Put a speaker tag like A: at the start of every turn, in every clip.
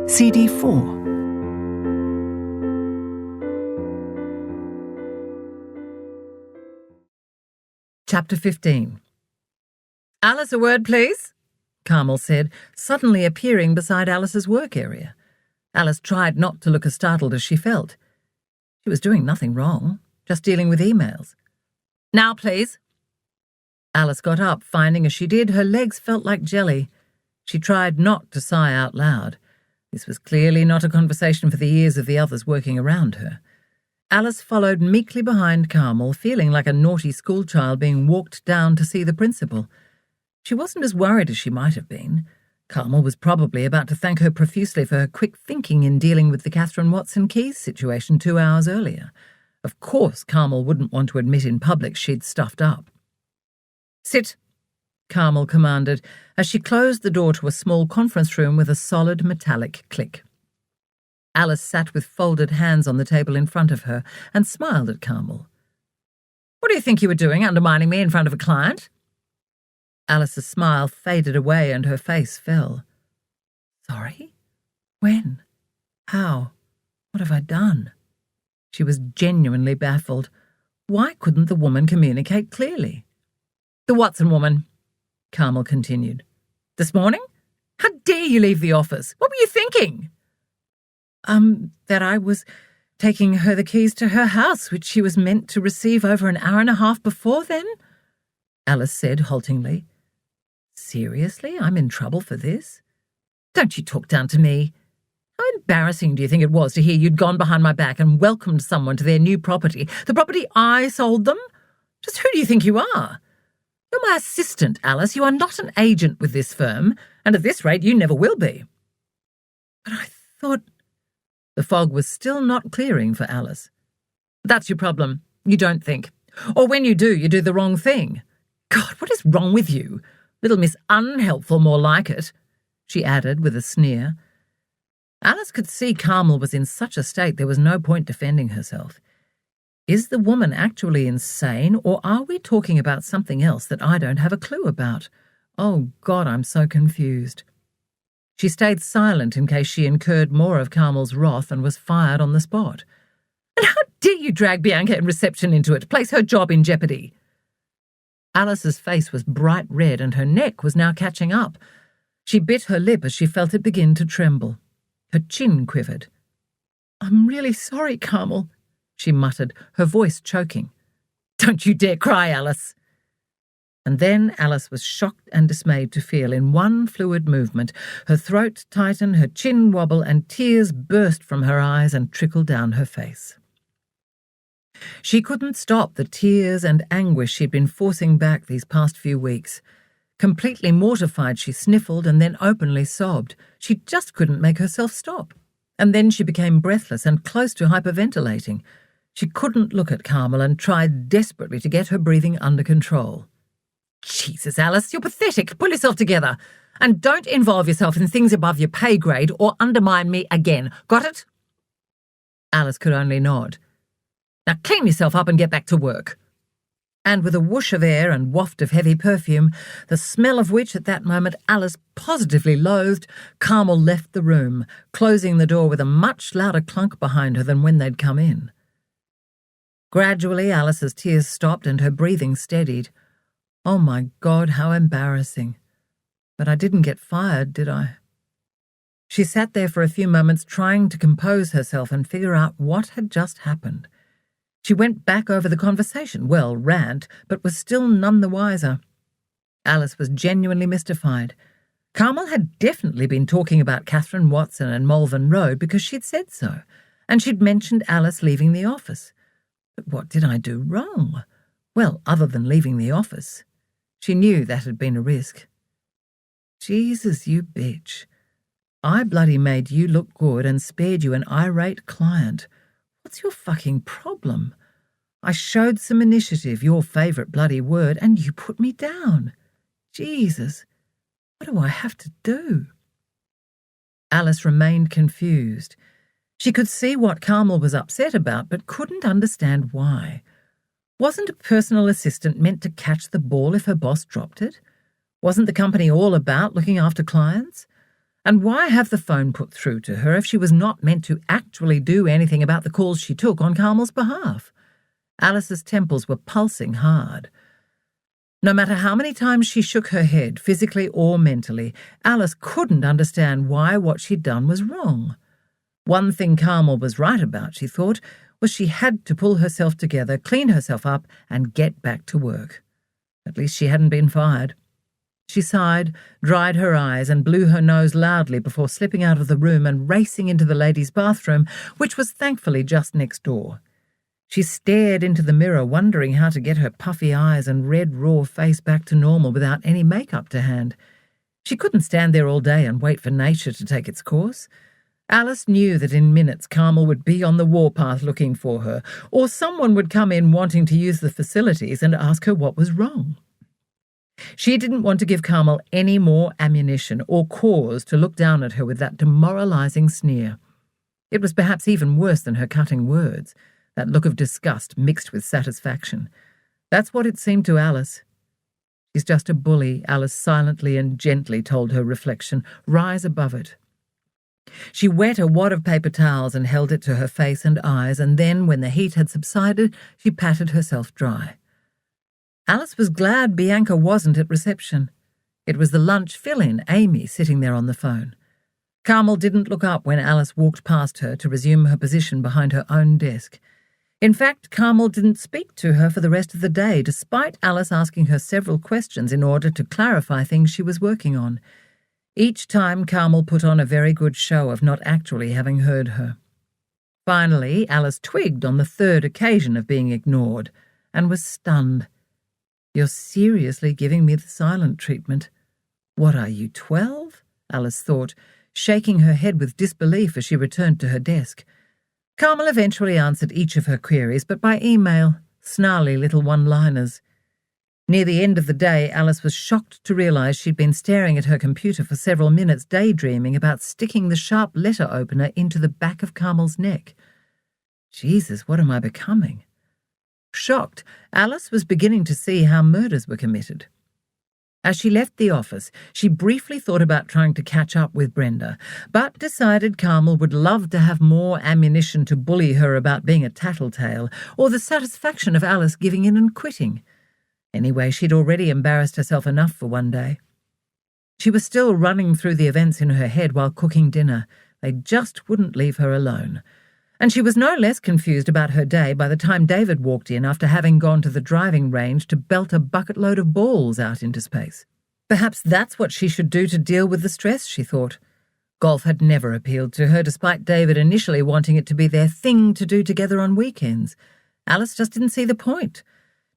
A: CD4.
B: Chapter 15. "Alice, a word, please," Carmel said, suddenly appearing beside Alice's work area. Alice tried not to look as startled as she felt. She was doing nothing wrong, just dealing with emails. "Now, please." Alice got up, finding as she did her legs felt like jelly. She tried not to sigh out loud. This was clearly not a conversation for the ears of the others working around her. Alice followed meekly behind Carmel, feeling like a naughty schoolchild being walked down to see the principal. She wasn't as worried as she might have been. Carmel was probably about to thank her profusely for her quick thinking in dealing with the Catherine Watson Keyes situation 2 hours earlier. Of course, Carmel wouldn't want to admit in public she'd stuffed up. "Sit," Carmel commanded, as she closed the door to a small conference room with a solid metallic click. Alice sat with folded hands on the table in front of her and smiled at Carmel. "What do you think you were doing, undermining me in front of a client?" Alice's smile faded away and her face fell. "Sorry? When? How? What have I done?" She was genuinely baffled. Why couldn't the woman communicate clearly? "The Watson woman," Carmel continued. "This morning? How dare you leave the office? What were you thinking?" That I was taking her the keys to her house, which she was meant to receive over an hour and a half before then," Alice said haltingly. "Seriously? I'm in trouble for this? Don't you talk down to me. How embarrassing do you think it was to hear you'd gone behind my back and welcomed someone to their new property, the property I sold them? Just who do you think you are? You're my assistant, Alice. You are not an agent with this firm, and at this rate you never will be." "But I thought—" The fog was still not clearing for Alice. "That's your problem. You don't think. Or when you do the wrong thing. God, what is wrong with you? Little Miss Unhelpful, more like it," she added with a sneer. Alice could see Carmel was in such a state there was no point defending herself. Is the woman actually insane, or are we talking about something else that I don't have a clue about? Oh, God, I'm so confused. She stayed silent in case she incurred more of Carmel's wrath and was fired on the spot. "And how dare you drag Bianca in reception into it, place her job in jeopardy?" Alice's face was bright red and her neck was now catching up. She bit her lip as she felt it begin to tremble. Her chin quivered. "I'm really sorry, Carmel," she muttered, her voice choking. "Don't you dare cry, Alice." And then Alice was shocked and dismayed to feel, in one fluid movement, her throat tighten, her chin wobble, and tears burst from her eyes and trickled down her face. She couldn't stop the tears and anguish she'd been forcing back these past few weeks. Completely mortified, she sniffled and then openly sobbed. She just couldn't make herself stop. And then she became breathless and close to hyperventilating. She couldn't look at Carmel and tried desperately to get her breathing under control. "Jesus, Alice, you're pathetic. Pull yourself together. And don't involve yourself in things above your pay grade or undermine me again. Got it?" Alice could only nod. "Now clean yourself up and get back to work." And with a whoosh of air and waft of heavy perfume, the smell of which at that moment Alice positively loathed, Carmel left the room, closing the door with a much louder clunk behind her than when they'd come in. Gradually, Alice's tears stopped and her breathing steadied. Oh my God, how embarrassing. But I didn't get fired, did I? She sat there for a few moments trying to compose herself and figure out what had just happened. She went back over the conversation, well, rant, but was still none the wiser. Alice was genuinely mystified. Carmel had definitely been talking about Catherine Watson and Malvern Road because she'd said so, and she'd mentioned Alice leaving the office. But what did I do wrong? Well, other than leaving the office. She knew that had been a risk. Jesus, you bitch. I bloody made you look good and spared you an irate client. What's your fucking problem? I showed some initiative, your favourite bloody word, and you put me down. Jesus, what do I have to do? Alice remained confused. She could see what Carmel was upset about, but couldn't understand why. Wasn't a personal assistant meant to catch the ball if her boss dropped it? Wasn't the company all about looking after clients? And why have the phone put through to her if she was not meant to actually do anything about the calls she took on Carmel's behalf? Alice's temples were pulsing hard. No matter how many times she shook her head, physically or mentally, Alice couldn't understand why what she'd done was wrong. One thing Carmel was right about, she thought, was she had to pull herself together, clean herself up, and get back to work. At least she hadn't been fired. She sighed, dried her eyes, and blew her nose loudly before slipping out of the room and racing into the ladies' bathroom, which was thankfully just next door. She stared into the mirror, wondering how to get her puffy eyes and red, raw face back to normal without any makeup to hand. She couldn't stand there all day and wait for nature to take its course. Alice knew that in minutes Carmel would be on the warpath looking for her, or someone would come in wanting to use the facilities and ask her what was wrong. She didn't want to give Carmel any more ammunition or cause to look down at her with that demoralizing sneer. It was perhaps even worse than her cutting words, that look of disgust mixed with satisfaction. That's what it seemed to Alice. She's just a bully, Alice silently and gently told her reflection. Rise above it. She wet a wad of paper towels and held it to her face and eyes, and then, when the heat had subsided, she patted herself dry. Alice was glad Bianca wasn't at reception. It was the lunch fill-in, Amy, sitting there on the phone. Carmel didn't look up when Alice walked past her to resume her position behind her own desk. In fact, Carmel didn't speak to her for the rest of the day, despite Alice asking her several questions in order to clarify things she was working on. Each time, Carmel put on a very good show of not actually having heard her. Finally, Alice twigged on the third occasion of being ignored, and was stunned. You're seriously giving me the silent treatment. What are you, 12? Alice thought, shaking her head with disbelief as she returned to her desk. Carmel eventually answered each of her queries, but by email, snarly little one-liners. Near the end of the day, Alice was shocked to realize she'd been staring at her computer for several minutes, daydreaming about sticking the sharp letter opener into the back of Carmel's neck. Jesus, what am I becoming? Shocked, Alice was beginning to see how murders were committed. As she left the office, she briefly thought about trying to catch up with Brenda, but decided Carmel would love to have more ammunition to bully her about being a tattletale, or the satisfaction of Alice giving in and quitting. Anyway, she'd already embarrassed herself enough for one day. She was still running through the events in her head while cooking dinner. They just wouldn't leave her alone. And she was no less confused about her day by the time David walked in after having gone to the driving range to belt a bucket load of balls out into space. Perhaps that's what she should do to deal with the stress, she thought. Golf had never appealed to her, despite David initially wanting it to be their thing to do together on weekends. Alice just didn't see the point.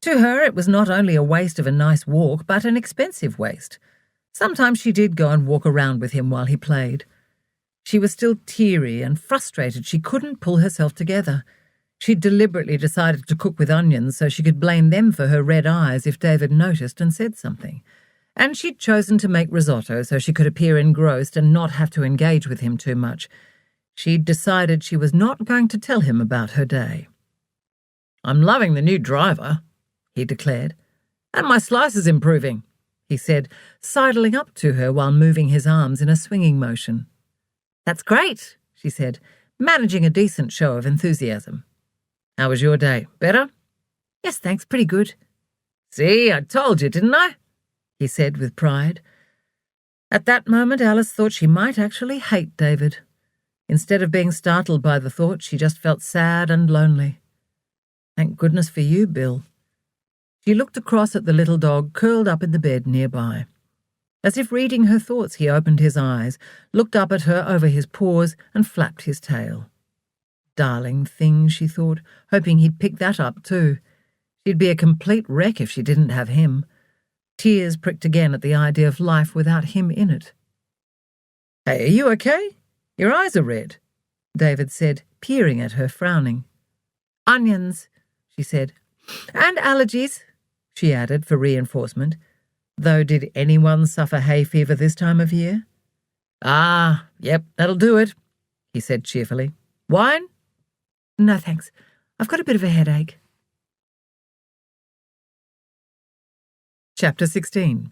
B: To her, it was not only a waste of a nice walk, but an expensive waste. Sometimes she did go and walk around with him while he played. She was still teary and frustrated she couldn't pull herself together. She'd deliberately decided to cook with onions so she could blame them for her red eyes if David noticed and said something. And she'd chosen to make risotto so she could appear engrossed and not have to engage with him too much. She'd decided she was not going to tell him about her day. "I'm loving the new driver," he declared. "And my slice is improving," he said, sidling up to her while moving his arms in a swinging motion. "That's great," she said, managing a decent show of enthusiasm. "How was your day? Better?" "Yes, thanks, pretty good." "See, I told you, didn't I?" he said with pride. At that moment, Alice thought she might actually hate David. Instead of being startled by the thought, she just felt sad and lonely. "Thank goodness for you, Bill." She looked across at the little dog curled up in the bed nearby. As if reading her thoughts, he opened his eyes, looked up at her over his paws, and flapped his tail. Darling thing, she thought, hoping he'd pick that up too. She'd be a complete wreck if she didn't have him. Tears pricked again at the idea of life without him in it. "Hey, are you okay? Your eyes are red," David said, peering at her, frowning. "Onions," she said. "And allergies," she added for reinforcement. Though did anyone suffer hay fever this time of year? "Ah, yep, that'll do it," he said cheerfully. "Wine?" "No, thanks. I've got a bit of a headache." Chapter 16.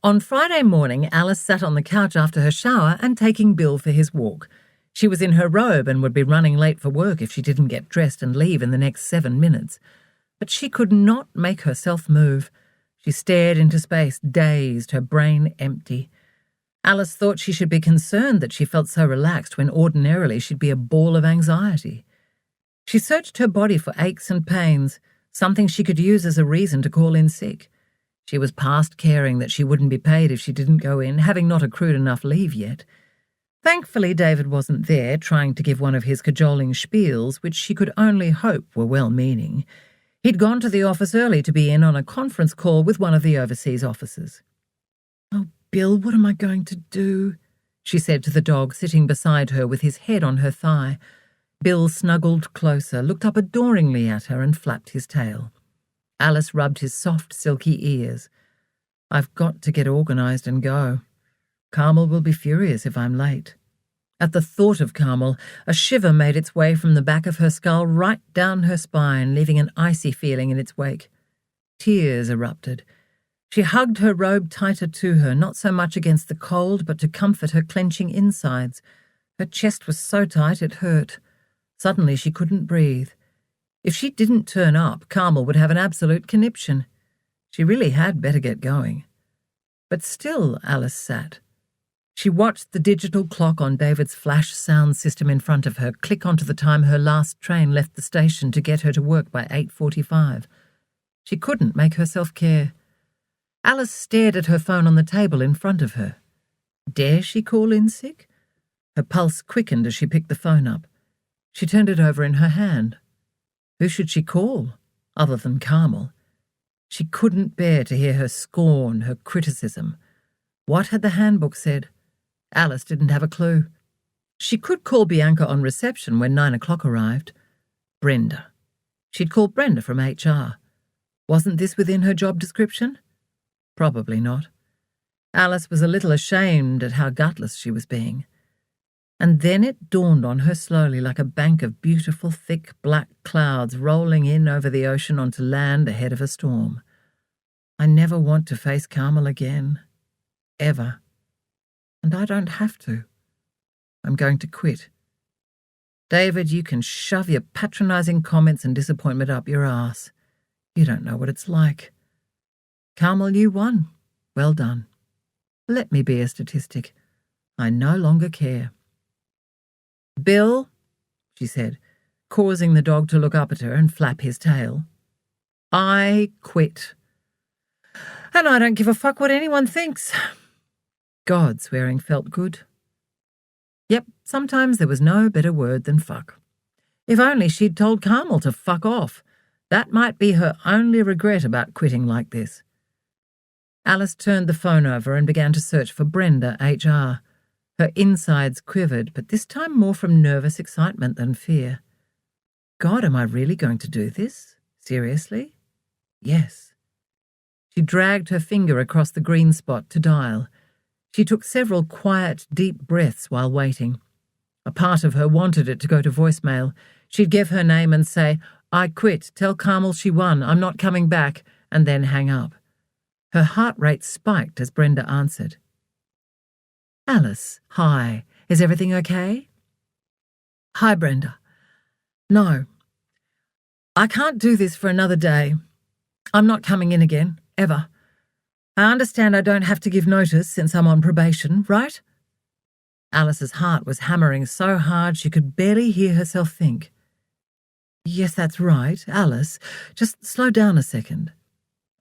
B: On Friday morning, Alice sat on the couch after her shower and taking Bill for his walk. She was in her robe and would be running late for work if she didn't get dressed and leave in the next 7 minutes. But she could not make herself move. She stared into space, dazed, her brain empty. Alice thought she should be concerned that she felt so relaxed when ordinarily she'd be a ball of anxiety. She searched her body for aches and pains, something she could use as a reason to call in sick. She was past caring that she wouldn't be paid if she didn't go in, having not accrued enough leave yet. Thankfully, David wasn't there, trying to give one of his cajoling spiels, which she could only hope were well-meaning. He'd gone to the office early to be in on a conference call with one of the overseas officers. "Oh, Bill, what am I going to do?" she said to the dog sitting beside her with his head on her thigh. Bill snuggled closer, looked up adoringly at her and flapped his tail. Alice rubbed his soft, silky ears. "I've got to get organised and go. Carmel will be furious if I'm late." At the thought of Carmel, a shiver made its way from the back of her skull right down her spine, leaving an icy feeling in its wake. Tears erupted. She hugged her robe tighter to her, not so much against the cold, but to comfort her clenching insides. Her chest was so tight it hurt. Suddenly she couldn't breathe. If she didn't turn up, Carmel would have an absolute conniption. She really had better get going. But still Alice sat. She watched the digital clock on David's flash sound system in front of her click onto the time her last train left the station to get her to work by 8:45. She couldn't make herself care. Alice stared at her phone on the table in front of her. Dare she call in sick? Her pulse quickened as she picked the phone up. She turned it over in her hand. Who should she call, other than Carmel? She couldn't bear to hear her scorn, her criticism. What had the handbook said? Alice didn't have a clue. She could call Bianca on reception when 9 o'clock arrived. Brenda. She'd call Brenda from HR. Wasn't this within her job description? Probably not. Alice was a little ashamed at how gutless she was being. And then it dawned on her slowly like a bank of beautiful, thick, black clouds rolling in over the ocean onto land ahead of a storm. I never want to face Carmel again. Ever. And I don't have to. I'm going to quit. David, you can shove your patronising comments and disappointment up your arse. You don't know what it's like. Carmel, you won. Well done. Let me be a statistic. I no longer care. Bill, she said, causing the dog to look up at her and flap his tail. I quit. And I don't give a fuck what anyone thinks. God, swearing felt good. Yep, sometimes there was no better word than fuck. If only she'd told Carmel to fuck off. That might be her only regret about quitting like this. Alice turned the phone over and began to search for Brenda, HR. Her insides quivered, but this time more from nervous excitement than fear. God, am I really going to do this? Seriously? Yes. She dragged her finger across the green spot to dial. She took several quiet, deep breaths while waiting. A part of her wanted it to go to voicemail. She'd give her name and say, "I quit, tell Carmel she won, I'm not coming back," and then hang up. Her heart rate spiked as Brenda answered. Alice, hi. Is everything okay? Hi, Brenda. No. I can't do this for another day. I'm not coming in again, ever. I understand I don't have to give notice since I'm on probation, right? Alice's heart was hammering so hard she could barely hear herself think. Yes, that's right, Alice. Just slow down a second.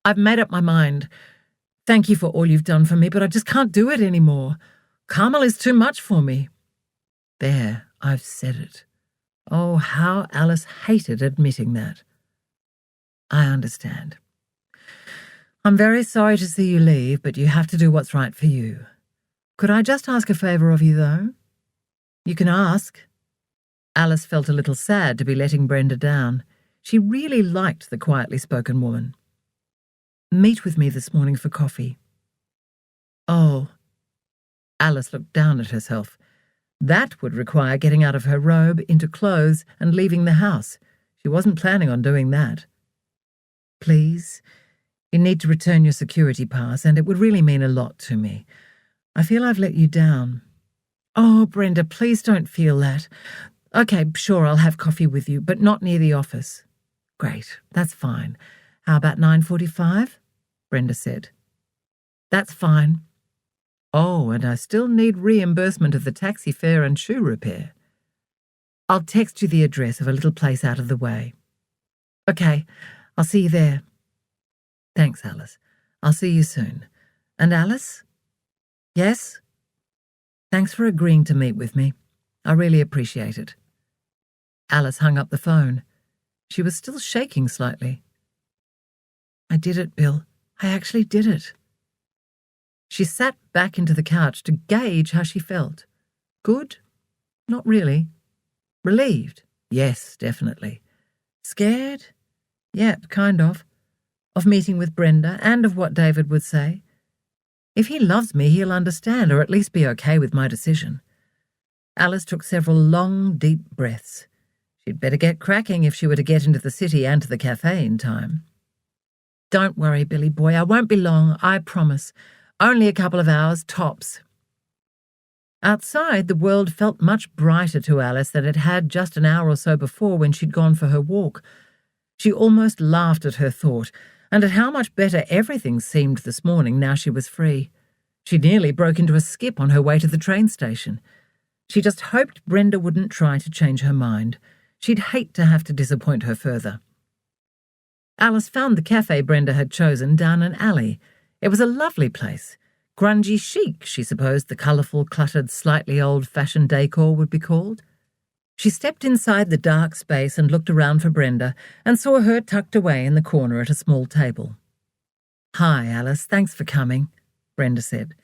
B: I've made up my mind. Thank you for all you've done for me, but I just can't do it anymore. Carmel is too much for me. There, I've said it. Oh, how Alice hated admitting that. I understand. I'm very sorry to see you leave, but you have to do what's right for you. Could I just ask a favour of you, though? You can ask. Alice felt a little sad to be letting Brenda down. She really liked the quietly spoken woman. Meet with me this morning for coffee. Oh. Alice looked down at herself. That would require getting out of her robe, into clothes, and leaving the house. She wasn't planning on doing that. Please, You need to return your security pass, and it would really mean a lot to me. I feel I've let you down." "Oh, Brenda, please don't feel that. Okay, sure, I'll have coffee with you, but not near the office." "Great, that's fine. How about 9:45? Brenda said. "That's fine." "Oh, and I still need reimbursement of the taxi fare and shoe repair." "I'll text you the address of a little place out of the way." "Okay, I'll see you there." "Thanks, Alice. I'll see you soon. And Alice?" "Yes?" "Thanks for agreeing to meet with me. I really appreciate it." Alice hung up the phone. She was still shaking slightly. "I did it, Bill. I actually did it." She sat back into the couch to gauge how she felt. Good? Not really. Relieved? Yes, definitely. Scared? Yep, kind of. Of meeting with Brenda and of what David would say. If he loves me, he'll understand, or at least be okay with my decision. Alice took several long, deep breaths. She'd better get cracking if she were to get into the city and to the cafe in time. "Don't worry, Billy boy, I won't be long, I promise. Only a couple of hours, tops." Outside, the world felt much brighter to Alice than it had just an hour or so before when she'd gone for her walk. She almost laughed at her thought, and at how much better everything seemed this morning now she was free. She nearly broke into a skip on her way to the train station. She just hoped Brenda wouldn't try to change her mind. She'd hate to have to disappoint her further. Alice found the cafe Brenda had chosen down an alley. It was a lovely place. Grungy chic, she supposed the colourful, cluttered, slightly old-fashioned decor would be called. She stepped inside the dark space and looked around for Brenda and saw her tucked away in the corner at a small table. "Hi, Alice, thanks for coming," Brenda said.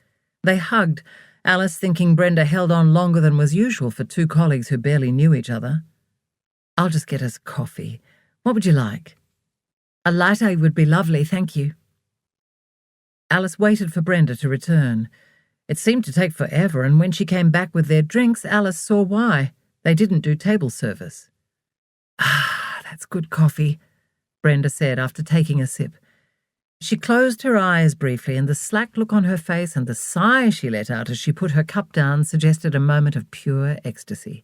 B: They hugged, Alice thinking Brenda held on longer than was usual for two colleagues who barely knew each other. "I'll just get us coffee. What would you like?" "A latte would be lovely, thank you." Alice waited for Brenda to return. It seemed to take forever, and when she came back with their drinks, Alice saw why. They didn't do table service. "Ah, that's good coffee," Brenda said after taking a sip. She closed her eyes briefly, and the slack look on her face and the sigh she let out as she put her cup down suggested a moment of pure ecstasy.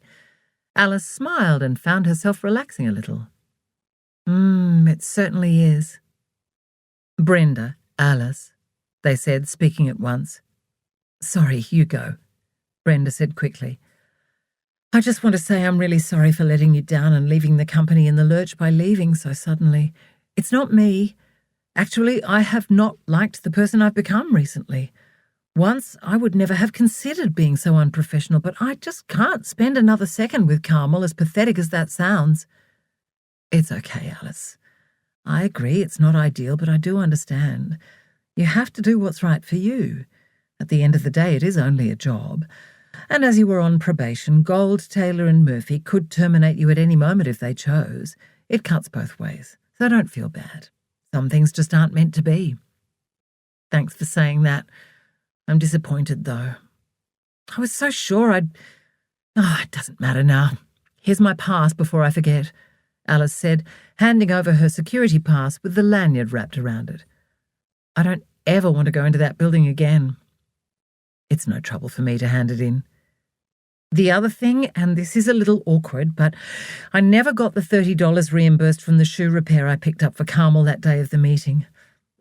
B: Alice smiled and found herself relaxing a little. It certainly is." "Brenda, Alice," they said, speaking at once. "Sorry, you go," Brenda said quickly. "I just want to say I'm really sorry for letting you down and leaving the company in the lurch by leaving so suddenly. It's not me. Actually, I have not liked the person I've become recently. Once, I would never have considered being so unprofessional, but I just can't spend another second with Carmel, as pathetic as that sounds." "It's okay, Alice. I agree it's not ideal, but I do understand. You have to do what's right for you. At the end of the day, it is only a job. And as you were on probation, Gold, Taylor and Murphy could terminate you at any moment if they chose. It cuts both ways, so don't feel bad. Some things just aren't meant to be." "Thanks for saying that. I'm disappointed, though. I was so sure I'd... Oh, it doesn't matter now. Here's my pass before I forget," Alice said, handing over her security pass with the lanyard wrapped around it. "I don't ever want to go into that building again." "It's no trouble for me to hand it in. The other thing, and this is a little awkward, but I never got the $30 reimbursed from the shoe repair I picked up for Carmel that day of the meeting.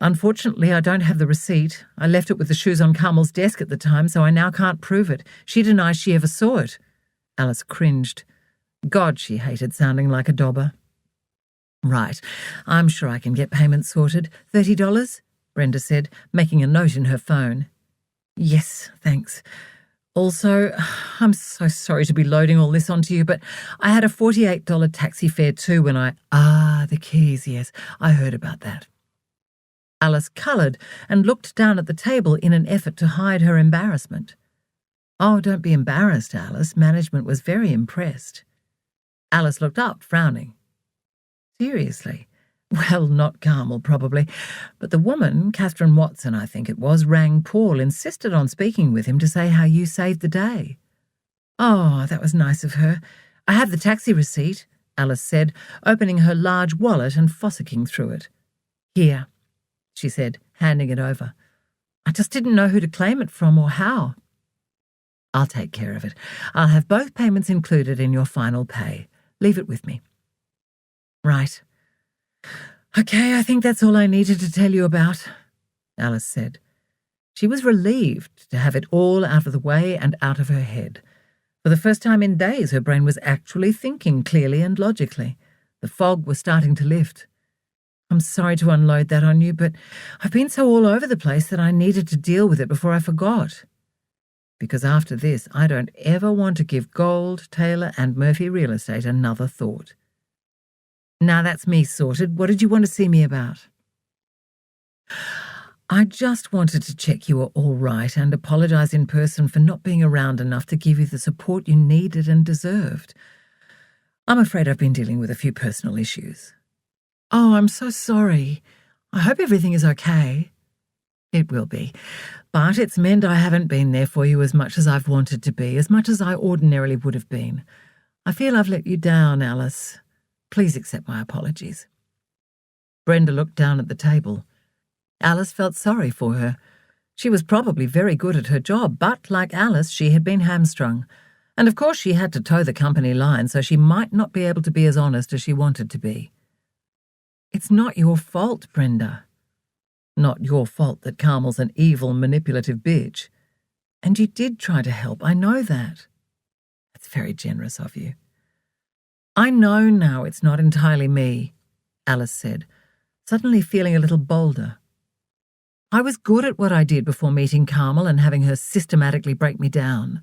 B: Unfortunately, I don't have the receipt. I left it with the shoes on Carmel's desk at the time, so I now can't prove it. She denies she ever saw it." Alice cringed. God, she hated sounding like a dobber. "Right, I'm sure I can get payment sorted. $30? Brenda said, making a note in her phone. "Yes, thanks. Also, I'm so sorry to be loading all this onto you, but I had a $48 taxi fare too when the keys, yes, I heard about that." Alice coloured and looked down at the table in an effort to hide her embarrassment. "Oh, don't be embarrassed, Alice. Management was very impressed." Alice looked up, frowning. "Seriously? Well, not Carmel, probably. But the woman, Catherine Watson, I think it was, rang Paul, insisted on speaking with him to say how you saved the day." "Oh, that was nice of her. I have the taxi receipt," Alice said, opening her large wallet and fossicking through it. "Here." she said, handing it over. I just didn't know who to claim it from or how. I'll take care of it. I'll have both payments included in your final pay. Leave it with me. Right. Okay, I think that's all I needed to tell you about, Alice said. She was relieved to have it all out of the way and out of her head. For the first time in days, her brain was actually thinking clearly and logically. The fog was starting to lift. I'm sorry to unload that on you, but I've been so all over the place that I needed to deal with it before I forgot. Because after this, I don't ever want to give Gold, Taylor, and Murphy Real Estate another thought. Now that's me sorted. What did you want to see me about? I just wanted to check you were all right and apologise in person for not being around enough to give you the support you needed and deserved. I'm afraid I've been dealing with a few personal issues. Oh, I'm so sorry. I hope everything is okay. It will be. But it's meant I haven't been there for you as much as I've wanted to be, as much as I ordinarily would have been. I feel I've let you down, Alice. Please accept my apologies. Brenda looked down at the table. Alice felt sorry for her. She was probably very good at her job, but, like Alice, she had been hamstrung. And of course she had to toe the company line, so she might not be able to be as honest as she wanted to be. It's not your fault, Brenda. Not your fault that Carmel's an evil, manipulative bitch. And you did try to help, I know that. That's very generous of you. I know now it's not entirely me, Alice said, suddenly feeling a little bolder. I was good at what I did before meeting Carmel and having her systematically break me down.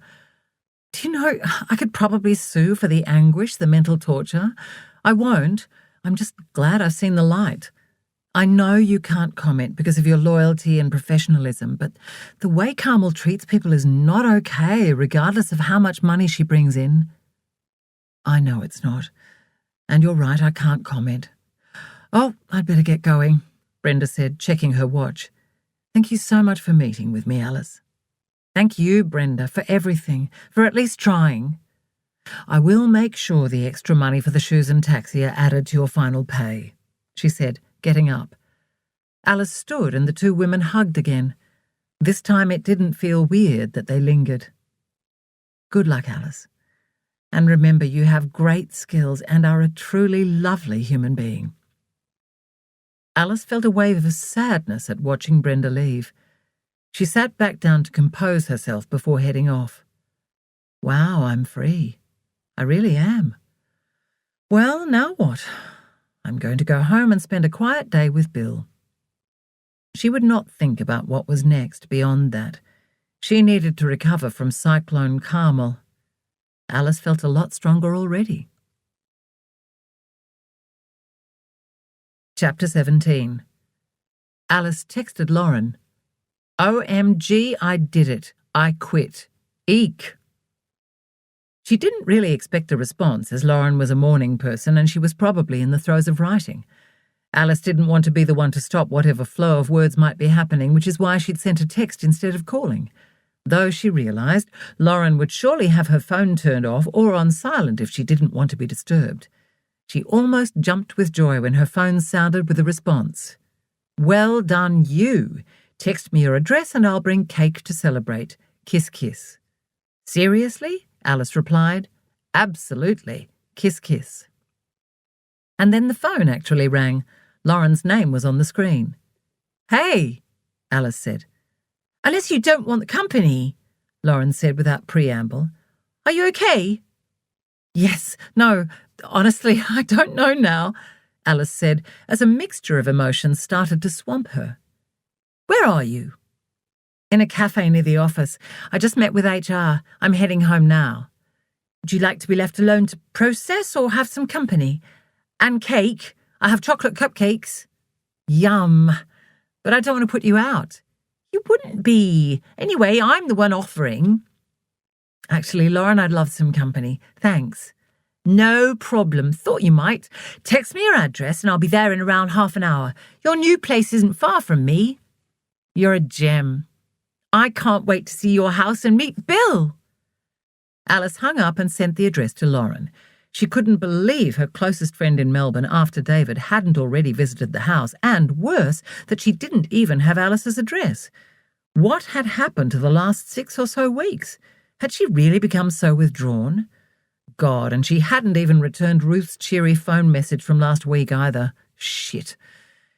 B: Do you know, I could probably sue for the anguish, the mental torture. I won't. I'm just glad I've seen the light. I know you can't comment because of your loyalty and professionalism, but the way Carmel treats people is not okay, regardless of how much money she brings in. I know it's not. And you're right, I can't comment. Oh, I'd better get going, Brenda said, checking her watch. Thank you so much for meeting with me, Alice. Thank you, Brenda, for everything, for at least trying. I will make sure the extra money for the shoes and taxi are added to your final pay, she said, getting up. Alice stood and the two women hugged again. This time it didn't feel weird that they lingered. Good luck, Alice. And remember, you have great skills and are a truly lovely human being. Alice felt a wave of sadness at watching Brenda leave. She sat back down to compose herself before heading off. Wow, I'm free. I really am. Well, now what? I'm going to go home and spend a quiet day with Bill. She would not think about what was next beyond that. She needed to recover from Cyclone Carmel. Alice felt a lot stronger already. Chapter 17. Alice texted Lauren. OMG, I did it. I quit. Eek. She didn't really expect a response, as Lauren was a morning person and she was probably in the throes of writing. Alice didn't want to be the one to stop whatever flow of words might be happening, which is why she'd sent a text instead of calling. Though she realised Lauren would surely have her phone turned off or on silent if she didn't want to be disturbed. She almost jumped with joy when her phone sounded with a response. Well done, you. Text me your address and I'll bring cake to celebrate. Kiss, kiss. Seriously? Alice replied. Absolutely. Kiss, kiss. And then the phone actually rang. Lauren's name was on the screen. Hey, Alice said. Unless you don't want the company, Lauren said without preamble. Are you okay? Yes, no, honestly, I don't know now, Alice said, as a mixture of emotions started to swamp her. Where are you? In a cafe near the office. I just met with HR. I'm heading home now. Would you like to be left alone to process or have some company? And cake. I have chocolate cupcakes. Yum. But I don't want to put you out. You wouldn't be. Anyway, I'm the one offering. Actually, Lauren, I'd love some company. Thanks. No problem. Thought you might. Text me your address and I'll be there in around half an hour. Your new place isn't far from me. You're a gem. I can't wait to see your house and meet Bill. Alice hung up and sent the address to Lauren. She couldn't believe her closest friend in Melbourne after David hadn't already visited the house, and worse, that she didn't even have Alice's address. What had happened to the last 6 or so weeks? Had she really become so withdrawn? God, and she hadn't even returned Ruth's cheery phone message from last week either. Shit.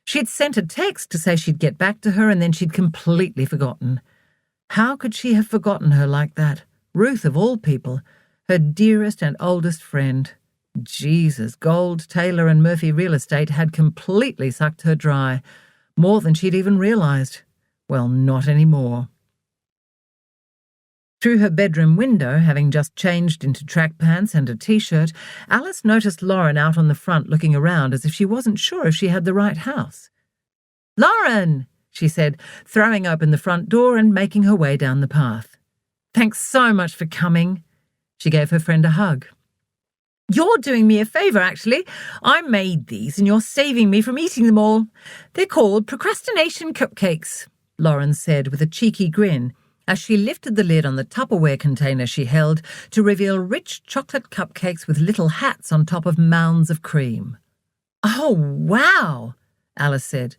B: She'd sent a text to say she'd get back to her, and then she'd completely forgotten. How could she have forgotten her like that? Ruth, of all people, her dearest and oldest friend. Jesus, Gold, Taylor and Murphy Real Estate had completely sucked her dry, more than she'd even realised. Well, not anymore. Through her bedroom window, having just changed into track pants and a t-shirt, Alice noticed Lauren out on the front looking around as if she wasn't sure if she had the right house. "Lauren!" she said, throwing open the front door and making her way down the path. "Thanks so much for coming." She gave her friend a hug. "You're doing me a favour, actually. I made these and you're saving me from eating them all. They're called procrastination cupcakes," Lauren said with a cheeky grin, as she lifted the lid on the Tupperware container she held to reveal rich chocolate cupcakes with little hats on top of mounds of cream. "Oh, wow," Alice said.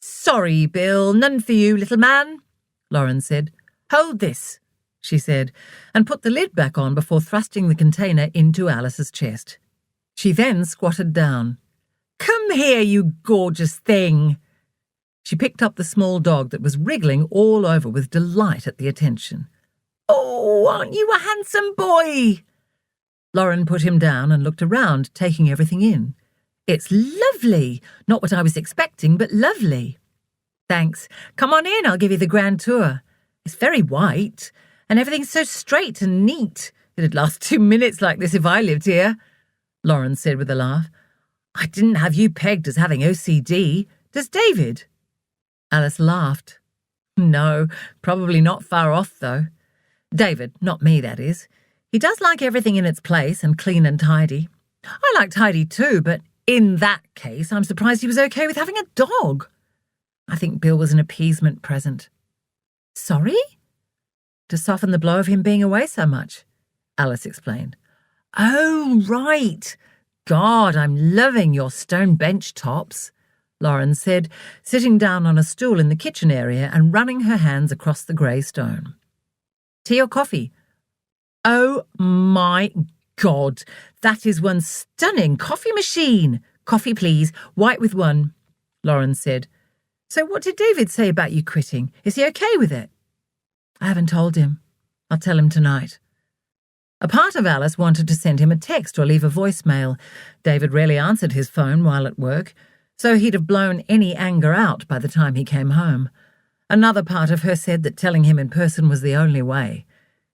B: "Sorry, Bill, none for you, little man," Lauren said. "Hold this," she said, and put the lid back on before thrusting the container into Alice's chest. She then squatted down. "Come here, you gorgeous thing." She picked up the small dog that was wriggling all over with delight at the attention. "Oh, aren't you a handsome boy?" Lauren put him down and looked around, taking everything in. "It's lovely. Not what I was expecting, but lovely." "Thanks. Come on in, I'll give you the grand tour. It's very white, and everything's so straight and neat. It'd last 2 minutes like this if I lived here," Lauren said with a laugh. "I didn't have you pegged as having OCD. Does David?" Alice laughed. "No, probably not far off, though. David, not me, that is. He does like everything in its place and clean and tidy. I like tidy too, but in that case, I'm surprised he was okay with having a dog. I think Bill was an appeasement present." "Sorry?" "To soften the blow of him being away so much," Alice explained. "Oh, right. God, I'm loving your stone bench tops," Lauren said, sitting down on a stool in the kitchen area and running her hands across the grey stone. "Tea or coffee?" "Oh my God, that is one stunning coffee machine. Coffee, please, white with one," Lauren said. "So what did David say about you quitting? Is he okay with it?" "I haven't told him. I'll tell him tonight." A part of Alice wanted to send him a text or leave a voicemail. David rarely answered his phone while at work, so he'd have blown any anger out by the time he came home. Another part of her said that telling him in person was the only way.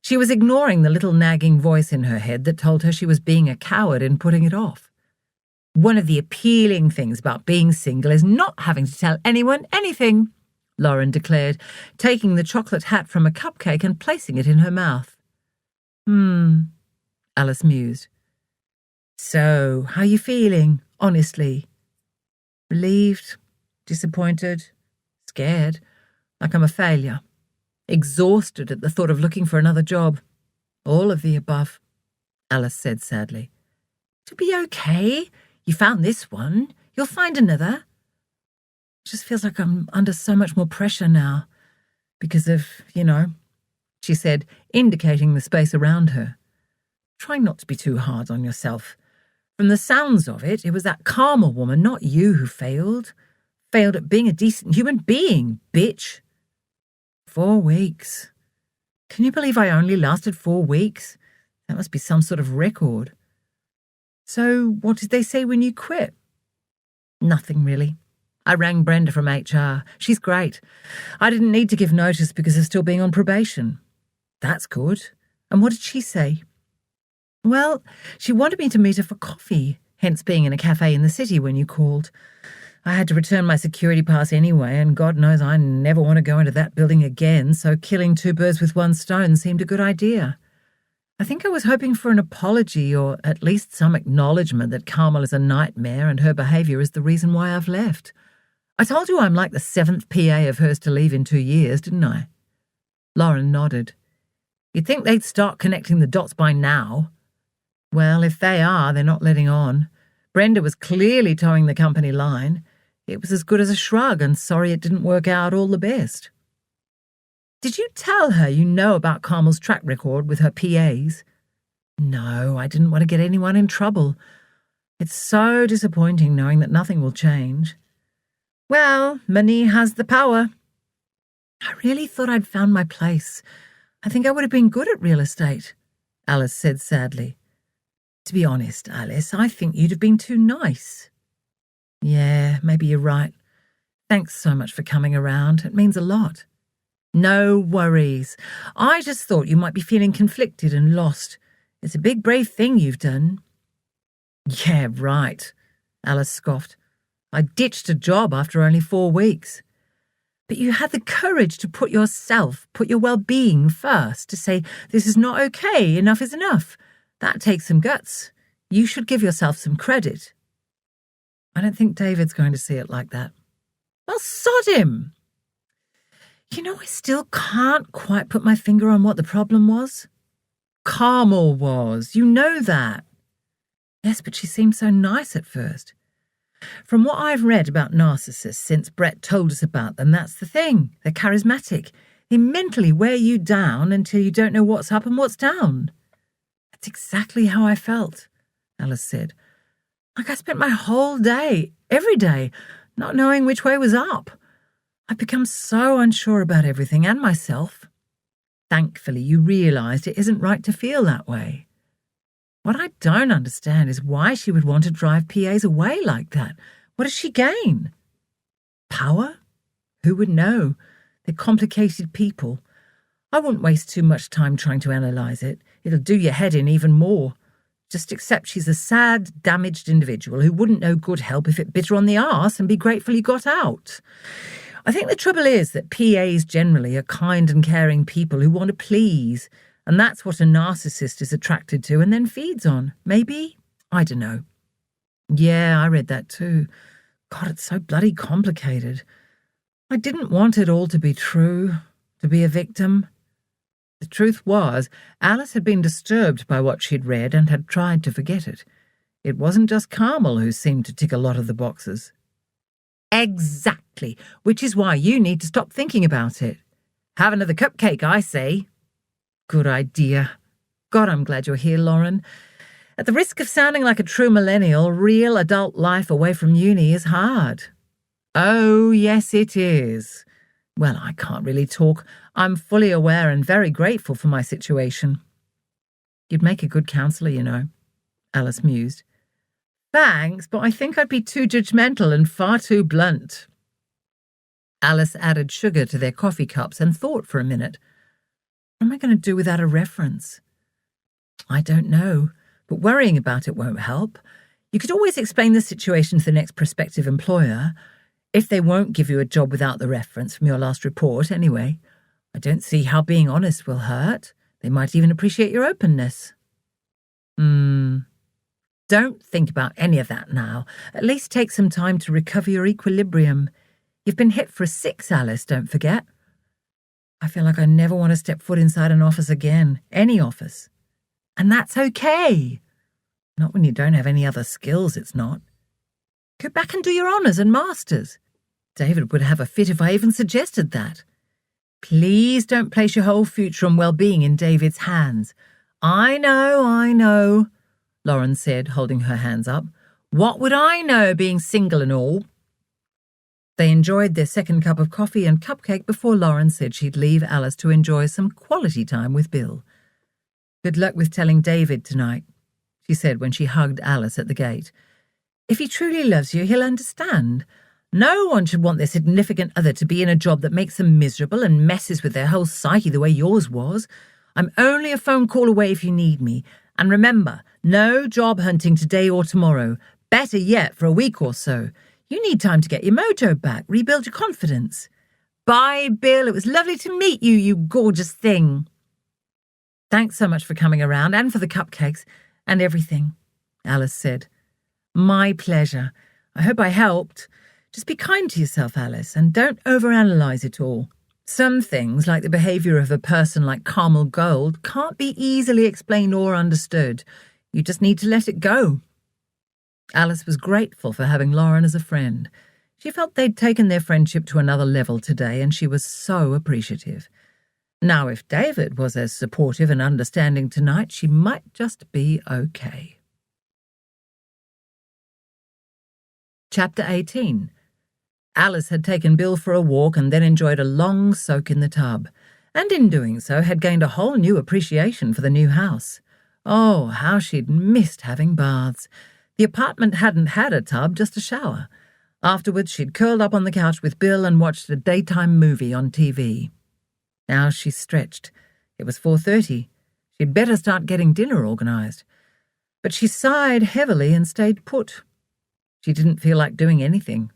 B: She was ignoring the little nagging voice in her head that told her she was being a coward in putting it off. "One of the appealing things about being single is not having to tell anyone anything," Lauren declared, taking the chocolate hat from a cupcake and placing it in her mouth. Alice mused. "So, how are you feeling, honestly?" "Relieved, disappointed, scared, like I'm a failure. Exhausted at the thought of looking for another job. All of the above," Alice said sadly. "It'll be okay. You found this one. You'll find another. It just feels like I'm under so much more pressure now. Because of, she said, indicating the space around her. "Try not to be too hard on yourself. From the sounds of it, it was that Carmel woman, not you, who failed. Failed at being a decent human being, bitch." 4 weeks. Can you believe I only lasted 4 weeks? That must be some sort of record. "So, what did they say when you quit?" "Nothing, really. I rang Brenda from HR. She's great. I didn't need to give notice because of still being on probation." "That's good. And what did she say?" "Well, she wanted me to meet her for coffee, hence being in a cafe in the city when you called. I had to return my security pass anyway, and God knows I never want to go into that building again, so killing 2 birds with 1 stone seemed a good idea. I think I was hoping for an apology or at least some acknowledgement that Carmel is a nightmare and her behaviour is the reason why I've left. I told you I'm like the 7th PA of hers to leave in 2 years, didn't I?" Lauren nodded. "You'd think they'd start connecting the dots by now." Well, if they are, they're not letting on. Brenda was clearly towing the company line. It was as good as a shrug, and sorry it didn't work out all the best. Did you tell her you know about Carmel's track record with her PAs? No, I didn't want to get anyone in trouble. It's so disappointing knowing that nothing will change. Well, money has the power. I really thought I'd found my place. I think I would have been good at real estate, Alice said sadly. To be honest, Alice, I think you'd have been too nice. Yeah, maybe you're right. Thanks so much for coming around. It means a lot. No worries. I just thought you might be feeling conflicted and lost. It's a big, brave thing you've done. Yeah, right, Alice scoffed. I ditched a job after only 4 weeks. But you had the courage to put your well-being first, to say, this is not okay, enough is enough. That takes some guts. You should give yourself some credit. I don't think David's going to see it like that. Well, sod him. You know, I still can't quite put my finger on what the problem was. Carmel was. You know that. Yes, but she seemed so nice at first. From what I've read about narcissists since Brett told us about them, that's the thing. They're charismatic. They mentally wear you down until you don't know what's up and what's down. That's exactly how I felt, Alice said. Like I spent my whole day, every day, not knowing which way was up. I've become so unsure about everything and myself. Thankfully, you realised it isn't right to feel that way. What I don't understand is why she would want to drive PAs away like that. What does she gain? Power? Who would know? They're complicated people. I wouldn't waste too much time trying to analyse it. It'll do your head in even more. Just accept she's a sad, damaged individual who wouldn't know good help if it bit her on the arse and be grateful he got out. I think the trouble is that PAs generally are kind and caring people who want to please, and that's what a narcissist is attracted to and then feeds on. Maybe? I don't know. Yeah, I read that too. God, it's so bloody complicated. I didn't want it all to be true, to be a victim. The truth was, Alice had been disturbed by what she'd read and had tried to forget it. It wasn't just Carmel who seemed to tick a lot of the boxes. Exactly, which is why you need to stop thinking about it. Have another cupcake, I say. Good idea. God, I'm glad you're here, Lauren. At the risk of sounding like a true millennial, real adult life away from uni is hard. Oh, yes, it is. Well, I can't really talk. I'm fully aware and very grateful for my situation. You'd make a good counsellor, you know, Alice mused. Thanks, but I think I'd be too judgmental and far too blunt. Alice added sugar to their coffee cups and thought for a minute. What am I going to do without a reference? I don't know, but worrying about it won't help. You could always explain the situation to the next prospective employer. If they won't give you a job without the reference from your last report, anyway. I don't see how being honest will hurt. They might even appreciate your openness. Don't think about any of that now. At least take some time to recover your equilibrium. You've been hit for a 6, Alice, don't forget. I feel like I never want to step foot inside an office again, any office. And that's okay. Not when you don't have any other skills, it's not. Go back and do your honours and masters. David would have a fit if I even suggested that. Please don't place your whole future and well-being in David's hands. I know, Lauren said, holding her hands up. What would I know, being single and all? They enjoyed their second cup of coffee and cupcake before Lauren said she'd leave Alice to enjoy some quality time with Bill. Good luck with telling David tonight, she said when she hugged Alice at the gate. If he truly loves you, he'll understand. No one should want their significant other to be in a job that makes them miserable and messes with their whole psyche the way yours was. I'm only a phone call away if you need me. And remember, no job hunting today or tomorrow. Better yet, for a week or so. You need time to get your mojo back, rebuild your confidence. Bye, Bill. It was lovely to meet you, you gorgeous thing. Thanks so much for coming around and for the cupcakes and everything, Alice said. My pleasure. I hope I helped. Just be kind to yourself, Alice, and don't overanalyze it all. Some things, like the behaviour of a person like Carmel Gold, can't be easily explained or understood. You just need to let it go. Alice was grateful for having Lauren as a friend. She felt they'd taken their friendship to another level today, and she was so appreciative. Now, if David was as supportive and understanding tonight, she might just be okay. Chapter 18. Alice had taken Bill for a walk and then enjoyed a long soak in the tub, and in doing so had gained a whole new appreciation for the new house. Oh, how she'd missed having baths. The apartment hadn't had a tub, just a shower. Afterwards, she'd curled up on the couch with Bill and watched a daytime movie on TV. Now she stretched. It was 4:30. She'd better start getting dinner organised. But she sighed heavily and stayed put. She didn't feel like doing anything.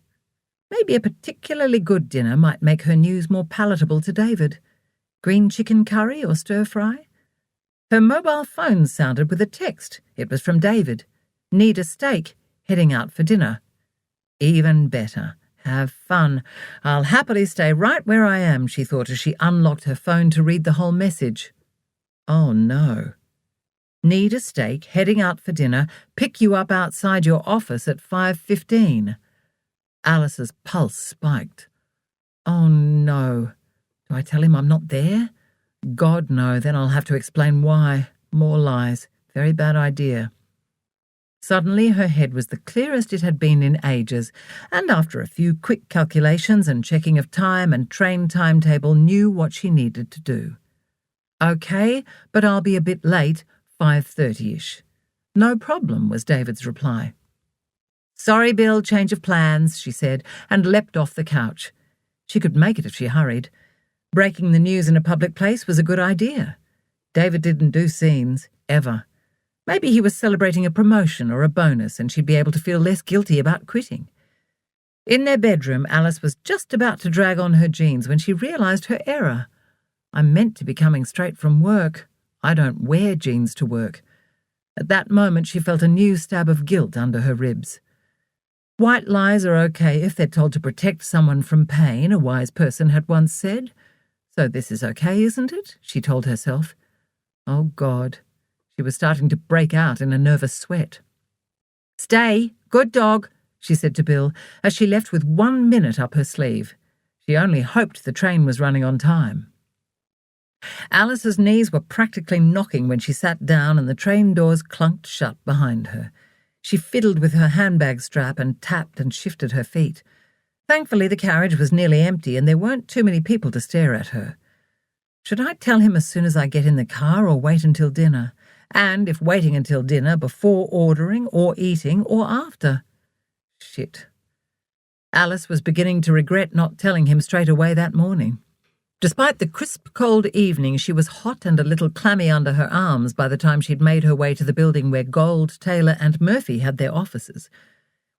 B: Maybe a particularly good dinner might make her news more palatable to David. Green chicken curry or stir-fry? Her mobile phone sounded with a text. It was from David. Need a steak, heading out for dinner. Even better. Have fun. I'll happily stay right where I am, she thought as she unlocked her phone to read the whole message. Oh no. Need a steak, heading out for dinner, pick you up outside your office at 5:15. Alice's pulse spiked. Oh no. Do I tell him I'm not there? God, no, then I'll have to explain why. More lies. Very bad idea. Suddenly her head was the clearest it had been in ages, and after a few quick calculations and checking of time and train timetable, knew what she needed to do. Okay, but I'll be a bit late, 5:30-ish. No problem, was David's reply. Sorry, Bill, change of plans, she said, and leapt off the couch. She could make it if she hurried. Breaking the news in a public place was a good idea. David didn't do scenes, ever. Maybe he was celebrating a promotion or a bonus and she'd be able to feel less guilty about quitting. In their bedroom, Alice was just about to drag on her jeans when she realised her error. I'm meant to be coming straight from work. I don't wear jeans to work. At that moment, she felt a new stab of guilt under her ribs. White lies are okay if they're told to protect someone from pain, a wise person had once said. So this is okay, isn't it? She told herself. Oh, God. She was starting to break out in a nervous sweat. Stay, good dog, she said to Bill, as she left with 1 minute up her sleeve. She only hoped the train was running on time. Alice's knees were practically knocking when she sat down and the train doors clunked shut behind her. She fiddled with her handbag strap and tapped and shifted her feet. Thankfully, the carriage was nearly empty and there weren't too many people to stare at her. Should I tell him as soon as I get in the car or wait until dinner? And if waiting until dinner, before ordering or eating or after? Shit. Alice was beginning to regret not telling him straight away that morning. Despite the crisp, cold evening, she was hot and a little clammy under her arms by the time she'd made her way to the building where Gold, Taylor and Murphy had their offices.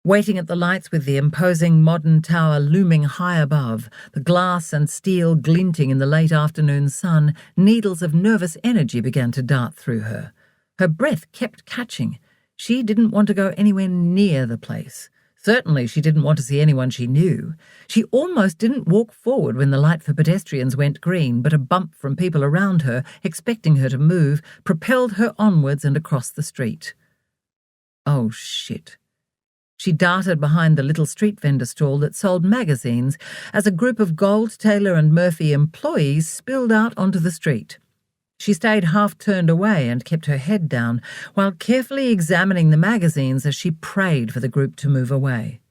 B: Waiting at the lights with the imposing modern tower looming high above, the glass and steel glinting in the late afternoon sun, needles of nervous energy began to dart through her. Her breath kept catching. She didn't want to go anywhere near the place. Certainly she didn't want to see anyone she knew. She almost didn't walk forward when the light for pedestrians went green, but a bump from people around her, expecting her to move, propelled her onwards and across the street. Oh, shit. She darted behind the little street vendor stall that sold magazines as a group of Gold, Taylor and Murphy employees spilled out onto the street. She stayed half-turned away and kept her head down while carefully examining the magazines as she prayed for the group to move away.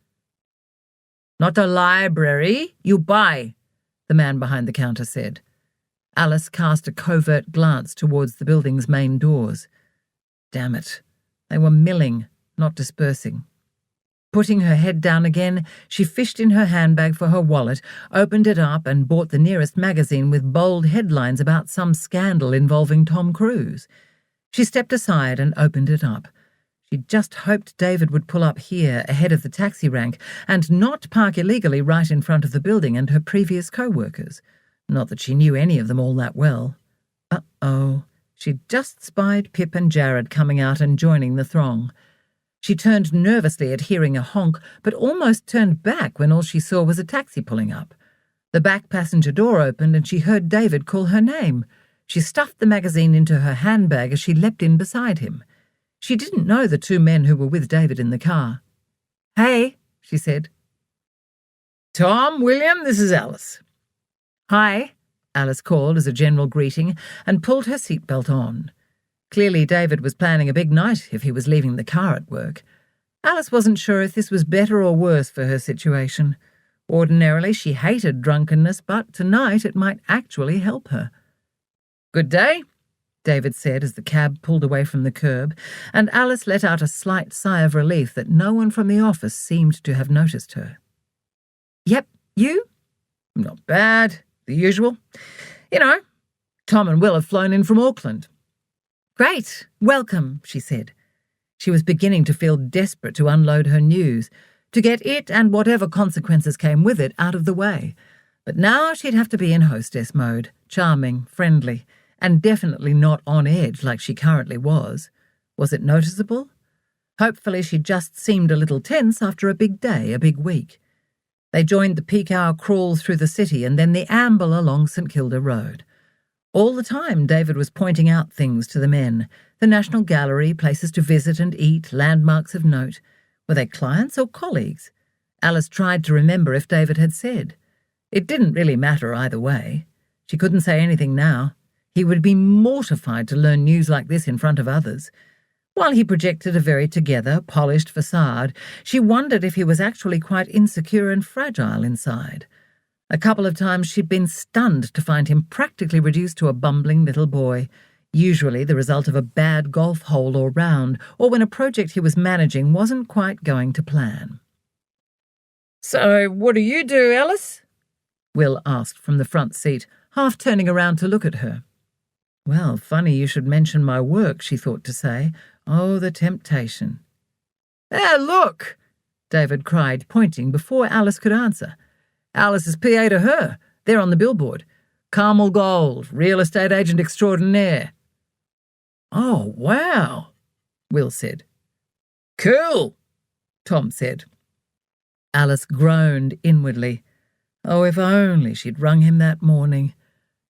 B: "Not a library, you buy," the man behind the counter said. Alice cast a covert glance towards the building's main doors. Damn it. They were milling, not dispersing. Putting her head down again, she fished in her handbag for her wallet, opened it up and bought the nearest magazine with bold headlines about some scandal involving Tom Cruise. She stepped aside and opened it up. She just hoped David would pull up here ahead of the taxi rank and not park illegally right in front of the building and her previous co-workers. Not that she knew any of them all that well. Uh-oh. She'd just spied Pip and Jared coming out and joining the throng. She turned nervously at hearing a honk, but almost turned back when all she saw was a taxi pulling up. The back passenger door opened and she heard David call her name. She stuffed the magazine into her handbag as she leapt in beside him. She didn't know the two men who were with David in the car. "Hey," she said. "Tom, William, this is Alice." "Hi," Alice called as a general greeting and pulled her seatbelt on. Clearly David was planning a big night if he was leaving the car at work. Alice wasn't sure if this was better or worse for her situation. Ordinarily she hated drunkenness, but tonight it might actually help her. "Good day," David said as the cab pulled away from the curb, and Alice let out a slight sigh of relief that no one from the office seemed to have noticed her. "Yep, you?" "Not bad. The usual. You know, Tom and Will have flown in from Auckland." "Great. Welcome," she said. She was beginning to feel desperate to unload her news, to get it and whatever consequences came with it out of the way. But now she'd have to be in hostess mode, charming, friendly, and definitely not on edge like she currently was. Was it noticeable? Hopefully she just seemed a little tense after a big day, a big week. They joined the peak hour crawl through the city and then the amble along St Kilda Road. All the time David was pointing out things to the men, the National Gallery, places to visit and eat, landmarks of note. Were they clients or colleagues? Alice tried to remember if David had said. It didn't really matter either way. She couldn't say anything now. He would be mortified to learn news like this in front of others. While he projected a very together, polished facade, she wondered if he was actually quite insecure and fragile inside. A couple of times she'd been stunned to find him practically reduced to a bumbling little boy, usually the result of a bad golf hole or round, or when a project he was managing wasn't quite going to plan. "So, what do you do, Alice?" Will asked from the front seat, half turning around to look at her. Well, funny you should mention my work, she thought to say. Oh, the temptation. "There, look!" David cried, pointing before Alice could answer. Alice's PA to her. They're on the billboard. Carmel Gold, real estate agent extraordinaire. "Oh, wow," Will said. "Cool," Tom said. Alice groaned inwardly. Oh, if only she'd rung him that morning.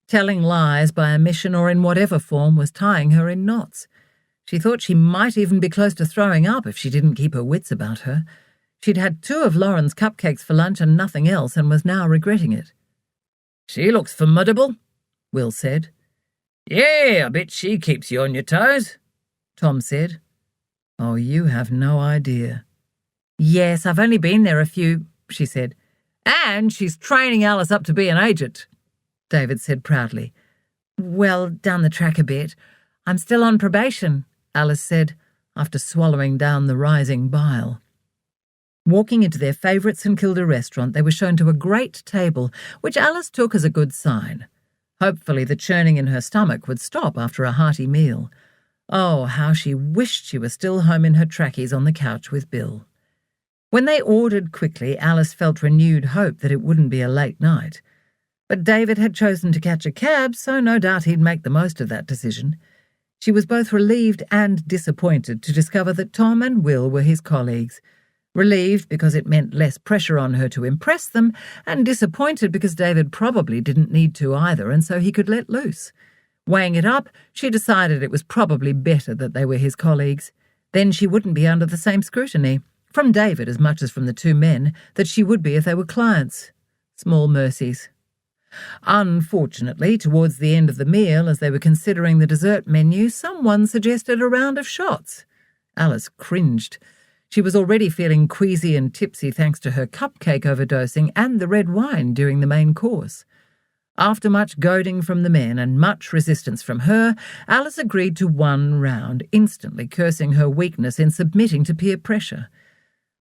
B: Telling lies by omission or in whatever form was tying her in knots. She thought she might even be close to throwing up if she didn't keep her wits about her. She'd had 2 of Lauren's cupcakes for lunch and nothing else and was now regretting it. "She looks formidable," Will said. "Yeah, I bet she keeps you on your toes," Tom said. "Oh, you have no idea." "Yes, I've only been there a few," she said. "And she's training Alice up to be an agent," David said proudly. "Well, down the track a bit. I'm still on probation," Alice said, after swallowing down the rising bile. Walking into their favourite St Kilda restaurant, they were shown to a great table, which Alice took as a good sign. Hopefully the churning in her stomach would stop after a hearty meal. Oh, how she wished she was still home in her trackies on the couch with Bill. When they ordered quickly, Alice felt renewed hope that it wouldn't be a late night. But David had chosen to catch a cab, so no doubt he'd make the most of that decision. She was both relieved and disappointed to discover that Tom and Will were his colleagues. Relieved because it meant less pressure on her to impress them, and disappointed because David probably didn't need to either, and so he could let loose. Weighing it up, she decided it was probably better that they were his colleagues. Then she wouldn't be under the same scrutiny, from David as much as from the 2 men, that she would be if they were clients. Small mercies. Unfortunately, towards the end of the meal, as they were considering the dessert menu, someone suggested a round of shots. Alice cringed. She was already feeling queasy and tipsy thanks to her cupcake overdosing and the red wine during the main course. After much goading from the men and much resistance from her, Alice agreed to 1 round, instantly cursing her weakness in submitting to peer pressure.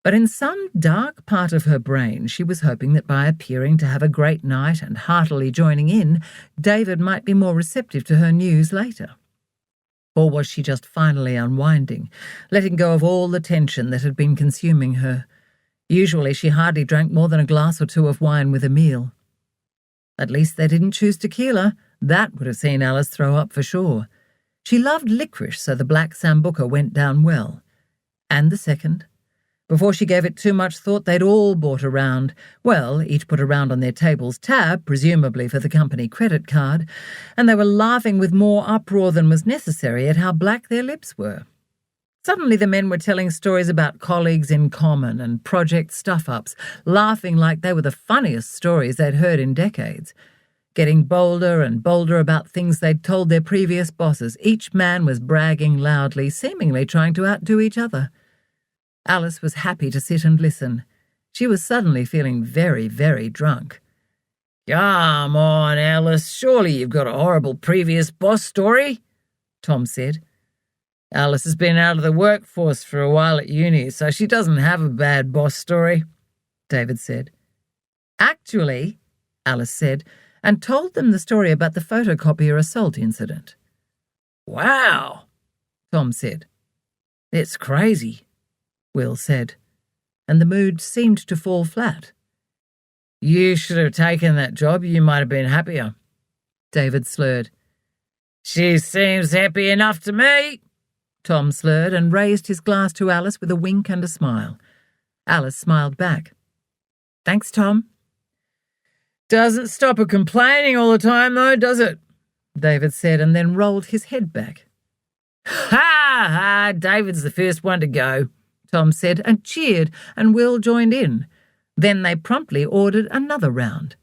B: But in some dark part of her brain, she was hoping that by appearing to have a great night and heartily joining in, David might be more receptive to her news later. Or was she just finally unwinding, letting go of all the tension that had been consuming her? Usually she hardly drank more than a glass or 2 of wine with a meal. At least they didn't choose tequila. That would have seen Alice throw up for sure. She loved licorice, so the black sambuca went down well. And the second. Before she gave it too much thought, they'd all bought a round. Well, each put a round on their table's tab, presumably for the company credit card, and they were laughing with more uproar than was necessary at how black their lips were. Suddenly the men were telling stories about colleagues in common and project stuff-ups, laughing like they were the funniest stories they'd heard in decades. Getting bolder and bolder about things they'd told their previous bosses. Each man was bragging loudly, seemingly trying to outdo each other. Alice was happy to sit and listen. She was suddenly feeling very, very drunk.
A: "Come on, Alice, surely you've got a horrible previous boss story," Tom said. "Alice has been out of the workforce for a while at uni, so she doesn't have a bad boss story," David said.
B: "Actually," Alice said, and told them the story about the photocopier assault incident.
A: "Wow," Tom said.
B: "It's crazy," Will said, and the mood seemed to fall flat.
A: "You should have taken that job. You might have been happier,"
B: David slurred.
A: "She seems happy enough to me,"
B: Tom slurred and raised his glass to Alice with a wink and a smile. Alice smiled back. "Thanks, Tom."
A: "Doesn't stop her complaining all the time, though, does it?"
B: David said, and then rolled his head back.
A: "Ha ha, David's the first one to go,"
B: Tom said, and cheered, and Will joined in. Then they promptly ordered another round.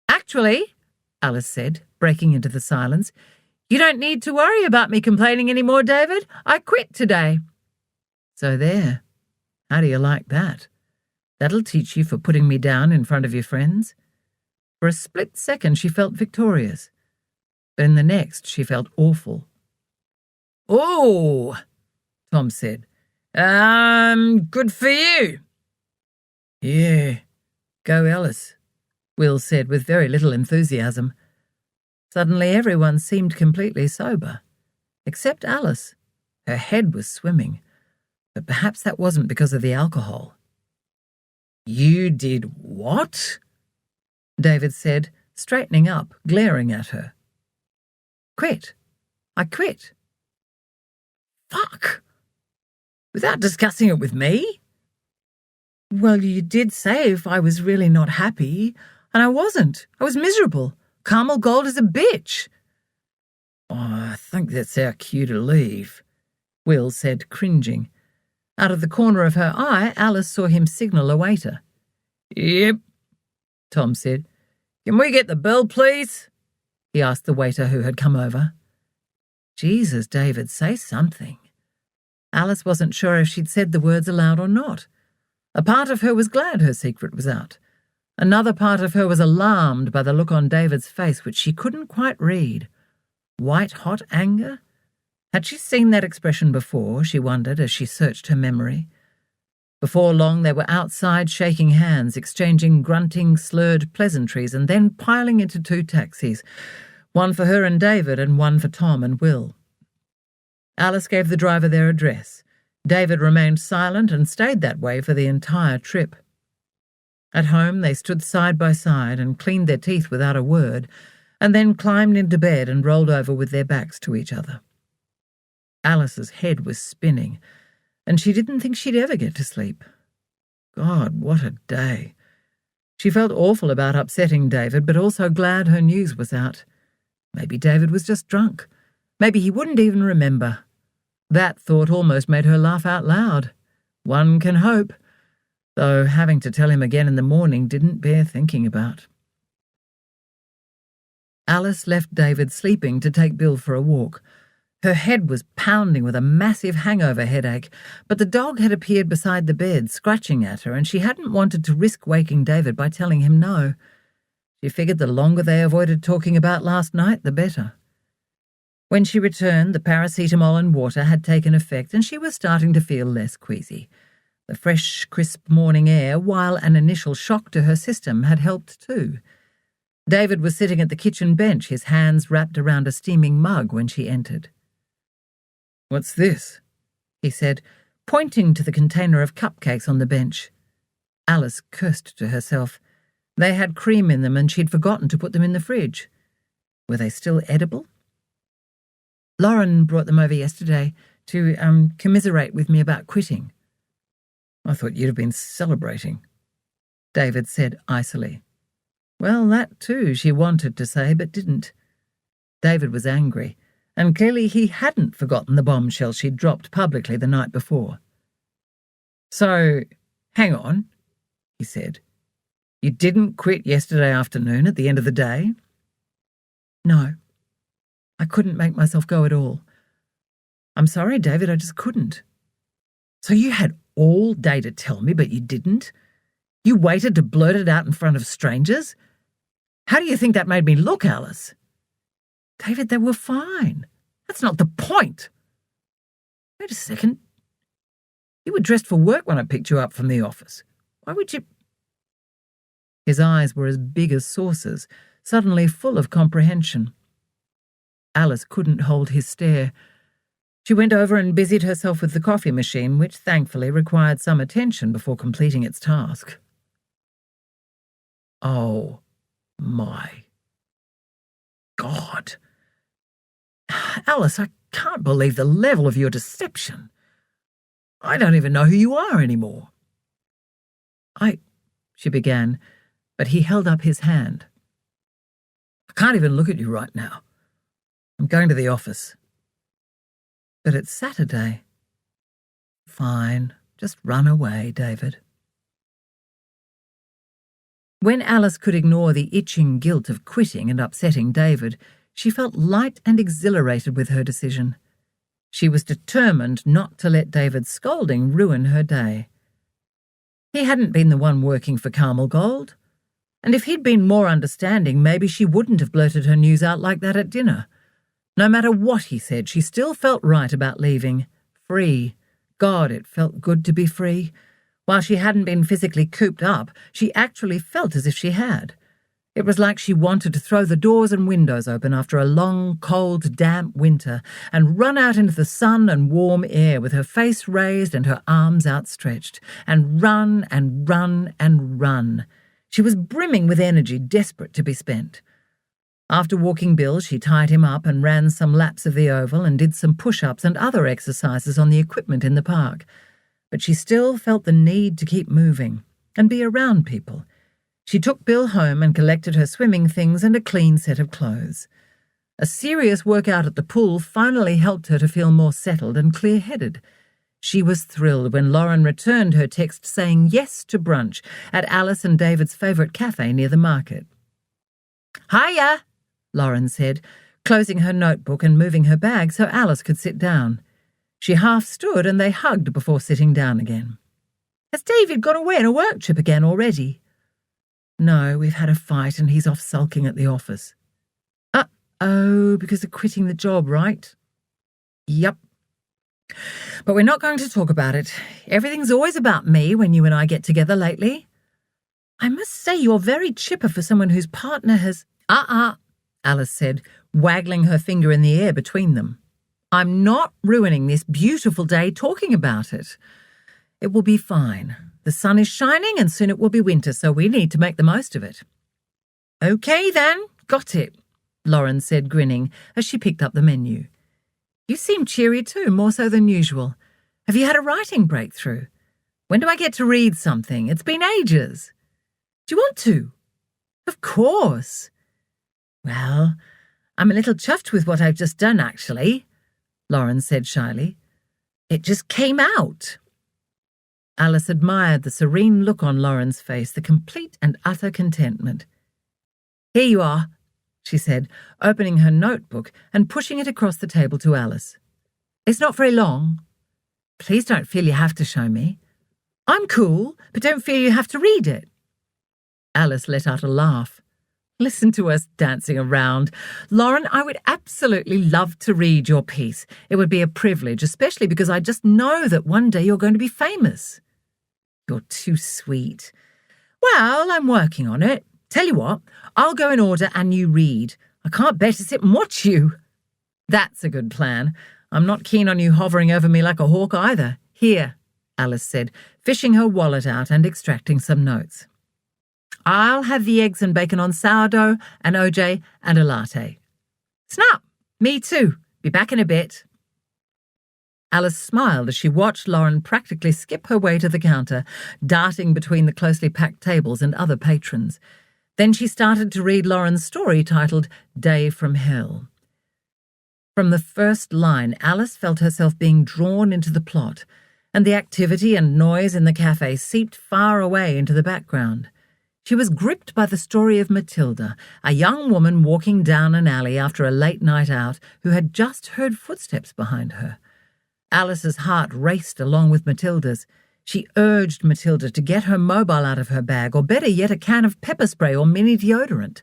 B: "Actually," Alice said, breaking into the silence, "you don't need to worry about me complaining anymore, David. I quit today." So there. How do you like that? That'll teach you for putting me down in front of your friends. For a split second she felt victorious, but in the next she felt awful.
A: "Oh," Tom said. Good for you."
B: "Yeah, go Alice," Will said with very little enthusiasm. Suddenly everyone seemed completely sober, except Alice. Her head was swimming, but perhaps that wasn't because of the alcohol.
A: "You did what?"
B: David said, straightening up, glaring at her. "Quit. I quit."
A: "Fuck! Without discussing it with me?"
B: "Well, you did say if I was really not happy, and I wasn't. I was miserable. Carmel Gold is a bitch."
A: "Oh, I think that's our cue to leave,"
B: Will said, cringing. Out of the corner of her eye, Alice saw him signal a waiter.
A: "Yep," Tom said. "Can we get the bill, please?"
B: he asked the waiter who had come over. Jesus, David, say something. Alice wasn't sure if she'd said the words aloud or not. A part of her was glad her secret was out. Another part of her was alarmed by the look on David's face which she couldn't quite read. White-hot anger? Had she seen that expression before, she wondered as she searched her memory. Before long they were outside shaking hands, exchanging grunting, slurred pleasantries, and then piling into 2 taxis, one for her and David and one for Tom and Will. Alice gave the driver their address. David remained silent and stayed that way for the entire trip. At home they stood side by side and cleaned their teeth without a word, and then climbed into bed and rolled over with their backs to each other. Alice's head was spinning, and she didn't think she'd ever get to sleep. God, what a day. She felt awful about upsetting David, but also glad her news was out. Maybe David was just drunk. Maybe he wouldn't even remember. That thought almost made her laugh out loud. One can hope, though having to tell him again in the morning didn't bear thinking about. Alice left David sleeping to take Bill for a walk. Her head was pounding with a massive hangover headache, but the dog had appeared beside the bed, scratching at her, and she hadn't wanted to risk waking David by telling him no. She figured the longer they avoided talking about last night, the better. When she returned, the paracetamol and water had taken effect, and she was starting to feel less queasy. The fresh, crisp morning air, while an initial shock to her system, had helped too. David was sitting at the kitchen bench, his hands wrapped around a steaming mug when she entered.
A: "What's this?"
B: he said, pointing to the container of cupcakes on the bench. Alice cursed to herself. They had cream in them, and she'd forgotten to put them in the fridge. Were they still edible? "Lauren brought them over yesterday to commiserate with me about quitting."
A: "I thought you'd have been celebrating,"
B: David said icily. Well, that too she wanted to say, but didn't. David was angry, and clearly he hadn't forgotten the bombshell she'd dropped publicly the night before. "So, hang on," he said. "You didn't quit yesterday afternoon at the end of the day?" "No. I couldn't make myself go at all. I'm sorry, David, I just couldn't." "So you had all day to tell me, but you didn't? You waited to blurt it out in front of strangers? How do you think that made me look, Alice?" "David, they were fine. That's not the point." "Wait a second. You were dressed for work when I picked you up from the office. Why would you—" His eyes were as big as saucers, suddenly full of comprehension. Alice couldn't hold his stare. She went over and busied herself with the coffee machine, which thankfully required some attention before completing its task. "Oh, my God. Alice, I can't believe the level of your deception. I don't even know who you are anymore." She began, but he held up his hand. "I can't even look at you right now. I'm going to the office." "But it's Saturday." "Fine, just run away, David." When Alice could ignore the itching guilt of quitting and upsetting David, she felt light and exhilarated with her decision. She was determined not to let David's scolding ruin her day. He hadn't been the one working for Carmel Gold, and if he'd been more understanding, maybe she wouldn't have blurted her news out like that at dinner. No matter what he said, she still felt right about leaving. Free. God, it felt good to be free. While she hadn't been physically cooped up, she actually felt as if she had. It was like she wanted to throw the doors and windows open after a long, cold, damp winter and run out into the sun and warm air with her face raised and her arms outstretched, and run and run and run. She was brimming with energy, desperate to be spent. After walking Bill, she tied him up and ran some laps of the oval and did some push-ups and other exercises on the equipment in the park. But she still felt the need to keep moving and be around people. She took Bill home and collected her swimming things and a clean set of clothes. A serious workout at the pool finally helped her to feel more settled and clear-headed. She was thrilled when Lauren returned her text saying yes to brunch at Alice and David's favourite cafe near the market. "Hiya," Lauren said, closing her notebook and moving her bag so Alice could sit down. She half stood and they hugged before sitting down again. "Has David gone away on a work trip again already?" "No, we've had a fight and he's off sulking at the office." "Uh-oh, because of quitting the job, right?" "Yup. But we're not going to talk about it. Everything's always about me when you and I get together lately." "I must say you're very chipper for someone whose partner has—" Alice said, waggling her finger in the air between them. "I'm not ruining this beautiful day talking about it. It will be fine. The sun is shining and soon it will be winter, so we need to make the most of it." "Okay then, got it," Lauren said, grinning, as she picked up the menu. "You seem cheery too, more so than usual. Have you had a writing breakthrough? When do I get to read something? It's been ages." "Do you want to?" "Of course." "Well, I'm a little chuffed with what I've just done, actually," Lauren said shyly. "It just came out." Alice admired the serene look on Lauren's face, the complete and utter contentment. "Here you are," she said, opening her notebook and pushing it across the table to Alice. "It's not very long. Please don't feel you have to show me. I'm cool, but don't feel you have to read it." Alice let out a laugh. "Listen to us dancing around. Lauren, I would absolutely love to read your piece. It would be a privilege, especially because I just know that one day you're going to be famous." "You're too sweet." "Well, I'm working on it. Tell you what, I'll go in order and you read. I can't bear to sit and watch you." "That's a good plan. I'm not keen on you hovering over me like a hawk either. Here," Alice said, fishing her wallet out and extracting some notes. "I'll have the eggs and bacon on sourdough, an OJ, and a latte." "Snap! Me too. Be back in a bit." Alice smiled as she watched Lauren practically skip her way to the counter, darting between the closely packed tables and other patrons. Then she started to read Lauren's story titled Day from Hell. From the first line, Alice felt herself being drawn into the plot, and the activity and noise in the cafe seeped far away into the background. She was gripped by the story of Matilda, a young woman walking down an alley after a late night out who had just heard footsteps behind her. Alice's heart raced along with Matilda's. She urged Matilda to get her mobile out of her bag, or better yet, a can of pepper spray or mini deodorant.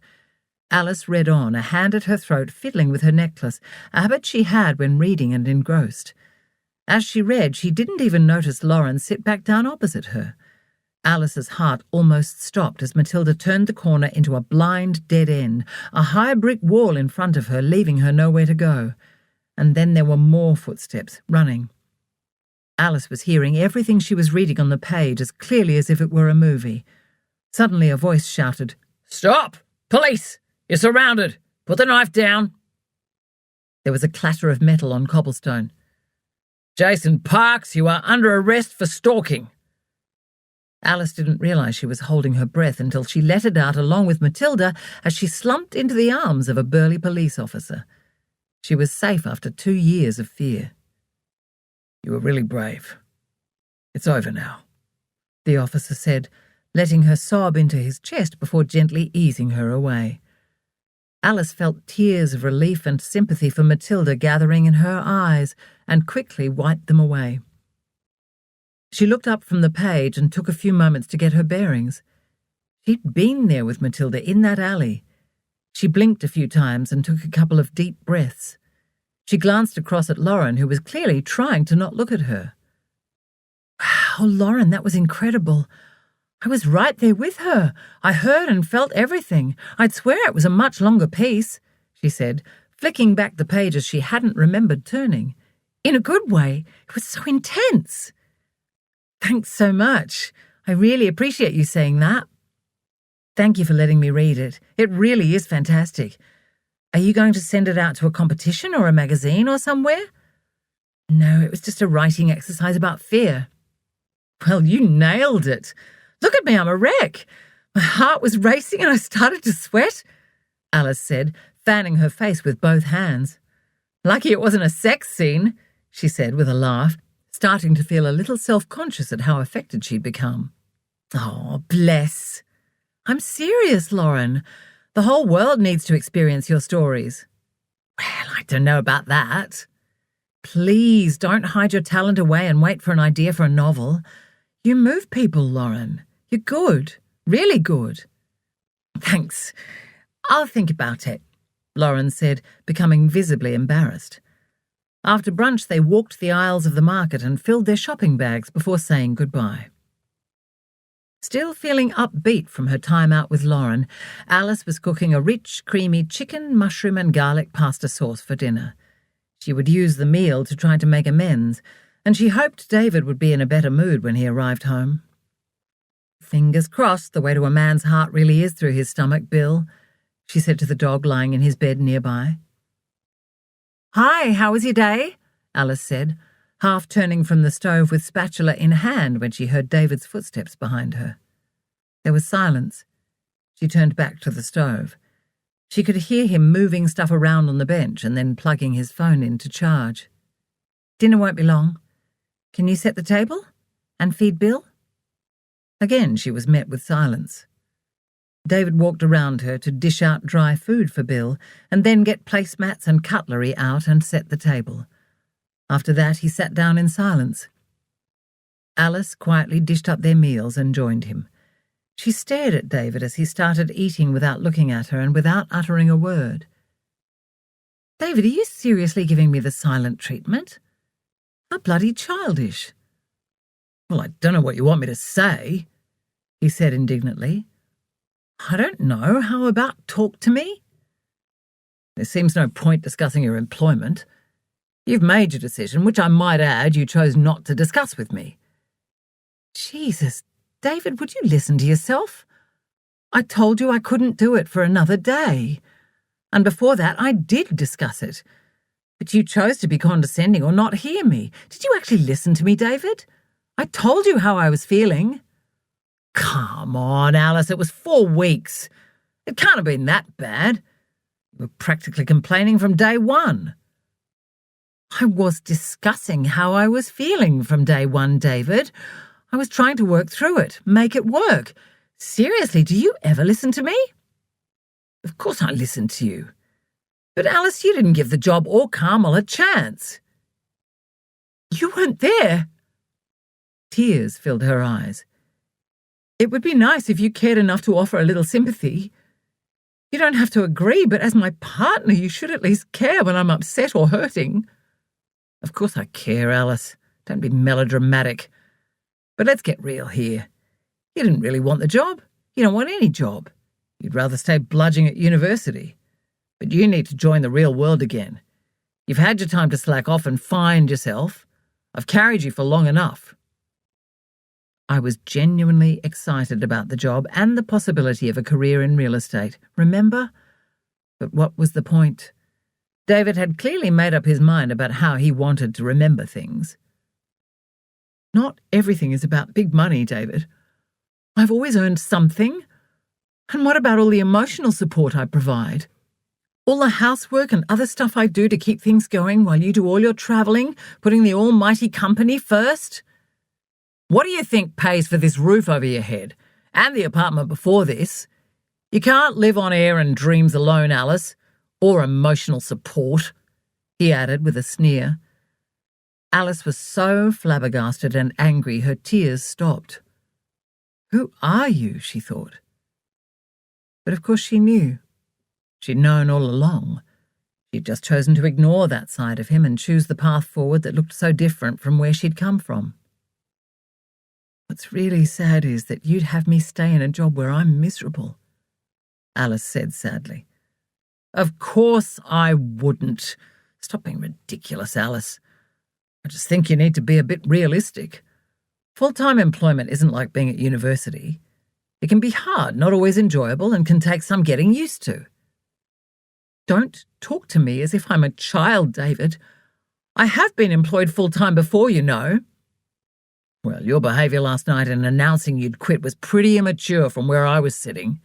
B: Alice read on, a hand at her throat, fiddling with her necklace, a habit she had when reading and engrossed. As she read, she didn't even notice Lauren sit back down opposite her. Alice's heart almost stopped as Matilda turned the corner into a blind dead end, a high brick wall in front of her, leaving her nowhere to go. And then there were more footsteps, running. Alice was hearing everything she was reading on the page as clearly as if it were a movie. Suddenly a voice shouted, "Stop! Police! You're surrounded! Put the knife down!" There was a clatter of metal on cobblestone. "Jason Parks, you are under arrest for stalking." Alice didn't realise she was holding her breath until she let it out along with Matilda as she slumped into the arms of a burly police officer. She was safe after 2 years of fear. "You were really brave. It's over now," the officer said, letting her sob into his chest before gently easing her away. Alice felt tears of relief and sympathy for Matilda gathering in her eyes and quickly wiped them away. She looked up from the page and took a few moments to get her bearings. She'd been there with Matilda in that alley. She blinked a few times and took a couple of deep breaths. She glanced across at Lauren, who was clearly trying to not look at her. "Wow, Lauren, that was incredible. I was right there with her. I heard and felt everything. I'd swear it was a much longer piece," she said, flicking back the pages she hadn't remembered turning. "In a good way. It was so intense." "Thanks so much. I really appreciate you saying that." "Thank you for letting me read it. It really is fantastic. Are you going to send it out to a competition or a magazine or somewhere?" "No, it was just a writing exercise about fear." "Well, you nailed it. Look at me, I'm a wreck. My heart was racing and I started to sweat," Alice said, fanning her face with both hands. "Lucky it wasn't a sex scene," she said with a laugh, starting to feel a little self-conscious at how affected she'd become. "Oh, bless. I'm serious, Lauren. The whole world needs to experience your stories." "Well, I don't know about that." "Please don't hide your talent away and wait for an idea for a novel. You move people, Lauren. You're good, really good." "Thanks. I'll think about it," Lauren said, becoming visibly embarrassed. After brunch, they walked the aisles of the market and filled their shopping bags before saying goodbye. Still feeling upbeat from her time out with Lauren, Alice was cooking a rich, creamy chicken, mushroom and garlic pasta sauce for dinner. She would use the meal to try to make amends, and she hoped David would be in a better mood when he arrived home. "Fingers crossed the way to a man's heart really is through his stomach, Bill," she said to the dog lying in his bed nearby. "Hi, how was your day?" Alice said, half turning from the stove with spatula in hand when she heard David's footsteps behind her. There was silence. She turned back to the stove. She could hear him moving stuff around on the bench and then plugging his phone in to charge. "Dinner won't be long. Can you set the table? And feed Bill?" Again she was met with silence. David walked around her to dish out dry food for Bill and then get placemats and cutlery out and set the table. After that he sat down in silence. Alice quietly dished up their meals and joined him. She stared at David as he started eating without looking at her and without uttering a word. "David, are you seriously giving me the silent treatment? How bloody childish." "Well, I don't know what you want me to say," he said indignantly. "I don't know. How about talk to me?" "There seems no point discussing your employment. You've made your decision, which I might add you chose not to discuss with me." "Jesus, David, would you listen to yourself? I told you I couldn't do it for another day. And before that, I did discuss it. But you chose to be condescending or not hear me. Did you actually listen to me, David? I told you how I was feeling." "Come on, Alice, it was 4 weeks. It can't have been that bad. You were practically complaining from day one." I was discussing how I was feeling from day one, David. I was trying to work through it, make it work. Seriously, do you ever listen to me? Of course I listened to you. But Alice, you didn't give the job or Carmel a chance. You weren't there. Tears filled her eyes. It would be nice if you cared enough to offer a little sympathy. You don't have to agree, but as my partner, you should at least care when I'm upset or hurting. Of course I care, Alice. Don't be melodramatic. But let's get real here. You didn't really want the job. You don't want any job. You'd rather stay bludging at university. But you need to join the real world again. You've had your time to slack off and find yourself. I've carried you for long enough. I was genuinely excited about the job and the possibility of a career in real estate, remember? But what was the point? David had clearly made up his mind about how he wanted to remember things. Not everything is about big money, David. I've always earned something. And what about all the emotional support I provide? All the housework and other stuff I do to keep things going while you do all your travelling, putting the almighty company first? What do you think pays for this roof over your head? And the apartment before this? You can't live on air and dreams alone, Alice. Or emotional support, he added with a sneer. Alice was so flabbergasted and angry her tears stopped. Who are you, she thought. But of course she knew. She'd known all along. She'd just chosen to ignore that side of him and choose the path forward that looked so different from where she'd come from. What's really sad is that you'd have me stay in a job where I'm miserable, Alice said sadly. Of course I wouldn't. Stop being ridiculous, Alice. I just think you need to be a bit realistic. Full-time employment isn't like being at university. It can be hard, not always enjoyable, and can take some getting used to. Don't talk to me as if I'm a child, David. I have been employed full-time before, you know. Well, your behaviour last night in announcing you'd quit was pretty immature from where I was sitting.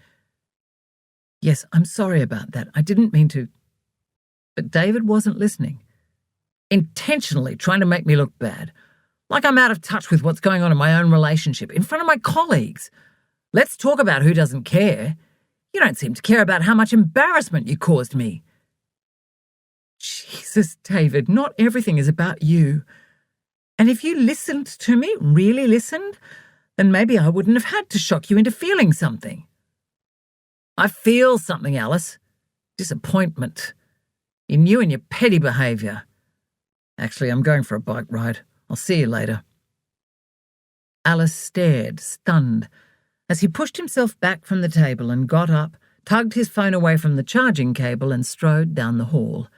B: Yes, I'm sorry about that. I didn't mean to. But David wasn't listening. Intentionally trying to make me look bad. Like I'm out of touch with what's going on in my own relationship, in front of my colleagues. Let's talk about who doesn't care. You don't seem to care about how much embarrassment you caused me. Jesus, David, not everything is about you. And if you listened to me, really listened, then maybe I wouldn't have had to shock you into feeling something. I feel something, Alice. Disappointment. In you and your petty behaviour. Actually, I'm going for a bike ride. I'll see you later. Alice stared, stunned, as he pushed himself back from the table and got up, tugged his phone away from the charging cable and strode down the hall.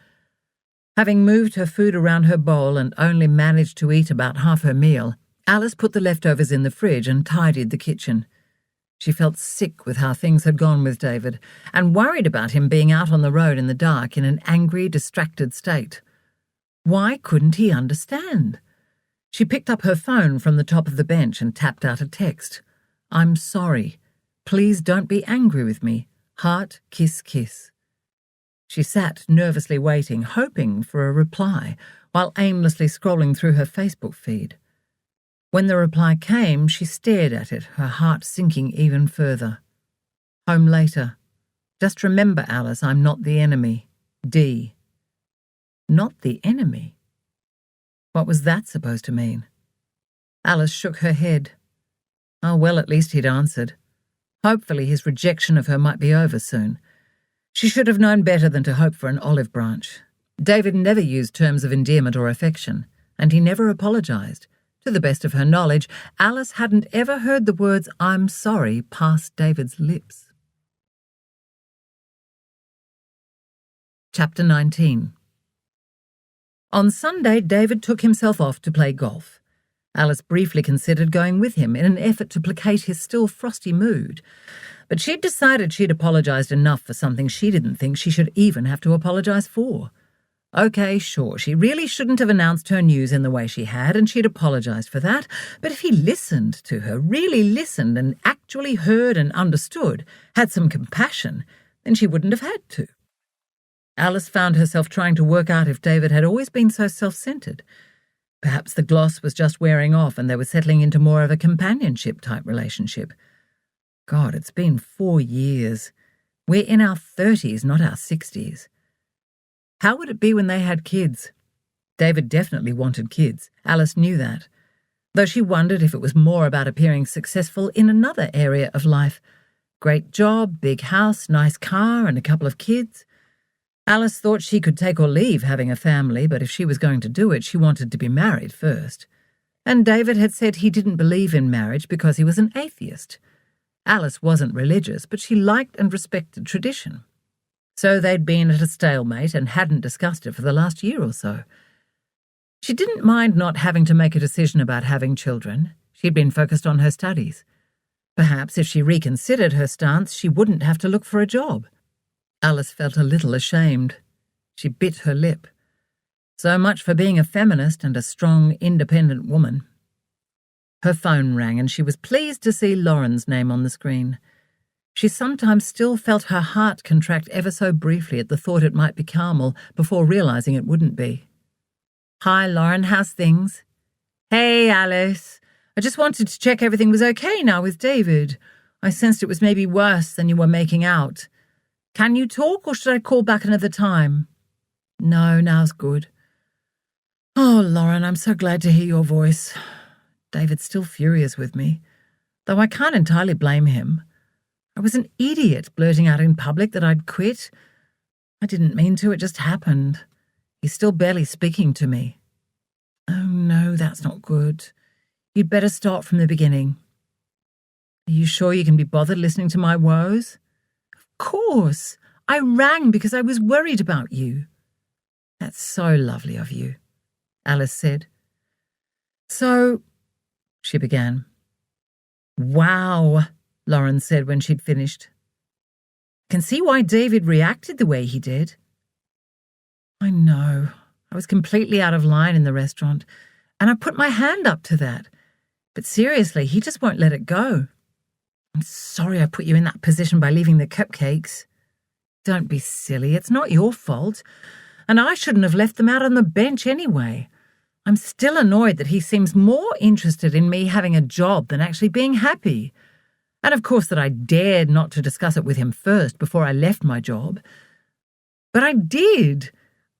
B: Having moved her food around her bowl and only managed to eat about half her meal, Alice put the leftovers in the fridge and tidied the kitchen. She felt sick with how things had gone with David and worried about him being out on the road in the dark in an angry, distracted state. Why couldn't he understand? She picked up her phone from the top of the bench and tapped out a text. I'm sorry. Please don't be angry with me. Heart, kiss, kiss. She sat nervously waiting, hoping for a reply, while aimlessly scrolling through her Facebook feed. When the reply came, she stared at it, her heart sinking even further. Home later. Just remember, Alice, I'm not the enemy. D. Not the enemy? What was that supposed to mean? Alice shook her head. Oh, well, at least he'd answered. Hopefully his rejection of her might be over soon. She should have known better than to hope for an olive branch. David never used terms of endearment or affection, and he never apologised. To the best of her knowledge, Alice hadn't ever heard the words I'm sorry pass David's lips. Chapter 19. On Sunday, David took himself off to play golf. Alice briefly considered going with him in an effort to placate his still frosty mood, but she'd decided she'd apologised enough for something she didn't think she should even have to apologise for. OK, sure, she really shouldn't have announced her news in the way she had, and she'd apologised for that, but if he listened to her, really listened and actually heard and understood, had some compassion, then she wouldn't have had to. Alice found herself trying to work out if David had always been so self-centered. Perhaps the gloss was just wearing off and they were settling into more of a companionship-type relationship. God, it's been 4 years. We're in our 30s, not our 60s. How would it be when they had kids? David definitely wanted kids. Alice knew that, though she wondered if it was more about appearing successful in another area of life. Great job, big house, nice car, and a couple of kids. Alice thought she could take or leave having a family, but if she was going to do it, she wanted to be married first. And David had said he didn't believe in marriage because he was an atheist. Alice wasn't religious, but she liked and respected tradition. So they'd been at a stalemate and hadn't discussed it for the last year or so. She didn't mind not having to make a decision about having children. She'd been focused on her studies. Perhaps if she reconsidered her stance, she wouldn't have to look for a job. Alice felt a little ashamed. She bit her lip. So much for being a feminist and a strong, independent woman. Her phone rang and she was pleased to see Lauren's name on the screen. She sometimes still felt her heart contract ever so briefly at the thought it might be Carmel before realising it wouldn't be. "Hi, Lauren, how's things?" "Hey, Alice. I just wanted to check everything was okay now with David. I sensed it was maybe worse than you were making out. Can you talk or should I call back another time?" "No, now's good." "Oh, Lauren, I'm so glad to hear your voice. David's still furious with me, though I can't entirely blame him. I was an idiot blurting out in public that I'd quit. I didn't mean to, it just happened. He's still barely speaking to me." "Oh, no, that's not good. You'd better start from the beginning." "Are you sure you can be bothered listening to my woes?" "Of course. I rang because I was worried about you." "That's so lovely of you," Alice said. "So," she began. "Wow," Lauren said when she'd finished. "Can see why David reacted the way he did." "I know. I was completely out of line in the restaurant, and I put my hand up to that. But seriously, he just won't let it go. I'm sorry I put you in that position by leaving the cupcakes." "Don't be silly. It's not your fault. And I shouldn't have left them out on the bench anyway. I'm still annoyed that he seems more interested in me having a job than actually being happy. And of course that I dared not to discuss it with him first before I left my job. But I did.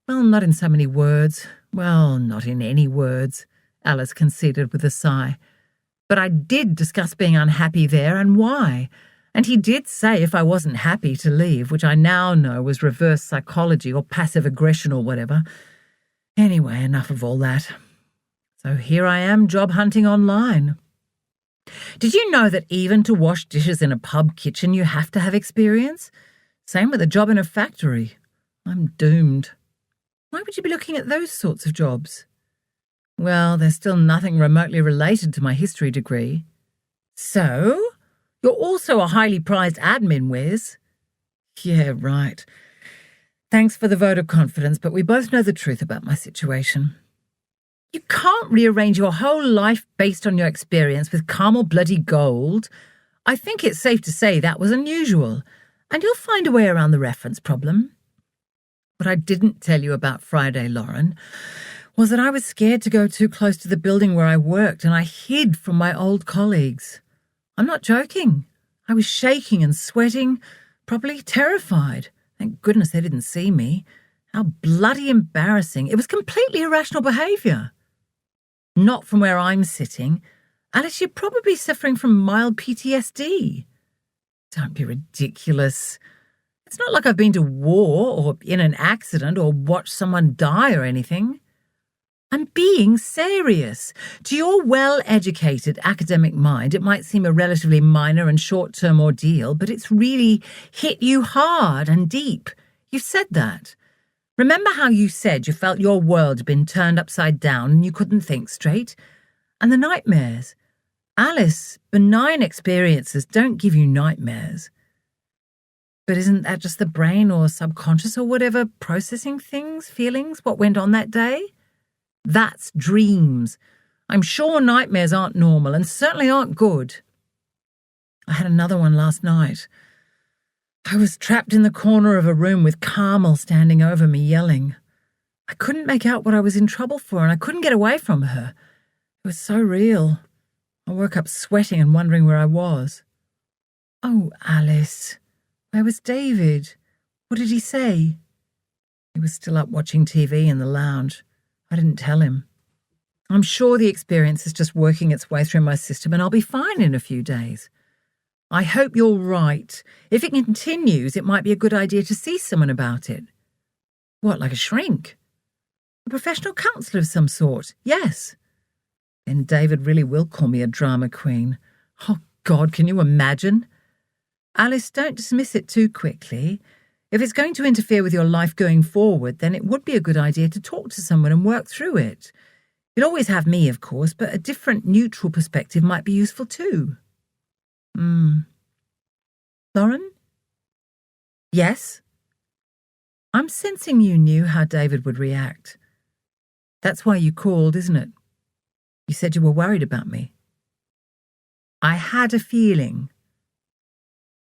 B: Well, not in so many words. Well, not in any words," Alice conceded with a sigh. "But I did discuss being unhappy there and why. And he did say if I wasn't happy to leave, which I now know was reverse psychology or passive aggression or whatever. Anyway, enough of all that. So here I am job hunting online. Did you know that even to wash dishes in a pub kitchen you have to have experience? Same with a job in a factory. I'm doomed. Why would you be looking at those sorts of jobs?" "Well, there's still nothing remotely related to my history degree." "So? You're also a highly prized admin, Wes." "Yeah, right. Thanks for the vote of confidence, but we both know the truth about my situation." "You can't rearrange your whole life based on your experience with Carmel bloody Gold. I think it's safe to say that was unusual, and you'll find a way around the reference problem. What I didn't tell you about Friday, Lauren, was that I was scared to go too close to the building where I worked, and I hid from my old colleagues. I'm not joking. I was shaking and sweating, probably terrified. Thank goodness they didn't see me. How bloody embarrassing. It was completely irrational behaviour. Not from where I'm sitting. Alice, you're probably suffering from mild PTSD. Don't be ridiculous. It's not like I've been to war or in an accident or watched someone die or anything. I'm being serious. To your well-educated academic mind, it might seem a relatively minor and short-term ordeal, but it's really hit you hard and deep. You've said that. Remember how you said you felt your world had been turned upside down and you couldn't think straight? And the nightmares. Alice, benign experiences don't give you nightmares. But isn't that just the brain or subconscious or whatever processing things, feelings, what went on that day? That's dreams. I'm sure nightmares aren't normal and certainly aren't good. I had another one last night. I was trapped in the corner of a room with Carmel standing over me, yelling. I couldn't make out what I was in trouble for, and I couldn't get away from her. It was so real. I woke up sweating and wondering where I was. Oh, Alice, where was David? What did he say? He was still up watching TV in the lounge. I didn't tell him. I'm sure the experience is just working its way through my system and I'll be fine in a few days. I hope you're right. If it continues, it might be a good idea to see someone about it. What, like a shrink? A professional counsellor of some sort? Yes. Then David really will call me a drama queen. Oh, God, can you imagine? Alice, don't dismiss it too quickly. If it's going to interfere with your life going forward, then it would be a good idea to talk to someone and work through it. You'd always have me, of course, but a different, neutral perspective might be useful too. Lauren? Yes? I'm sensing you knew how David would react. That's why you called, isn't it? You said you were worried about me. I had a feeling.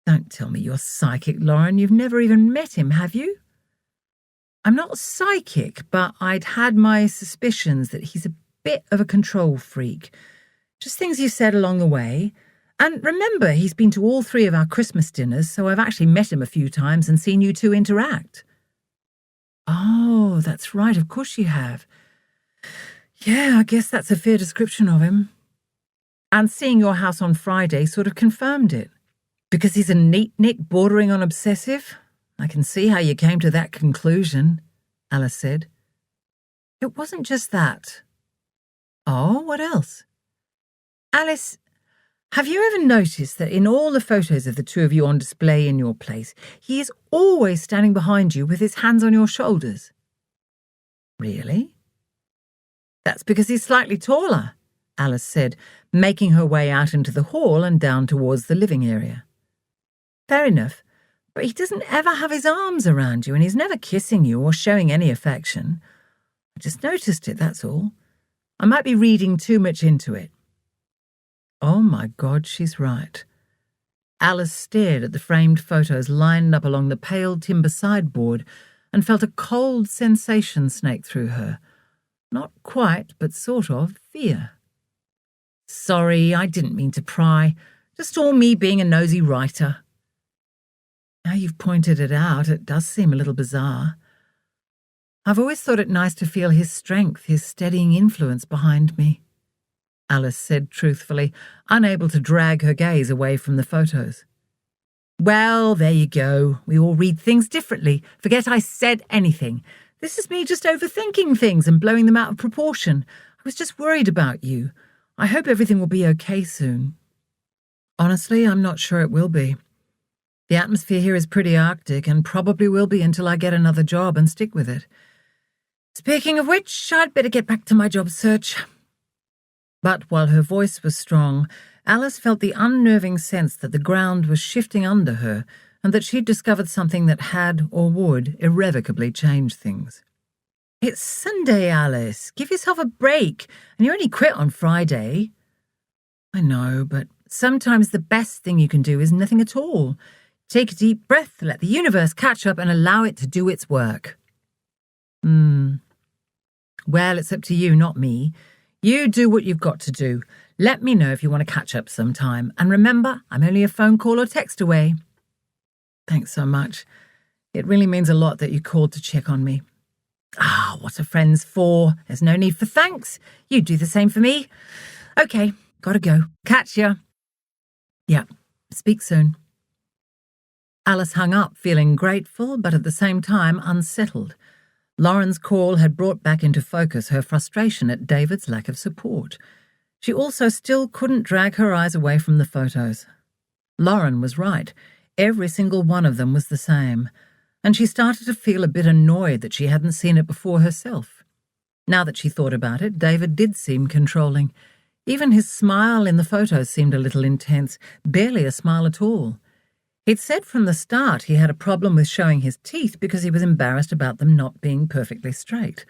B: Don't tell me you're psychic, Lauren. You've never even met him, have you? I'm not psychic, but I'd had my suspicions that he's a bit of a control freak. Just things you said along the way. And remember, he's been to all 3 of our Christmas dinners, so I've actually met him a few times and seen you two interact. Oh, that's right, of course you have. Yeah, I guess that's a fair description of him. And seeing your house on Friday sort of confirmed it. Because he's a neat-nick bordering on obsessive? I can see how you came to that conclusion, Alice said. It wasn't just that. Oh, what else? Alice, have you ever noticed that in all the photos of the 2 of you on display in your place, he is always standing behind you with his hands on your shoulders? Really? That's because he's slightly taller, Alice said, making her way out into the hall and down towards the living area. Fair enough, but he doesn't ever have his arms around you and he's never kissing you or showing any affection. I just noticed it, that's all. I might be reading too much into it. Oh my God, she's right. Alice stared at the framed photos lined up along the pale timber sideboard and felt a cold sensation snake through her. Not quite, but sort of, fear. Sorry, I didn't mean to pry. Just all me being a nosy writer. Now you've pointed it out, it does seem a little bizarre. I've always thought it nice to feel his strength, his steadying influence behind me, Alice said truthfully, unable to drag her gaze away from the photos. Well, there you go. We all read things differently. Forget I said anything. This is me just overthinking things and blowing them out of proportion. I was just worried about you. I hope everything will be okay soon. Honestly, I'm not sure it will be. The atmosphere here is pretty Arctic and probably will be until I get another job and stick with it. Speaking of which, I'd better get back to my job search. But while her voice was strong, Alice felt the unnerving sense that the ground was shifting under her and that she'd discovered something that had or would irrevocably change things. It's Sunday, Alice. Give yourself a break, and you only quit on Friday. I know, but sometimes the best thing you can do is nothing at all. Take a deep breath, let the universe catch up and allow it to do its work. Well, it's up to you, not me. You do what you've got to do. Let me know if you want to catch up sometime. And remember, I'm only a phone call or text away. Thanks so much. It really means a lot that you called to check on me. Ah, what are friends for? There's no need for thanks. You do the same for me. Okay, gotta go. Catch ya. Yeah, speak soon. Alice hung up, feeling grateful, but at the same time unsettled. Lauren's call had brought back into focus her frustration at David's lack of support. She also still couldn't drag her eyes away from the photos. Lauren was right. Every single one of them was the same, and she started to feel a bit annoyed that she hadn't seen it before herself. Now that she thought about it, David did seem controlling. Even his smile in the photos seemed a little intense, barely a smile at all. He'd said from the start he had a problem with showing his teeth because he was embarrassed about them not being perfectly straight.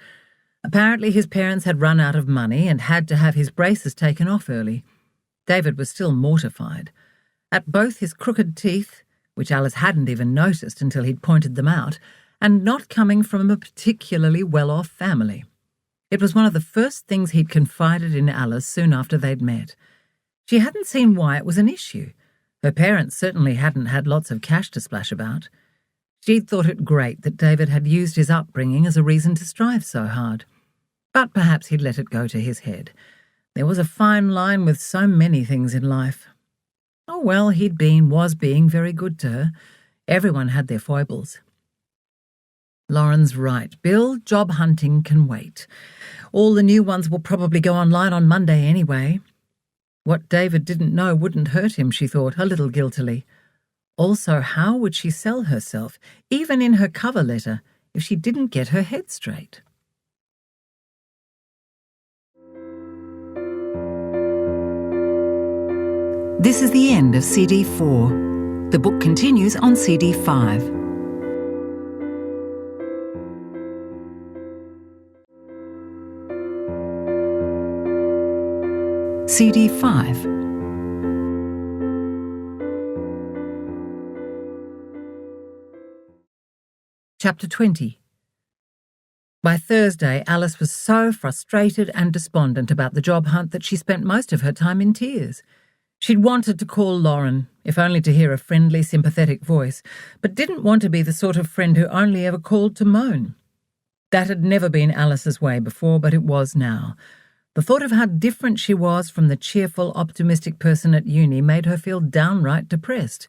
B: Apparently his parents had run out of money and had to have his braces taken off early. David was still mortified. At both his crooked teeth, which Alice hadn't even noticed until he'd pointed them out, and not coming from a particularly well-off family. It was one of the first things he'd confided in Alice soon after they'd met. She hadn't seen why it was an issue. Her parents certainly hadn't had lots of cash to splash about. She'd thought it great that David had used his upbringing as a reason to strive so hard. But perhaps he'd let it go to his head. There was a fine line with so many things in life. Oh well, was being very good to her. Everyone had their foibles. Lauren's right, Bill. Job hunting can wait. All the new ones will probably go online on Monday anyway. What David didn't know wouldn't hurt him, she thought, a little guiltily. Also, how would she sell herself, even in her cover letter, if she didn't get her head straight? This is the end of CD 4. The book continues on CD 5. CD 5. Chapter 20. By Thursday, Alice was so frustrated and despondent about the job hunt that she spent most of her time in tears. She'd wanted to call Lauren, if only to hear a friendly, sympathetic voice, but didn't want to be the sort of friend who only ever called to moan. That had never been Alice's way before, but it was now. The thought of how different she was from the cheerful, optimistic person at uni made her feel downright depressed.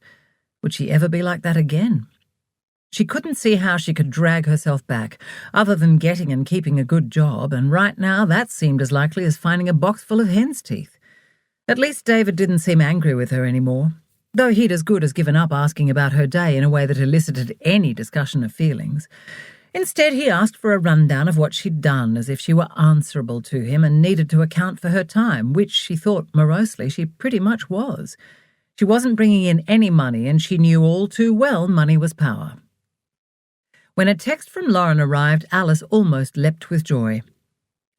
B: Would she ever be like that again? She couldn't see how she could drag herself back, other than getting and keeping a good job, and right now that seemed as likely as finding a box full of hen's teeth. At least David didn't seem angry with her anymore, though he'd as good as given up asking about her day in a way that elicited any discussion of feelings. Instead, he asked for a rundown of what she'd done, as if she were answerable to him and needed to account for her time, which she thought morosely she pretty much was. She wasn't bringing in any money, and she knew all too well money was power. When a text from Lauren arrived, Alice almost leapt with joy.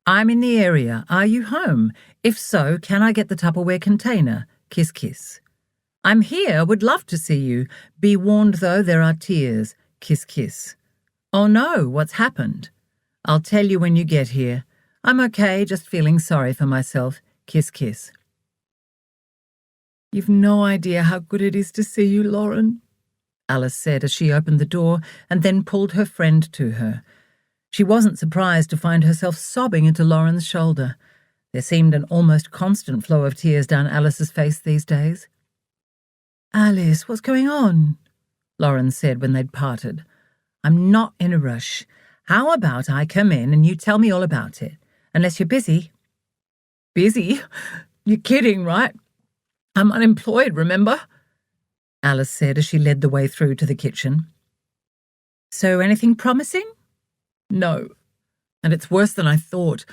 B: "I'm in the area. Are you home? If so, can I get the Tupperware container? Kiss, kiss. I'm here. Would love to see you. Be warned, though, there are tears. Kiss, kiss. Oh no, what's happened? I'll tell you when you get here. I'm okay, just feeling sorry for myself. Kiss, kiss." "You've no idea how good it is to see you, Lauren," Alice said as she opened the door and then pulled her friend to her. She wasn't surprised to find herself sobbing into Lauren's shoulder. There seemed an almost constant flow of tears down Alice's face these days. "Alice, what's going on?" Lauren said when they'd parted. "I'm not in a rush. How about I come in and you tell me all about it? Unless you're busy." "Busy? You're kidding, right? I'm unemployed, remember?" Alice said as she led the way through to the kitchen. "So anything promising?" "No. And it's worse than I thought.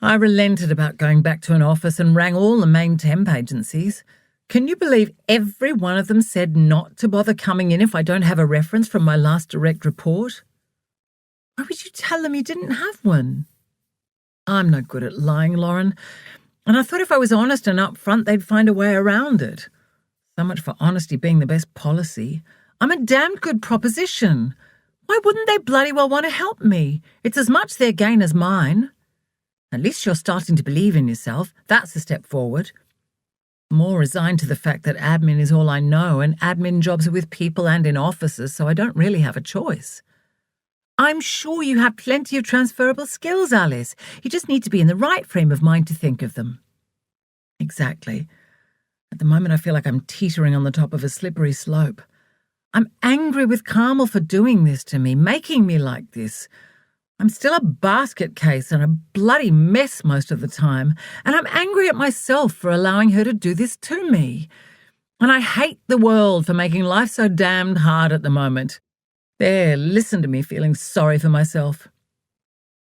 B: I relented about going back to an office and rang all the main temp agencies. Can you believe every one of them said not to bother coming in if I don't have a reference from my last direct report?" "Why would you tell them you didn't have one?" "I'm no good at lying, Lauren, and I thought if I was honest and upfront they'd find a way around it. So much for honesty being the best policy. I'm a damned good proposition. Why wouldn't they bloody well want to help me? It's as much their gain as mine. At least you're starting to believe in yourself. That's a step forward. More resigned to the fact that admin is all I know, and admin jobs are with people and in offices, so I don't really have a choice." "I'm sure you have plenty of transferable skills, Alice. You just need to be in the right frame of mind to think of them." "Exactly. At the moment I feel like I'm teetering on the top of a slippery slope. I'm angry with Carmel for doing this to me, making me like this. I'm still a basket case and a bloody mess most of the time, and I'm angry at myself for allowing her to do this to me. And I hate the world for making life so damned hard at the moment. There, listen to me feeling sorry for myself."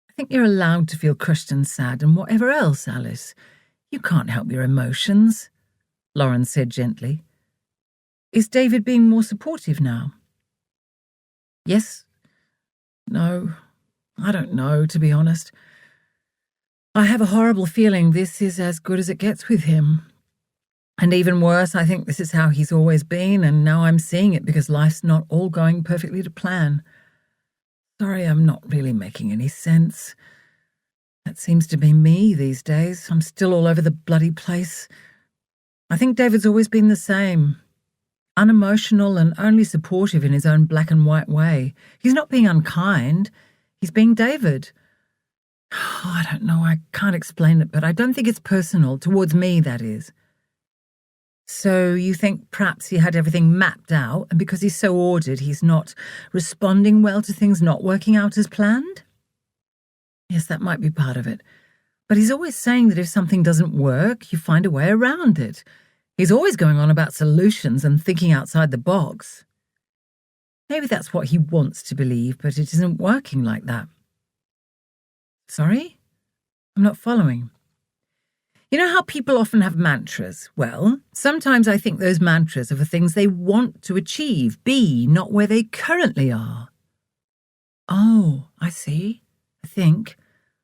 B: "I think you're allowed to feel crushed and sad and whatever else, Alice. You can't help your emotions," Lauren said gently. "Is David being more supportive now?" "Yes. No. I don't know, to be honest. I have a horrible feeling this is as good as it gets with him. And even worse, I think this is how he's always been, and now I'm seeing it because life's not all going perfectly to plan. Sorry, I'm not really making any sense. That seems to be me these days. I'm still all over the bloody place. I think David's always been the same. Unemotional and only supportive in his own black and white way. He's not being unkind. He's being David. Oh, I don't know, I can't explain it, but I don't think it's personal, towards me, that is. So you think perhaps he had everything mapped out, and because he's so ordered, he's not responding well to things not working out as planned? Yes, that might be part of it. But he's always saying that if something doesn't work, you find a way around it. He's always going on about solutions and thinking outside the box. Maybe that's what he wants to believe, but it isn't working like that. Sorry? I'm not following. You know how people often have mantras? Well, sometimes I think those mantras are for things they want to achieve, be, not where they currently are. Oh, I see. I think.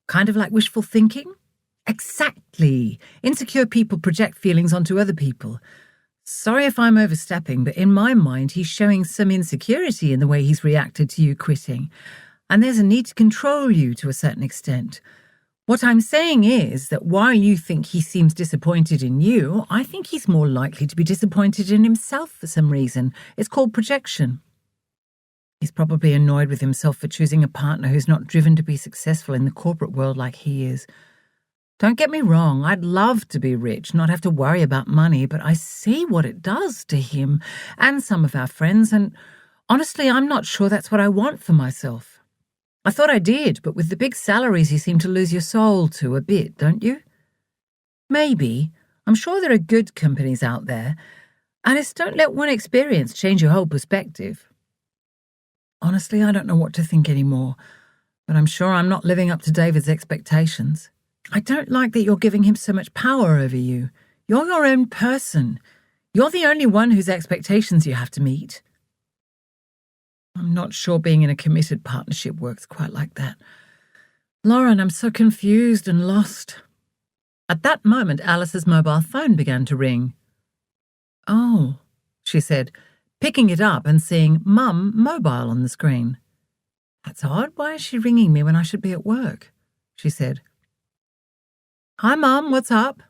B: Kind of like wishful thinking? Exactly. Insecure people project feelings onto other people. Sorry if I'm overstepping, but in my mind he's showing some insecurity in the way he's reacted to you quitting. And there's a need to control you to a certain extent. What I'm saying is that while you think he seems disappointed in you, I think he's more likely to be disappointed in himself for some reason. It's called projection. He's probably annoyed with himself for choosing a partner who's not driven to be successful in the corporate world like he is. Don't get me wrong, I'd love to be rich, not have to worry about money, but I see what it does to him and some of our friends, and honestly, I'm not sure that's what I want for myself. I thought I did, but with the big salaries you seem to lose your soul to a bit, don't you? Maybe. I'm sure there are good companies out there. Alice, don't let one experience change your whole perspective. Honestly, I don't know what to think anymore, but I'm sure I'm not living up to David's expectations. I don't like that you're giving him so much power over you. You're your own person. You're the only one whose expectations you have to meet. I'm not sure being in a committed partnership works quite like that. Lauren, I'm so confused and lost. At that moment, Alice's mobile phone began to ring. Oh, she said, picking it up and seeing Mum Mobile on the screen. That's odd. Why is she ringing me when I should be at work? She said. Hi, Mum, what's up?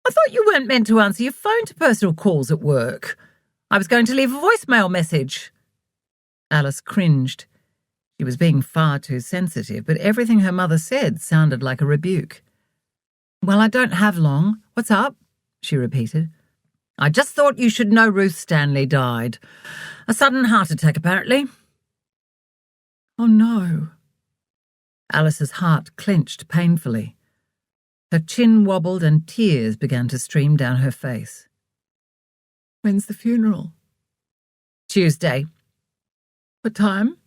B: I thought you weren't meant to answer your phone to personal calls at work. I was going to leave a voicemail message. Alice cringed. She was being far too sensitive, but everything her mother said sounded like a rebuke. Well, I don't have long. What's up? She repeated. I just thought you should know Ruth Stanley died. A sudden heart attack, apparently. Oh, no. Alice's heart clenched painfully. Her chin wobbled and tears began to stream down her face. When's the funeral? Tuesday. What time?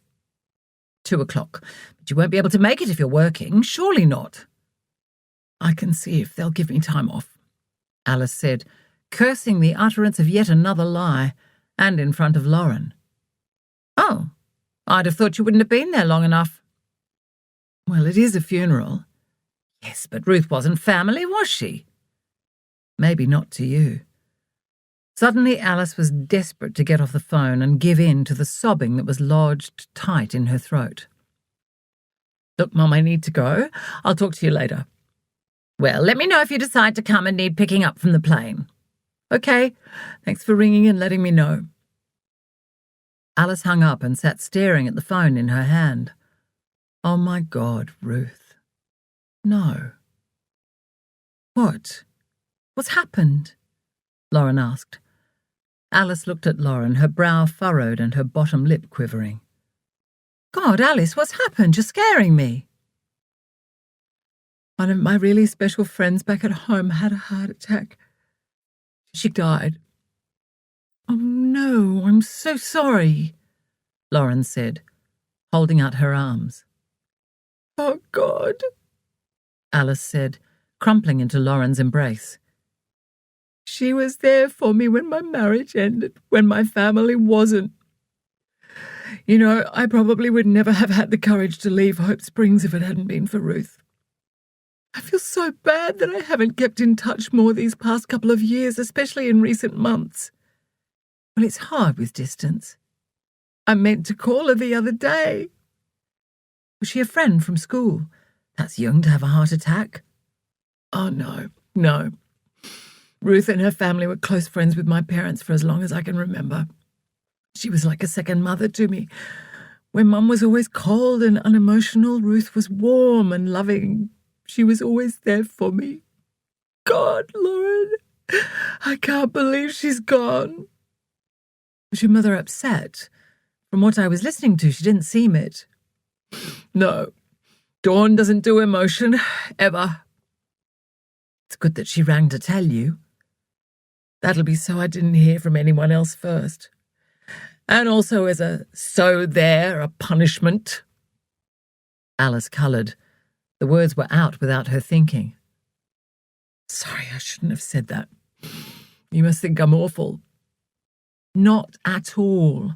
B: 2:00. But you won't be able to make it if you're working. Surely not. I can see if they'll give me time off, Alice said, cursing the utterance of yet another lie, and in front of Lauren. Oh, I'd have thought you wouldn't have been there long enough. Well, it is a funeral. Yes, but Ruth wasn't family, was she? Maybe not to you. Suddenly Alice was desperate to get off the phone and give in to the sobbing that was lodged tight in her throat. Look, Mum, I need to go. I'll talk to you later. Well, let me know if you decide to come and need picking up from the plane. Okay, thanks for ringing and letting me know. Alice hung up and sat staring at the phone in her hand. Oh my God, Ruth. No. What? What's happened? Lauren asked. Alice looked at Lauren, her brow furrowed and her bottom lip quivering. God, Alice, what's happened? You're scaring me. One of my really special friends back at home had a heart attack. She died. Oh no, I'm so sorry, Lauren said, holding out her arms. Oh God, Alice said, crumpling into Lauren's embrace. She was there for me when my marriage ended, when my family wasn't. You know, I probably would never have had the courage to leave Hope Springs if it hadn't been for Ruth. I feel so bad that I haven't kept in touch more these past couple of years, especially in recent months. Well, it's hard with distance. I meant to call her the other day. Was she a friend from school? That's young to have a heart attack. Oh, no. Ruth and her family were close friends with my parents for as long as I can remember. She was like a second mother to me. When Mum was always cold and unemotional, Ruth was warm and loving. She was always there for me. God, Lauren, I can't believe she's gone. Was your mother upset? From what I was listening to, she didn't seem it. No, Dawn doesn't do emotion, ever. It's good that she rang to tell you. That'll be so I didn't hear from anyone else first. And also as a punishment. Alice coloured. The words were out without her thinking. Sorry, I shouldn't have said that. You must think I'm awful. Not at all.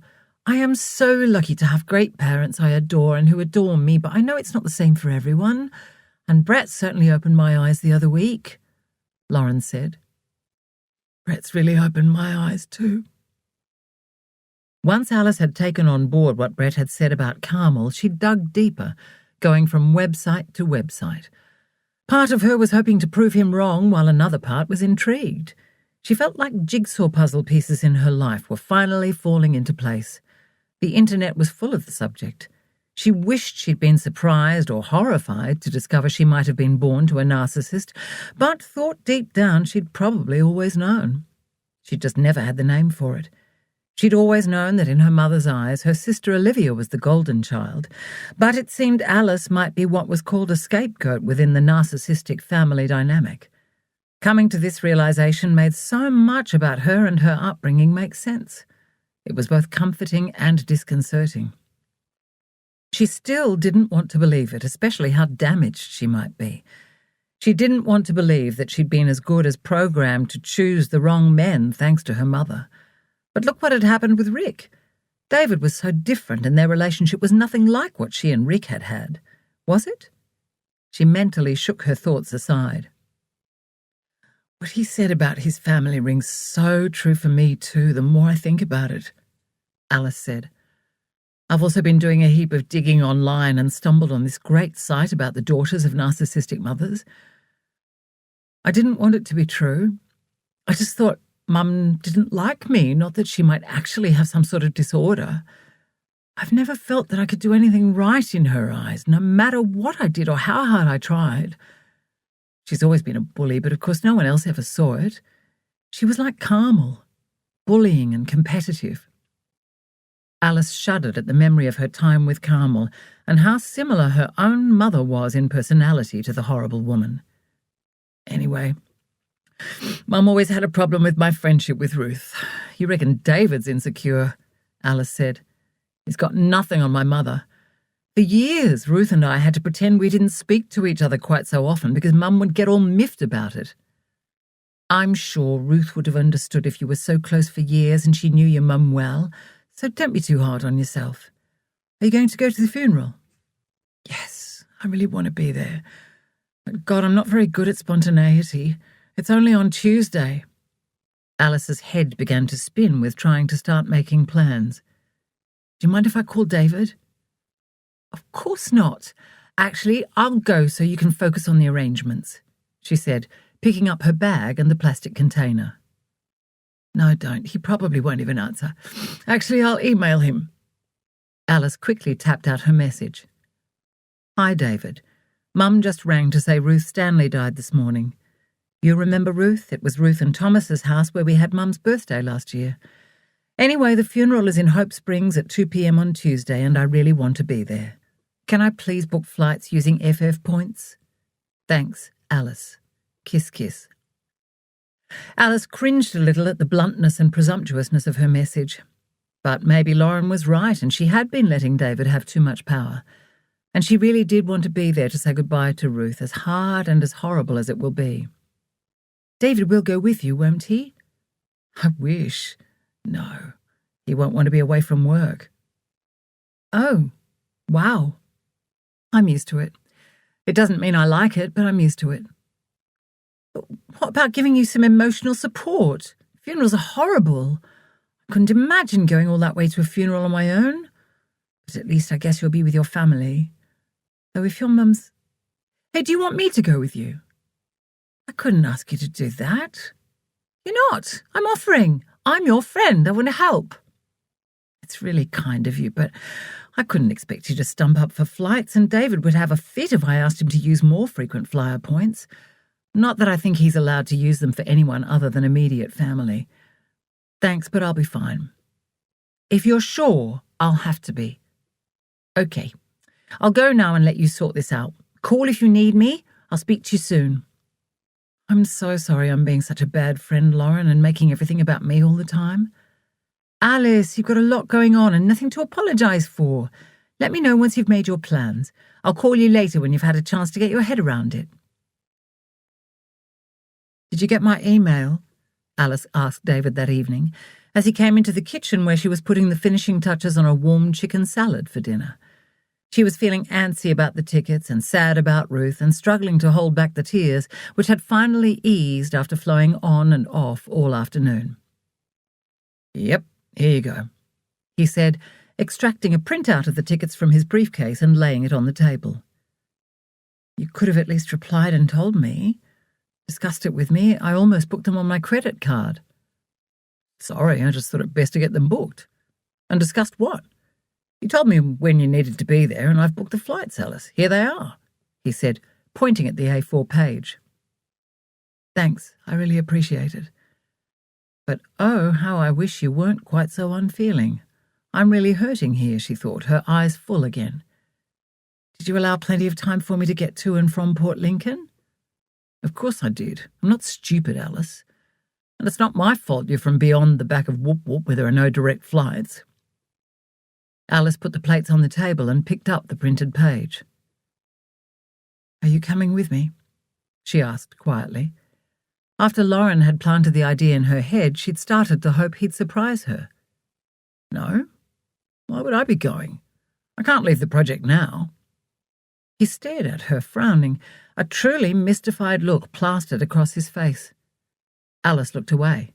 B: I am so lucky to have great parents I adore and who adore me, but I know it's not the same for everyone. And Brett certainly opened my eyes the other week, Lauren said. Brett's really opened my eyes too. Once Alice had taken on board what Brett had said about Carmel, she dug deeper, going from website to website. Part of her was hoping to prove him wrong, while another part was intrigued. She felt like jigsaw puzzle pieces in her life were finally falling into place. The internet was full of the subject. She wished she'd been surprised or horrified to discover she might have been born to a narcissist, but thought deep down she'd probably always known. She'd just never had the name for it. She'd always known that in her mother's eyes her sister Olivia was the golden child, but it seemed Alice might be what was called a scapegoat within the narcissistic family dynamic. Coming to this realization made so much about her and her upbringing make sense. It was both comforting and disconcerting. She still didn't want to believe it, especially how damaged she might be. She didn't want to believe that she'd been as good as programmed to choose the wrong men thanks to her mother. But look what had happened with Rick. David was so different and their relationship was nothing like what she and Rick had had. Was it? She mentally shook her thoughts aside. What he said about his family rings so true for me too, the more I think about it, Alice said. I've also been doing a heap of digging online and stumbled on this great site about the daughters of narcissistic mothers. I didn't want it to be true. I just thought Mum didn't like me, not that she might actually have some sort of disorder. I've never felt that I could do anything right in her eyes, no matter what I did or how hard I tried. She's always been a bully, but of course no one else ever saw it. She was like Carmel, bullying and competitive. Alice shuddered at the memory of her time with Carmel and how similar her own mother was in personality to the horrible woman. Anyway, Mum always had a problem with my friendship with Ruth. You reckon David's insecure, Alice said. He's got nothing on my mother. For years, Ruth and I had to pretend we didn't speak to each other quite so often because Mum would get all miffed about it. I'm sure Ruth would have understood if you were so close for years and she knew your mum well, so don't be too hard on yourself. Are you going to go to the funeral? Yes, I really want to be there. But God, I'm not very good at spontaneity. It's only on Tuesday. Alice's head began to spin with trying to start making plans. Do you mind if I call David? Of course not. Actually, I'll go so you can focus on the arrangements, she said, picking up her bag and the plastic container. No, don't. He probably won't even answer. Actually, I'll email him. Alice quickly tapped out her message. Hi, David. Mum just rang to say Ruth Stanley died this morning. You remember Ruth? It was Ruth and Thomas's house where we had Mum's birthday last year. Anyway, the funeral is in Hope Springs at 2 p.m. on Tuesday, and I really want to be there. Can I please book flights using FF points? Thanks, Alice. Kiss, kiss. Alice cringed a little at the bluntness and presumptuousness of her message. But maybe Lauren was right, and she had been letting David have too much power. And she really did want to be there to say goodbye to Ruth, as hard and as horrible as it will be. David will go with you, won't he? I wish. No, he won't want to be away from work. Oh, wow. I'm used to it. It doesn't mean I like it, but I'm used to it. But what about giving you some emotional support? Funerals are horrible. I couldn't imagine going all that way to a funeral on my own. But at least I guess you'll be with your family. Though if your mum's... Hey, do you want me to go with you? I couldn't ask you to do that. You're not. I'm offering. I'm your friend. I want to help. It's really kind of you, but I couldn't expect you to stump up for flights, and David would have a fit if I asked him to use more frequent flyer points. Not that I think he's allowed to use them for anyone other than immediate family. Thanks, but I'll be fine. If you're sure, I'll have to be. Okay. I'll go now and let you sort this out. Call if you need me. I'll speak to you soon. I'm so sorry I'm being such a bad friend, Lauren, and making everything about me all the time. Alice, you've got a lot going on and nothing to apologise for. Let me know once you've made your plans. I'll call you later when you've had a chance to get your head around it. Did you get my email? Alice asked David that evening, as he came into the kitchen where she was putting the finishing touches on a warm chicken salad for dinner. She was feeling antsy about the tickets and sad about Ruth and struggling to hold back the tears, which had finally eased after flowing on and off all afternoon. Yep, here you go, he said, extracting a printout of the tickets from his briefcase and laying it on the table. You could have at least replied and told me. Discussed it with me. I almost booked them on my credit card. Sorry, I just thought it best to get them booked. And discussed what? You told me when you needed to be there, and I've booked the flights, Alice. Here they are, he said, pointing at the A4 page. Thanks, I really appreciate it. But oh, how I wish you weren't quite so unfeeling. I'm really hurting here, she thought, her eyes full again. Did you allow plenty of time for me to get to and from Port Lincoln? Of course I did. I'm not stupid, Alice. And it's not my fault you're from beyond the back of Whoop Whoop where there are no direct flights. Alice put the plates on the table and picked up the printed page. Are you coming with me? She asked quietly. After Lauren had planted the idea in her head, she'd started to hope he'd surprise her. No? Why would I be going? I can't leave the project now. He stared at her, frowning, a truly mystified look plastered across his face. Alice looked away.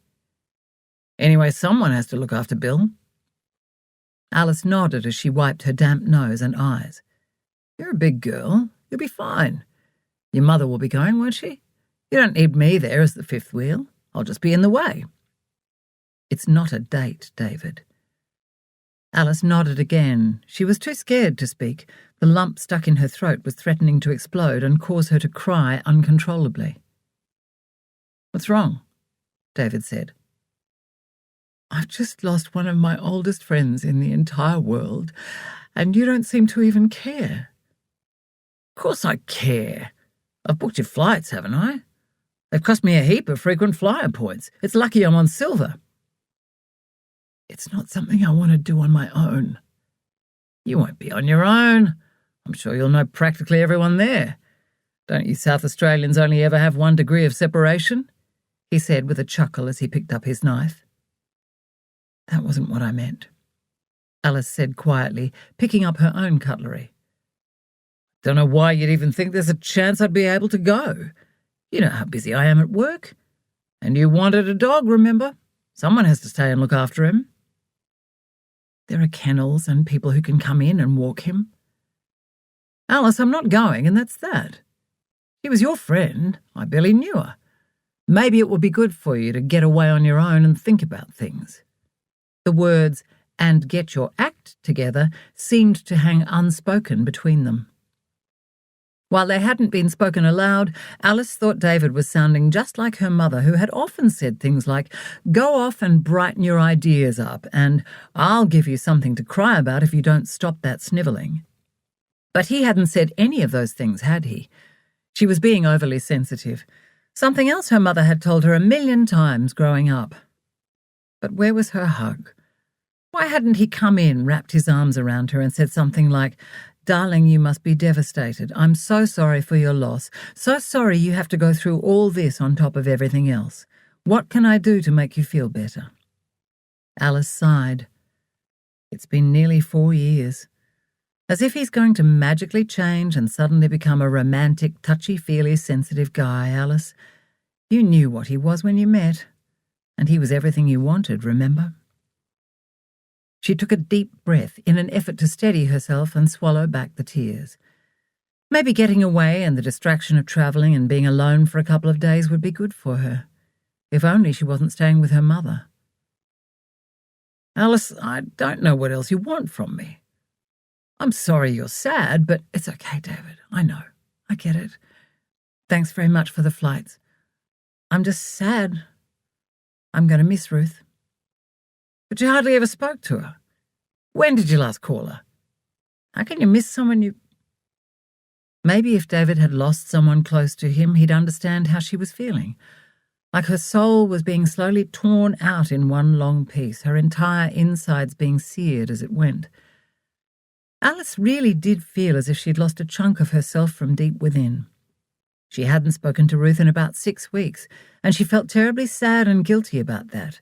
B: Anyway, someone has to look after Bill. Alice nodded as she wiped her damp nose and eyes. You're a big girl. You'll be fine. Your mother will be going, won't she? You don't need me there as the fifth wheel. I'll just be in the way. It's not a date, David. Alice nodded again. She was too scared to speak. The lump stuck in her throat was threatening to explode and cause her to cry uncontrollably. What's wrong? David said. I've just lost one of my oldest friends in the entire world, and you don't seem to even care. Of course I care. I've booked your flights, haven't I? They've cost me a heap of frequent flyer points. It's lucky I'm on silver. It's not something I want to do on my own. You won't be on your own. I'm sure you'll know practically everyone there. Don't you South Australians only ever have 1 degree of separation? He said with a chuckle as he picked up his knife. That wasn't what I meant, Alice said quietly, picking up her own cutlery. Don't know why you'd even think there's a chance I'd be able to go. You know how busy I am at work. And you wanted a dog, remember? Someone has to stay and look after him. There are kennels and people who can come in and walk him. Alice, I'm not going, and that's that. She was your friend. I barely knew her. Maybe it would be good for you to get away on your own and think about things. The words, and get your act together, seemed to hang unspoken between them. While they hadn't been spoken aloud, Alice thought David was sounding just like her mother, who had often said things like, go off and brighten your ideas up, and I'll give you something to cry about if you don't stop that snivelling. But he hadn't said any of those things, had he? She was being overly sensitive. Something else her mother had told her 1,000,000 times growing up. But where was her hug? Why hadn't he come in, wrapped his arms around her and said something like, Darling, you must be devastated. I'm so sorry for your loss. So sorry you have to go through all this on top of everything else. What can I do to make you feel better? Alice sighed. It's been nearly 4 years. As if he's going to magically change and suddenly become a romantic, touchy-feely, sensitive guy, Alice. You knew what he was when you met, and he was everything you wanted, remember? She took a deep breath in an effort to steady herself and swallow back the tears. Maybe getting away and the distraction of travelling and being alone for a couple of days would be good for her. If only she wasn't staying with her mother. Alice, I don't know what else you want from me. I'm sorry you're sad, but it's okay, David. I know. I get it. Thanks very much for the flights. I'm just sad. I'm going to miss Ruth. But you hardly ever spoke to her. When did you last call her? How can you miss someone you... Maybe if David had lost someone close to him, he'd understand how she was feeling. Like her soul was being slowly torn out in one long piece, her entire insides being seared as it went. Alice really did feel as if she'd lost a chunk of herself from deep within. She hadn't spoken to Ruth in about 6 weeks, and she felt terribly sad and guilty about that.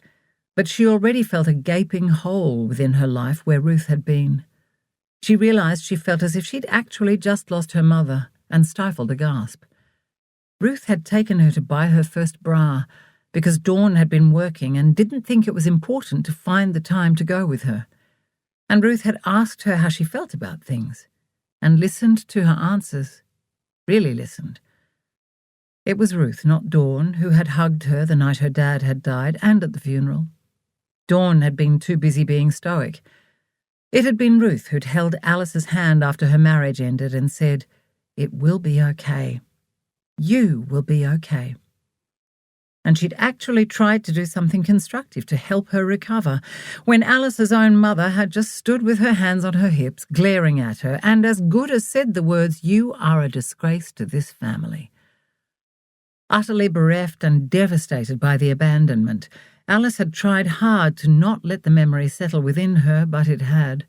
B: But she already felt a gaping hole within her life where Ruth had been. She realised she felt as if she'd actually just lost her mother and stifled a gasp. Ruth had taken her to buy her first bra because Dawn had been working and didn't think it was important to find the time to go with her. And Ruth had asked her how she felt about things and listened to her answers. Really listened. It was Ruth, not Dawn, who had hugged her the night her dad had died and at the funeral. Dawn had been too busy being stoic. It had been Ruth who'd held Alice's hand after her marriage ended and said, "It will be okay. You will be okay." And she'd actually tried to do something constructive to help her recover, when Alice's own mother had just stood with her hands on her hips, glaring at her, and as good as said the words, "You are a disgrace to this family." Utterly bereft and devastated by the abandonment, Alice had tried hard to not let the memory settle within her, but it had.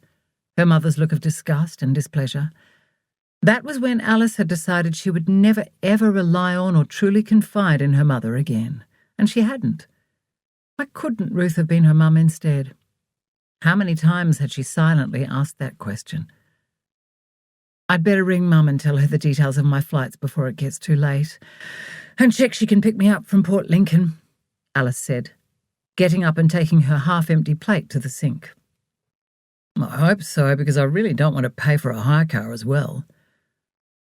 B: Her mother's look of disgust and displeasure. That was when Alice had decided she would never ever rely on or truly confide in her mother again, and she hadn't. Why couldn't Ruth have been her mum instead? How many times had she silently asked that question? I'd better ring Mum and tell her the details of my flights before it gets too late, and check she can pick me up from Port Lincoln, Alice said, getting up and taking her half-empty plate to the sink. I hope so, because I really don't want to pay for a hire car as well.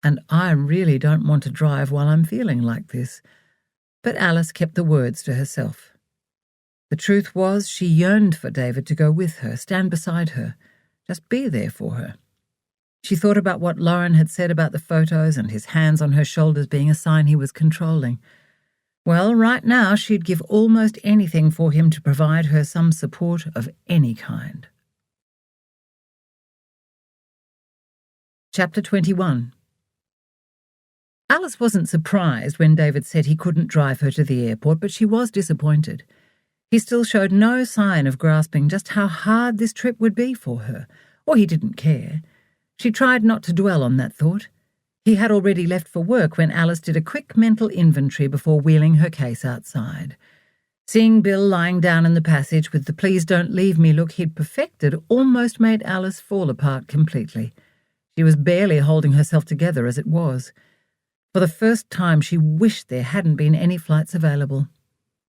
B: And I really don't want to drive while I'm feeling like this. But Alice kept the words to herself. The truth was, she yearned for David to go with her, stand beside her, just be there for her. She thought about what Lauren had said about the photos and his hands on her shoulders being a sign he was controlling. Well, right now she'd give almost anything for him to provide her some support of any kind. Chapter 21. Alice wasn't surprised when David said he couldn't drive her to the airport, but she was disappointed. He still showed no sign of grasping just how hard this trip would be for her, or he didn't care. She tried not to dwell on that thought. He had already left for work when Alice did a quick mental inventory before wheeling her case outside. Seeing Bill lying down in the passage with the "please don't leave me" look he'd perfected almost made Alice fall apart completely. She was barely holding herself together as it was. For the first time she wished there hadn't been any flights available.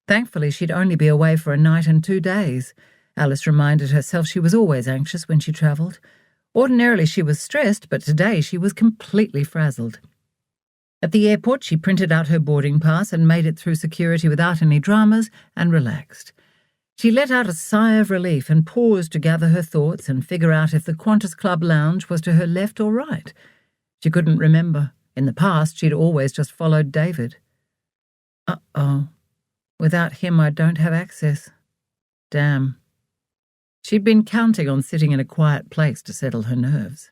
B: Thankfully she'd only be away for a night and 2 days. Alice reminded herself she was always anxious when she travelled. Ordinarily she was stressed, but today she was completely frazzled. At the airport she printed out her boarding pass and made it through security without any dramas and relaxed. She let out a sigh of relief and paused to gather her thoughts and figure out if the Qantas Club lounge was to her left or right. She couldn't remember. In the past she'd always just followed David. Uh-oh. Without him I don't have access. Damn. She'd been counting on sitting in a quiet place to settle her nerves.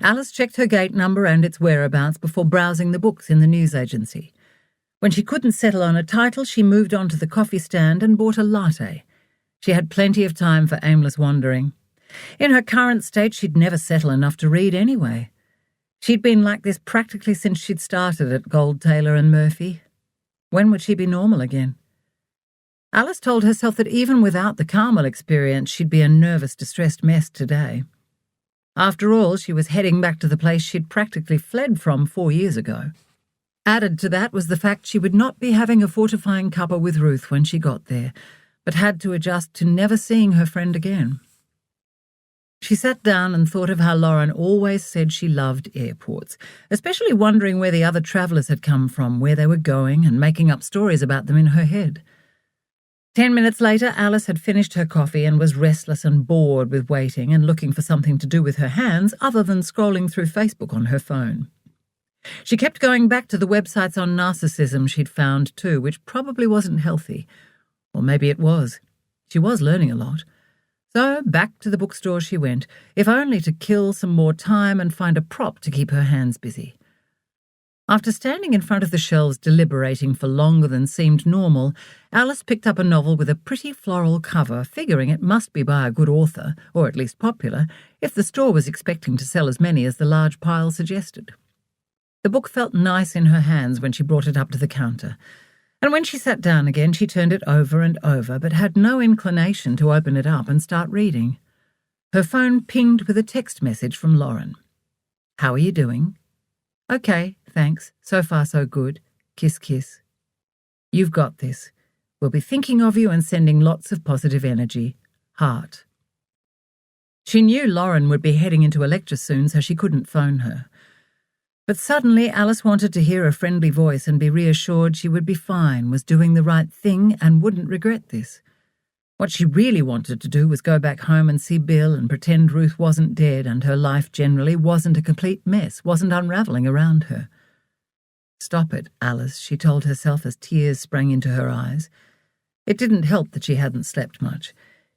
B: Alice checked her gate number and its whereabouts before browsing the books in the news agency. When she couldn't settle on a title, she moved on to the coffee stand and bought a latte. She had plenty of time for aimless wandering. In her current state, she'd never settle enough to read anyway. She'd been like this practically since she'd started at Gold, Taylor and Murphy. When would she be normal again? Alice told herself that even without the Carmel experience, she'd be a nervous, distressed mess today. After all, she was heading back to the place she'd practically fled from 4 years ago. Added to that was the fact she would not be having a fortifying cuppa with Ruth when she got there, but had to adjust to never seeing her friend again. She sat down and thought of how Lauren always said she loved airports, especially wondering where the other travellers had come from, where they were going, and making up stories about them in her head. 10 minutes later, Alice had finished her coffee and was restless and bored with waiting and looking for something to do with her hands other than scrolling through Facebook on her phone. She kept going back to the websites on narcissism she'd found too, which probably wasn't healthy. Or maybe it was. She was learning a lot. So back to the bookstore she went, if only to kill some more time and find a prop to keep her hands busy. After standing in front of the shelves deliberating for longer than seemed normal, Alice picked up a novel with a pretty floral cover, figuring it must be by a good author, or at least popular, if the store was expecting to sell as many as the large pile suggested. The book felt nice in her hands when she brought it up to the counter, and when she sat down again she turned it over and over, but had no inclination to open it up and start reading. Her phone pinged with a text message from Lauren. "How are you doing?" "Okay, thanks. So far so good. Kiss, kiss." "You've got this. We'll be thinking of you and sending lots of positive energy. Heart." She knew Lauren would be heading into a lecture soon, so she couldn't phone her. But suddenly Alice wanted to hear a friendly voice and be reassured she would be fine, was doing the right thing, and wouldn't regret this. What she really wanted to do was go back home and see Bill and pretend Ruth wasn't dead and her life generally wasn't a complete mess, wasn't unravelling around her. "Stop it, Alice," she told herself as tears sprang into her eyes. It didn't help that she hadn't slept much.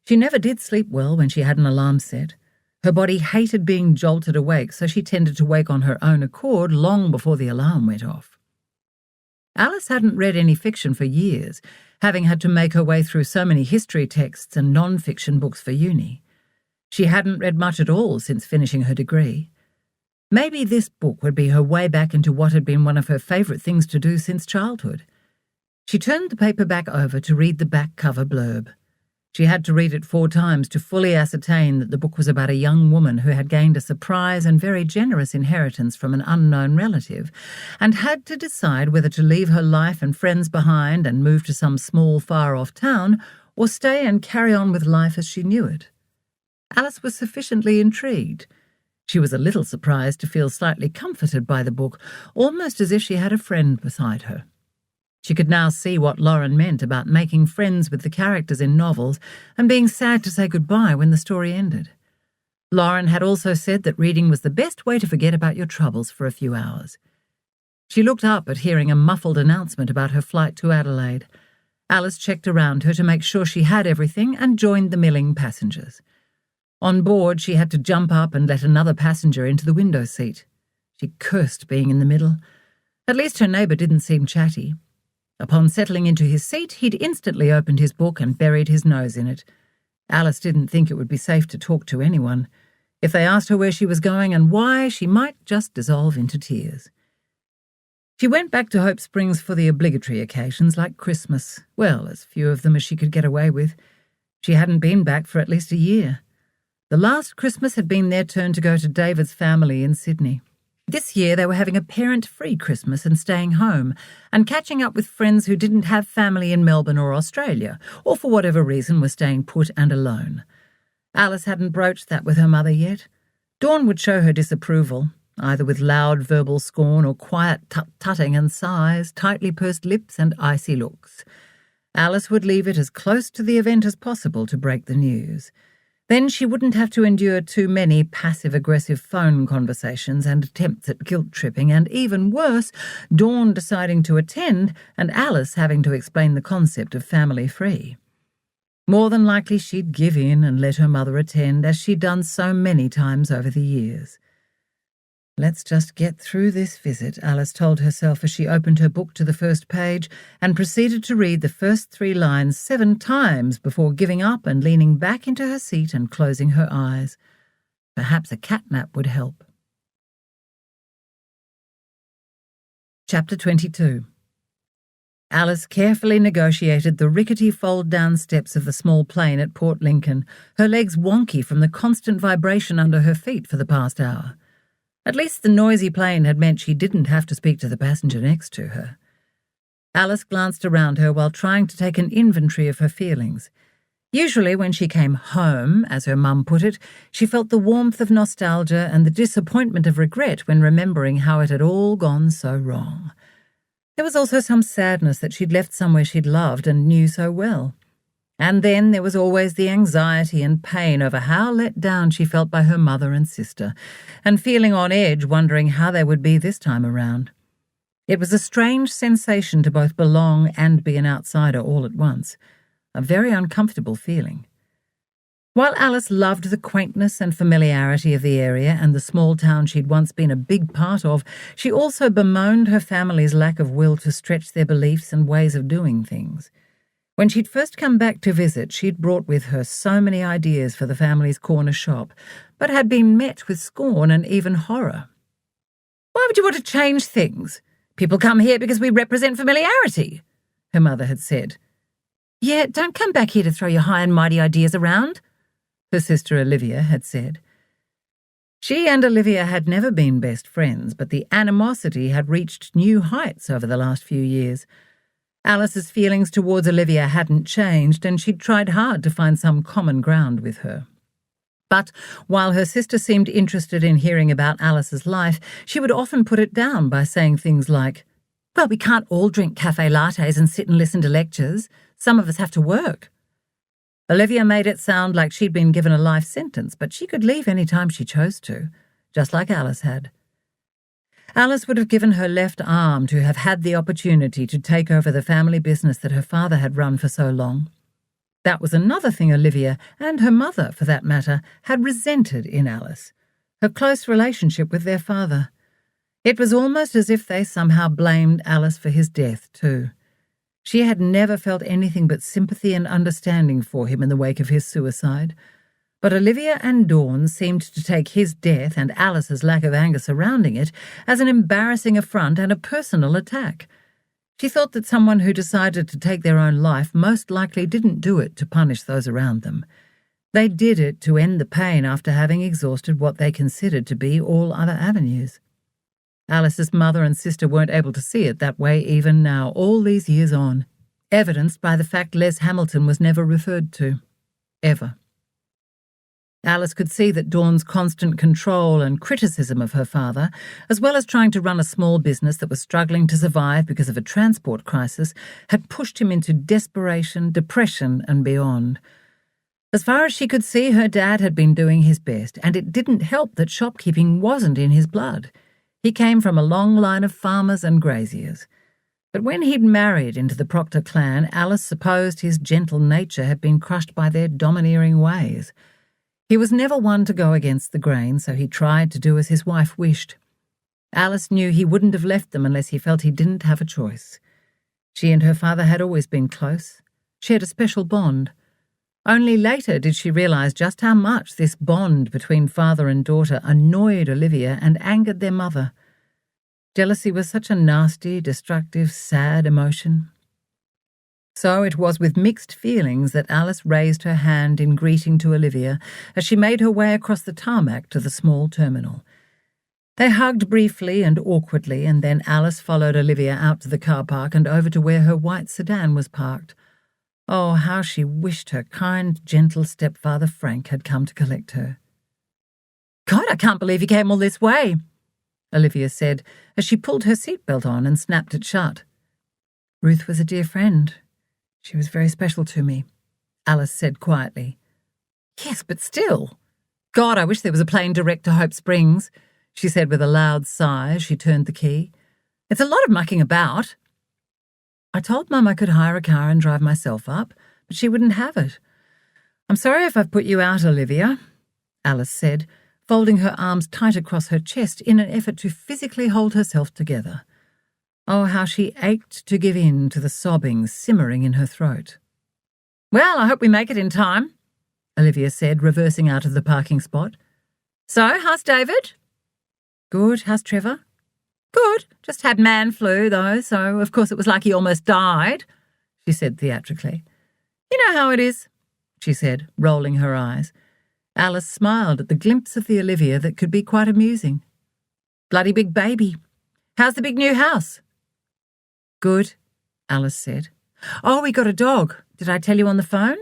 B: She never did sleep well when she had an alarm set. Her body hated being jolted awake, so she tended to wake on her own accord long before the alarm went off. Alice hadn't read any fiction for years, having had to make her way through so many history texts and non-fiction books for uni. She hadn't read much at all since finishing her degree. Maybe this book would be her way back into what had been one of her favourite things to do since childhood. She turned the paperback over to read the back cover blurb. She had to read it 4 times to fully ascertain that the book was about a young woman who had gained a surprise and very generous inheritance from an unknown relative, and had to decide whether to leave her life and friends behind and move to some small, far-off town, or stay and carry on with life as she knew it. Alice was sufficiently intrigued. She was a little surprised to feel slightly comforted by the book, almost as if she had a friend beside her. She could now see what Lauren meant about making friends with the characters in novels and being sad to say goodbye when the story ended. Lauren had also said that reading was the best way to forget about your troubles for a few hours. She looked up at hearing a muffled announcement about her flight to Adelaide. Alice checked around her to make sure she had everything and joined the milling passengers. On board, she had to jump up and let another passenger into the window seat. She cursed being in the middle. At least her neighbour didn't seem chatty. Upon settling into his seat, he'd instantly opened his book and buried his nose in it. Alice didn't think it would be safe to talk to anyone. If they asked her where she was going and why, she might just dissolve into tears. She went back to Hope Springs for the obligatory occasions like Christmas, well, as few of them as she could get away with. She hadn't been back for at least a year. The last Christmas had been their turn to go to David's family in Sydney. This year they were having a parent-free Christmas and staying home, and catching up with friends who didn't have family in Melbourne or Australia, or for whatever reason were staying put and alone. Alice hadn't broached that with her mother yet. Dawn would show her disapproval, either with loud verbal scorn or quiet tut-tutting and sighs, tightly pursed lips and icy looks. Alice would leave it as close to the event as possible to break the news. Then she wouldn't have to endure too many passive-aggressive phone conversations and attempts at guilt-tripping, and even worse, Dawn deciding to attend and Alice having to explain the concept of family-free. More than likely she'd give in and let her mother attend, as she'd done so many times over the years. "Let's just get through this visit," Alice told herself as she opened her book to the first page and proceeded to read the first 3 lines 7 times before giving up and leaning back into her seat and closing her eyes. Perhaps a catnap would help. Chapter 22. Alice carefully negotiated the rickety fold-down steps of the small plane at Port Lincoln, her legs wonky from the constant vibration under her feet for the past hour. At least the noisy plane had meant she didn't have to speak to the passenger next to her. Alice glanced around her while trying to take an inventory of her feelings. Usually when she came home, as her mum put it, she felt the warmth of nostalgia and the disappointment of regret when remembering how it had all gone so wrong. There was also some sadness that she'd left somewhere she'd loved and knew so well. And then there was always the anxiety and pain over how let down she felt by her mother and sister, and feeling on edge, wondering how they would be this time around. It was a strange sensation to both belong and be an outsider all at once, a very uncomfortable feeling. While Alice loved the quaintness and familiarity of the area and the small town she'd once been a big part of, she also bemoaned her family's lack of will to stretch their beliefs and ways of doing things. When she'd first come back to visit, she'd brought with her so many ideas for the family's corner shop, but had been met with scorn and even horror. "Why would you want to change things? People come here because we represent familiarity," her mother had said. "Yeah, don't come back here to throw your high and mighty ideas around," her sister Olivia had said. She and Olivia had never been best friends, but the animosity had reached new heights over the last few years. Alice's feelings towards Olivia hadn't changed, and she'd tried hard to find some common ground with her. But while her sister seemed interested in hearing about Alice's life, she would often put it down by saying things like, "Well, we can't all drink cafe lattes and sit and listen to lectures. Some of us have to work." Olivia made it sound like she'd been given a life sentence, but she could leave any time she chose to, just like Alice had. Alice would have given her left arm to have had the opportunity to take over the family business that her father had run for so long. That was another thing Olivia, and her mother for that matter, had resented in Alice, her close relationship with their father. It was almost as if they somehow blamed Alice for his death too. She had never felt anything but sympathy and understanding for him in the wake of his suicide. But Olivia and Dawn seemed to take his death and Alice's lack of anger surrounding it as an embarrassing affront and a personal attack. She thought that someone who decided to take their own life most likely didn't do it to punish those around them. They did it to end the pain after having exhausted what they considered to be all other avenues. Alice's mother and sister weren't able to see it that way even now, all these years on, evidenced by the fact Les Hamilton was never referred to. Ever. Alice could see that Dawn's constant control and criticism of her father, as well as trying to run a small business that was struggling to survive because of a transport crisis, had pushed him into desperation, depression, and beyond. As far as she could see, her dad had been doing his best, and it didn't help that shopkeeping wasn't in his blood. He came from a long line of farmers and graziers. But when he'd married into the Proctor clan, Alice supposed his gentle nature had been crushed by their domineering ways. He was never one to go against the grain, so he tried to do as his wife wished. Alice knew he wouldn't have left them unless he felt he didn't have a choice. She and her father had always been close, shared a special bond. Only later did she realize just how much this bond between father and daughter annoyed Olivia and angered their mother. Jealousy was such a nasty, destructive, sad emotion. So it was with mixed feelings that Alice raised her hand in greeting to Olivia as she made her way across the tarmac to the small terminal. They hugged briefly and awkwardly, and then Alice followed Olivia out to the car park and over to where her white sedan was parked. Oh, how she wished her kind, gentle stepfather Frank had come to collect her. "God, I can't believe you came all this way," Olivia said as she pulled her seatbelt on and snapped it shut. "Ruth was a dear friend. She was very special to me," Alice said quietly. "Yes, but still. God, I wish there was a plane direct to Hope Springs," she said with a loud sigh as she turned the key. "It's a lot of mucking about." "I told Mum I could hire a car and drive myself up, but she wouldn't have it. I'm sorry if I've put you out, Olivia," Alice said, folding her arms tight across her chest in an effort to physically hold herself together. Oh, how she ached to give in to the sobbing simmering in her throat. "Well, I hope we make it in time," Olivia said, reversing out of the parking spot. "So, how's David?" "Good. How's Trevor?" Good. Just had man flu, though, so of course it was like he almost died, she said theatrically. You know how it is, she said, rolling her eyes. Alice smiled at the glimpse of the Olivia that could be quite amusing. Bloody big baby. How's the big new house? Good, Alice said. Oh, we got a dog. Did I tell you on the phone?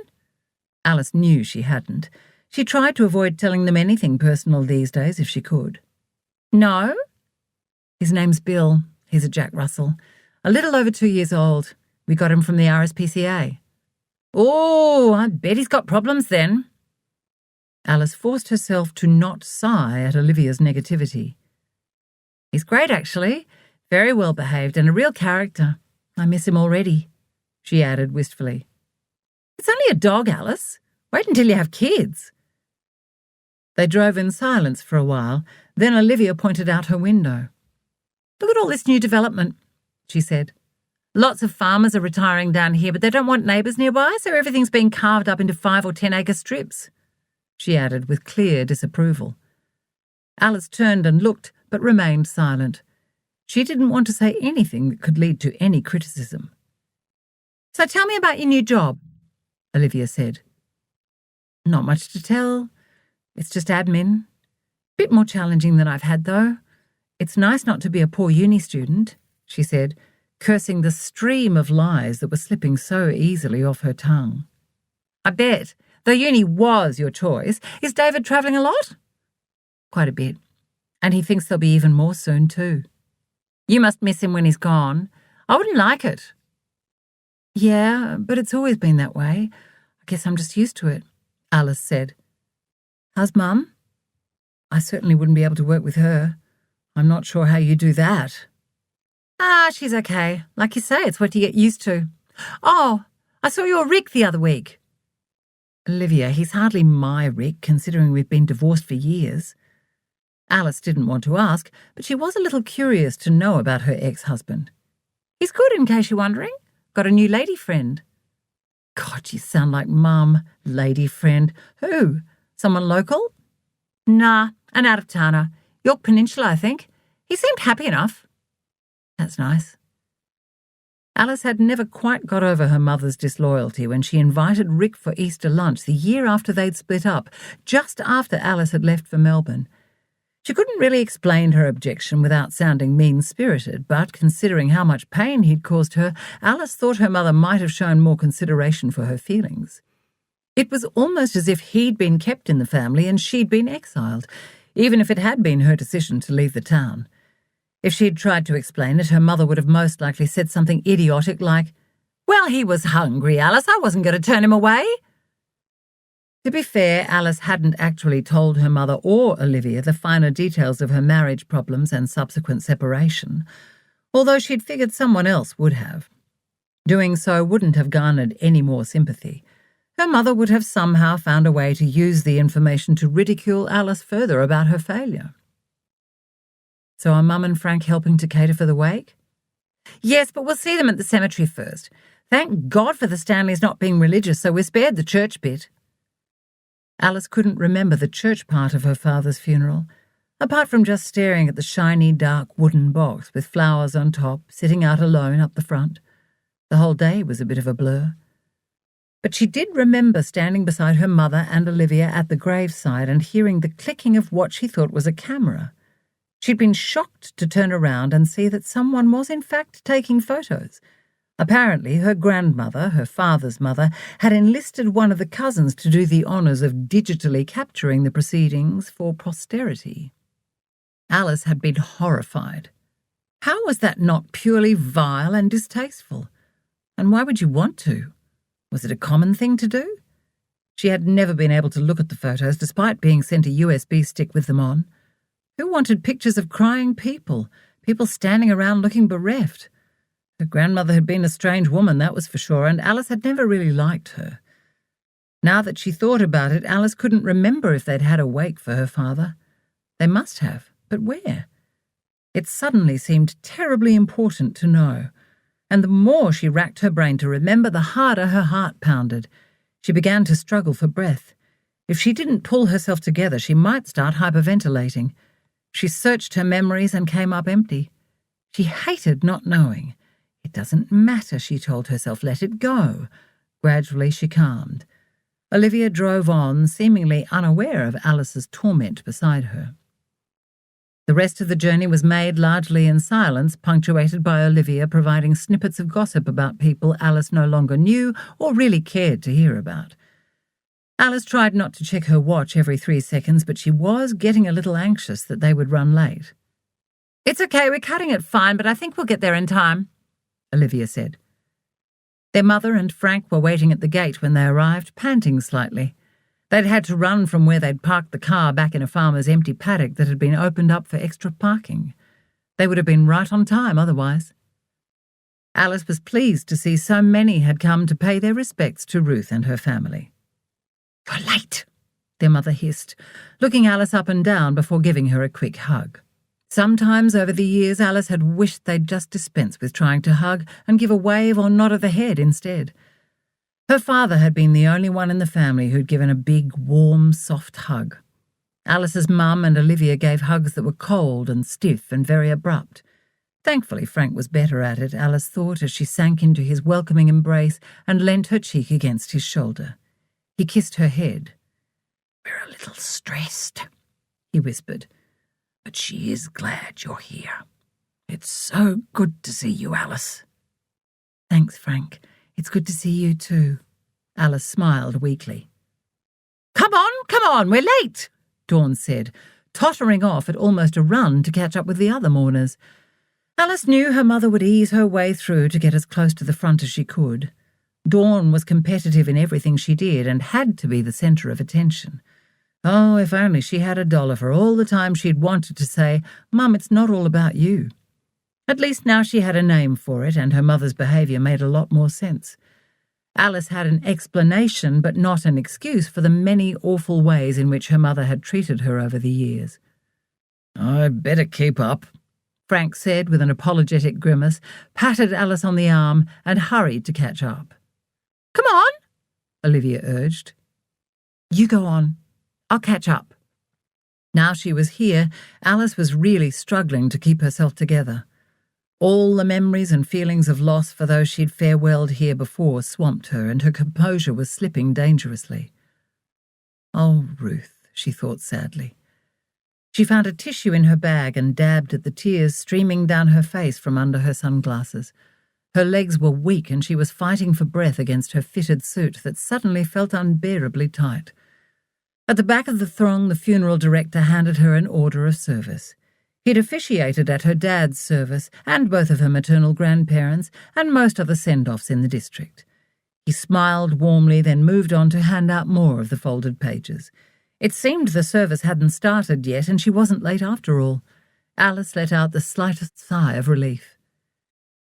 B: Alice knew she hadn't. She tried to avoid telling them anything personal these days if she could. No? His name's Bill. He's a Jack Russell. A little over 2 years old. We got him from the RSPCA. Oh, I bet he's got problems then. Alice forced herself to not sigh at Olivia's negativity. He's great, actually. Very well behaved and a real character. I miss him already, she added wistfully. It's only a dog, Alice. Wait until you have kids. They drove in silence for a while. Then Olivia pointed out her window. Look at all this new development, she said. Lots of farmers are retiring down here, but they don't want neighbours nearby, so everything's being carved up into 5 or 10 acre strips, she added with clear disapproval. Alice turned and looked, but remained silent. She didn't want to say anything that could lead to any criticism. So tell me about your new job, Olivia said. Not much to tell. It's just admin. Bit more challenging than I've had, though. It's nice not to be a poor uni student, she said, cursing the stream of lies that were slipping so easily off her tongue. I bet. Though uni was your choice, is David travelling a lot? Quite a bit. And he thinks there'll be even more soon, too. You must miss him when he's gone. I wouldn't like it. Yeah, but it's always been that way. I guess I'm just used to it, Alice said. How's Mum? I certainly wouldn't be able to work with her. I'm not sure how you do that. Ah, she's okay. Like you say, it's what you get used to. Oh, I saw your Rick the other week. Olivia, he's hardly my Rick, considering we've been divorced for years. Alice didn't want to ask, but she was a little curious to know about her ex-husband. He's good, in case you're wondering. Got a new lady friend. God, you sound like Mum. Lady friend. Who? Someone local? Nah, an out-of-towner. York Peninsula, I think. He seemed happy enough. That's nice. Alice had never quite got over her mother's disloyalty when she invited Rick for Easter lunch the year after they'd split up, just after Alice had left for Melbourne. She couldn't really explain her objection without sounding mean-spirited, but considering how much pain he'd caused her, Alice thought her mother might have shown more consideration for her feelings. It was almost as if he'd been kept in the family and she'd been exiled, even if it had been her decision to leave the town. If she'd tried to explain it, her mother would have most likely said something idiotic like, "Well, he was hungry, Alice. I wasn't going to turn him away." To be fair, Alice hadn't actually told her mother or Olivia the finer details of her marriage problems and subsequent separation, although she'd figured someone else would have. Doing so wouldn't have garnered any more sympathy. Her mother would have somehow found a way to use the information to ridicule Alice further about her failure. So are Mum and Frank helping to cater for the wake? Yes, but we'll see them at the cemetery first. Thank God for the Stanleys not being religious, so we're spared the church bit. Alice couldn't remember the church part of her father's funeral, apart from just staring at the shiny, dark wooden box with flowers on top, sitting out alone up the front. The whole day was a bit of a blur. But she did remember standing beside her mother and Olivia at the graveside and hearing the clicking of what she thought was a camera. She'd been shocked to turn around and see that someone was in fact taking photos. Apparently, her grandmother, her father's mother, had enlisted one of the cousins to do the honours of digitally capturing the proceedings for posterity. Alice had been horrified. How was that not purely vile and distasteful? And why would you want to? Was it a common thing to do? She had never been able to look at the photos despite being sent a USB stick with them on. Who wanted pictures of crying people, people standing around looking bereft? Her grandmother had been a strange woman, that was for sure, and Alice had never really liked her. Now that she thought about it, Alice couldn't remember if they'd had a wake for her father. They must have, but where? It suddenly seemed terribly important to know, and the more she racked her brain to remember, the harder her heart pounded. She began to struggle for breath. If she didn't pull herself together, she might start hyperventilating. She searched her memories and came up empty. She hated not knowing. It doesn't matter, she told herself. Let it go. Gradually she calmed. Olivia drove on, seemingly unaware of Alice's torment beside her. The rest of the journey was made largely in silence, punctuated by Olivia providing snippets of gossip about people Alice no longer knew or really cared to hear about. Alice tried not to check her watch every 3 seconds, but she was getting a little anxious that they would run late. "It's okay, we're cutting it fine, but I think we'll get there in time," Olivia said. Their mother and Frank were waiting at the gate when they arrived, panting slightly. They'd had to run from where they'd parked the car back in a farmer's empty paddock that had been opened up for extra parking. They would have been right on time otherwise. Alice was pleased to see so many had come to pay their respects to Ruth and her family. "You're late," their mother hissed, looking Alice up and down before giving her a quick hug. Sometimes over the years Alice had wished they'd just dispense with trying to hug and give a wave or nod of the head instead. Her father had been the only one in the family who'd given a big, warm, soft hug. Alice's mum and Olivia gave hugs that were cold and stiff and very abrupt. Thankfully, Frank was better at it, Alice thought, as she sank into his welcoming embrace and leant her cheek against his shoulder. He kissed her head. "We're a little stressed," he whispered, "but she is glad you're here. It's so good to see you, Alice." "Thanks, Frank. It's good to see you too." Alice smiled weakly. Come on, we're late," Dawn said, tottering off at almost a run to catch up with the other mourners. Alice knew her mother would ease her way through to get as close to the front as she could. Dawn was competitive in everything she did and had to be the centre of attention. Oh, if only she had $1 for all the time she'd wanted to say, "Mum, it's not all about you." At least now she had a name for it, and her mother's behaviour made a lot more sense. Alice had an explanation, but not an excuse for the many awful ways in which her mother had treated her over the years. "I'd better keep up," Frank said with an apologetic grimace, patted Alice on the arm, and hurried to catch up. "Come on," Olivia urged. "You go on. I'll catch up." Now she was here, Alice was really struggling to keep herself together. All the memories and feelings of loss for those she'd farewelled here before swamped her, and her composure was slipping dangerously. "Oh, Ruth," she thought sadly. She found a tissue in her bag and dabbed at the tears streaming down her face from under her sunglasses. Her legs were weak and she was fighting for breath against her fitted suit that suddenly felt unbearably tight. At the back of the throng, the funeral director handed her an order of service. He'd officiated at her dad's service and both of her maternal grandparents and most other send-offs in the district. He smiled warmly, then moved on to hand out more of the folded pages. It seemed the service hadn't started yet and she wasn't late after all. Alice let out the slightest sigh of relief.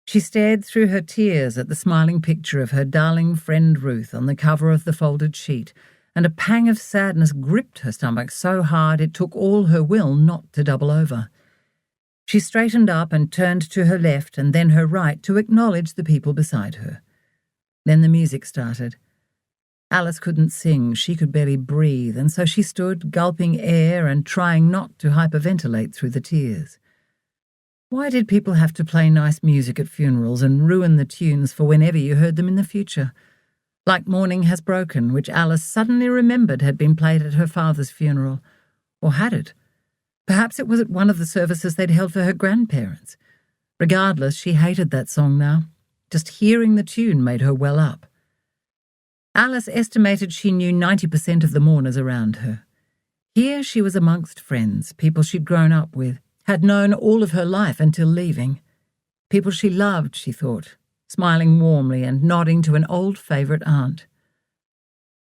B: She stared through her tears at the smiling picture of her darling friend Ruth on the cover of the folded sheet, and a pang of sadness gripped her stomach so hard it took all her will not to double over. She straightened up and turned to her left and then her right to acknowledge the people beside her. Then the music started. Alice couldn't sing, she could barely breathe, and so she stood, gulping air and trying not to hyperventilate through the tears. Why did people have to play nice music at funerals and ruin the tunes for whenever you heard them in the future? Like Morning Has Broken, which Alice suddenly remembered had been played at her father's funeral. Or had it? Perhaps it was at one of the services they'd held for her grandparents. Regardless, she hated that song now. Just hearing the tune made her well up. Alice estimated she knew 90% of the mourners around her. Here she was amongst friends, people she'd grown up with, had known all of her life until leaving. People she loved, she thought, smiling warmly and nodding to an old favourite aunt.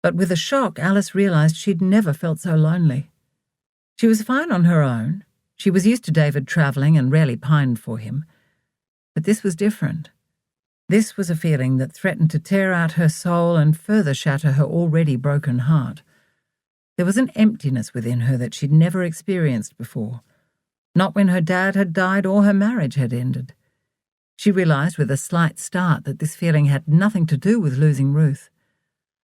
B: But with a shock, Alice realised she'd never felt so lonely. She was fine on her own. She was used to David travelling and rarely pined for him. But this was different. This was a feeling that threatened to tear out her soul and further shatter her already broken heart. There was an emptiness within her that she'd never experienced before. Not when her dad had died or her marriage had ended. She realised with a slight start that this feeling had nothing to do with losing Ruth.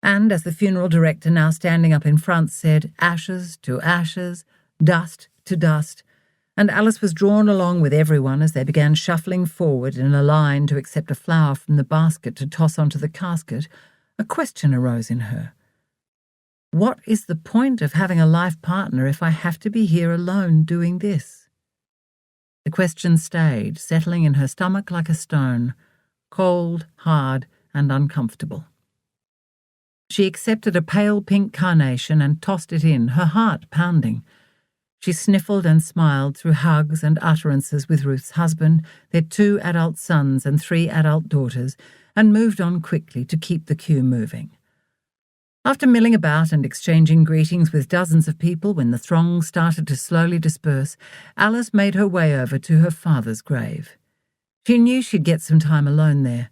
B: And as the funeral director, now standing up in front, said, "Ashes to ashes, dust to dust," and Alice was drawn along with everyone as they began shuffling forward in a line to accept a flower from the basket to toss onto the casket. A question arose in her. What is the point of having a life partner if I have to be here alone doing this? The question stayed, settling in her stomach like a stone, cold, hard, and uncomfortable. She accepted a pale pink carnation and tossed it in, her heart pounding. She sniffled and smiled through hugs and utterances with Ruth's husband, their 2 adult sons and 3 adult daughters, and moved on quickly to keep the queue moving. After milling about and exchanging greetings with dozens of people when the throng started to slowly disperse, Alice made her way over to her father's grave. She knew she'd get some time alone there.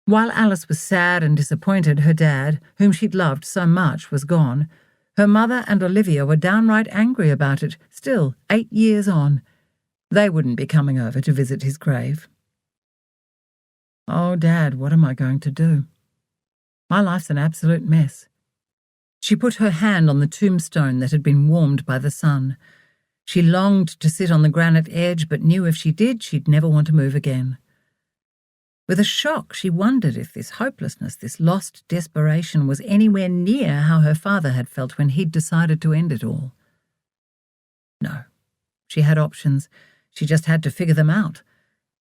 B: While Alice was sad and disappointed her dad, whom she'd loved so much, was gone, her mother and Olivia were downright angry about it, still 8 years on. They wouldn't be coming over to visit his grave. Oh, Dad, what am I going to do? My life's an absolute mess. She put her hand on the tombstone that had been warmed by the sun. She longed to sit on the granite edge, but knew if she did, she'd never want to move again. With a shock, she wondered if this hopelessness, this lost desperation, was anywhere near how her father had felt when he'd decided to end it all. No, she had options. She just had to figure them out.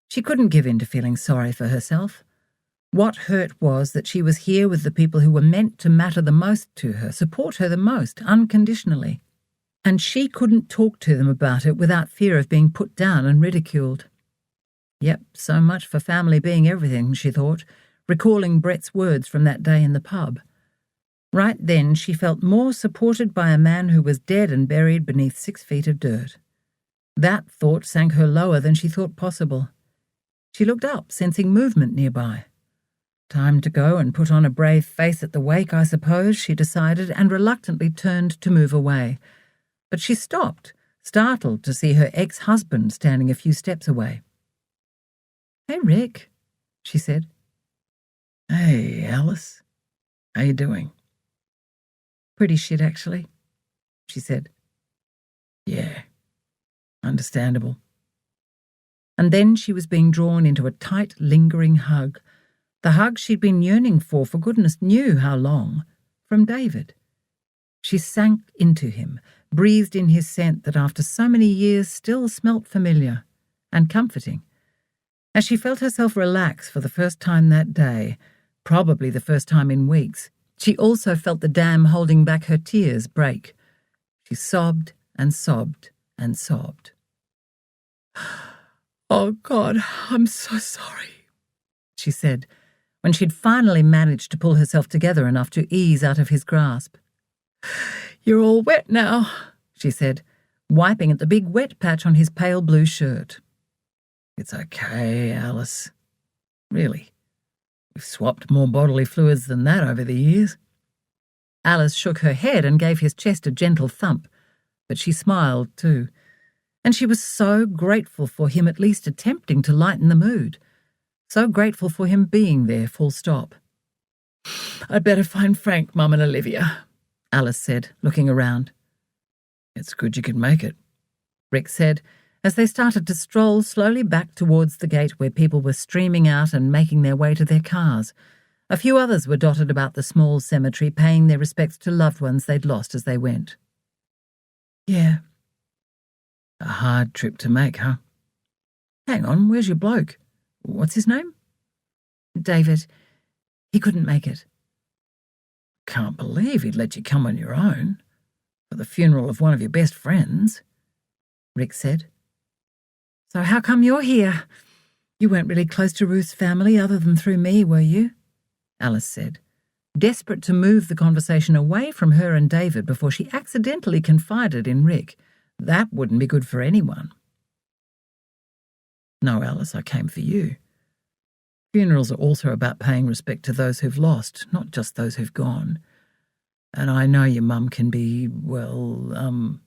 B: She couldn't give in to feeling sorry for herself. What hurt was that she was here with the people who were meant to matter the most to her, support her the most, unconditionally. And she couldn't talk to them about it without fear of being put down and ridiculed. Yep, so much for family being everything, she thought, recalling Brett's words from that day in the pub. Right then she felt more supported by a man who was dead and buried beneath 6 feet of dirt. That thought sank her lower than she thought possible. She looked up, sensing movement nearby. Time to go and put on a brave face at the wake, I suppose, she decided, and reluctantly turned to move away. But she stopped, startled to see her ex-husband standing a few steps away. "Hey, Rick," she said.
A: "Hey, Alice. How you doing?"
B: "Pretty shit, actually," she said.
A: "Yeah, understandable."
B: And then she was being drawn into a tight, lingering hug. The hug she'd been yearning for goodness knew how long, from David. She sank into him, breathed in his scent that after so many years still smelt familiar and comforting. As she felt herself relax for the first time that day, probably the first time in weeks, she also felt the dam holding back her tears break. She sobbed and sobbed and sobbed. "Oh, God, I'm so sorry," she said, when she'd finally managed to pull herself together enough to ease out of his grasp. "You're all wet now," she said, wiping at the big wet patch on his pale blue shirt.
A: "It's okay, Alice. Really. We've swapped more bodily fluids than that over the years."
B: Alice shook her head and gave his chest a gentle thump, but she smiled too. And she was so grateful for him at least attempting to lighten the mood. So grateful for him being there, full stop. "I'd better find Frank, Mum and Olivia," Alice said, looking around.
A: "It's good you could make it,"
B: Rick said, as they started to stroll slowly back towards the gate where people were streaming out and making their way to their cars. A few others were dotted about the small cemetery, paying their respects to loved ones they'd lost as they went.
A: "Yeah. A hard trip to make, huh? Hang on, where's your bloke? What's his name?"
B: "David. He couldn't make it."
A: "Can't believe he'd let you come on your own for the funeral of one of your best friends,"
B: Rick said. "So how come you're here? You weren't really close to Ruth's family other than through me, were you?" Alice said, desperate to move the conversation away from her and David before she accidentally confided in Rick. That wouldn't be good for anyone.
A: "No, Alice, I came for you. Funerals are also about paying respect to those who've lost, not just those who've gone. And I know your mum can be, well,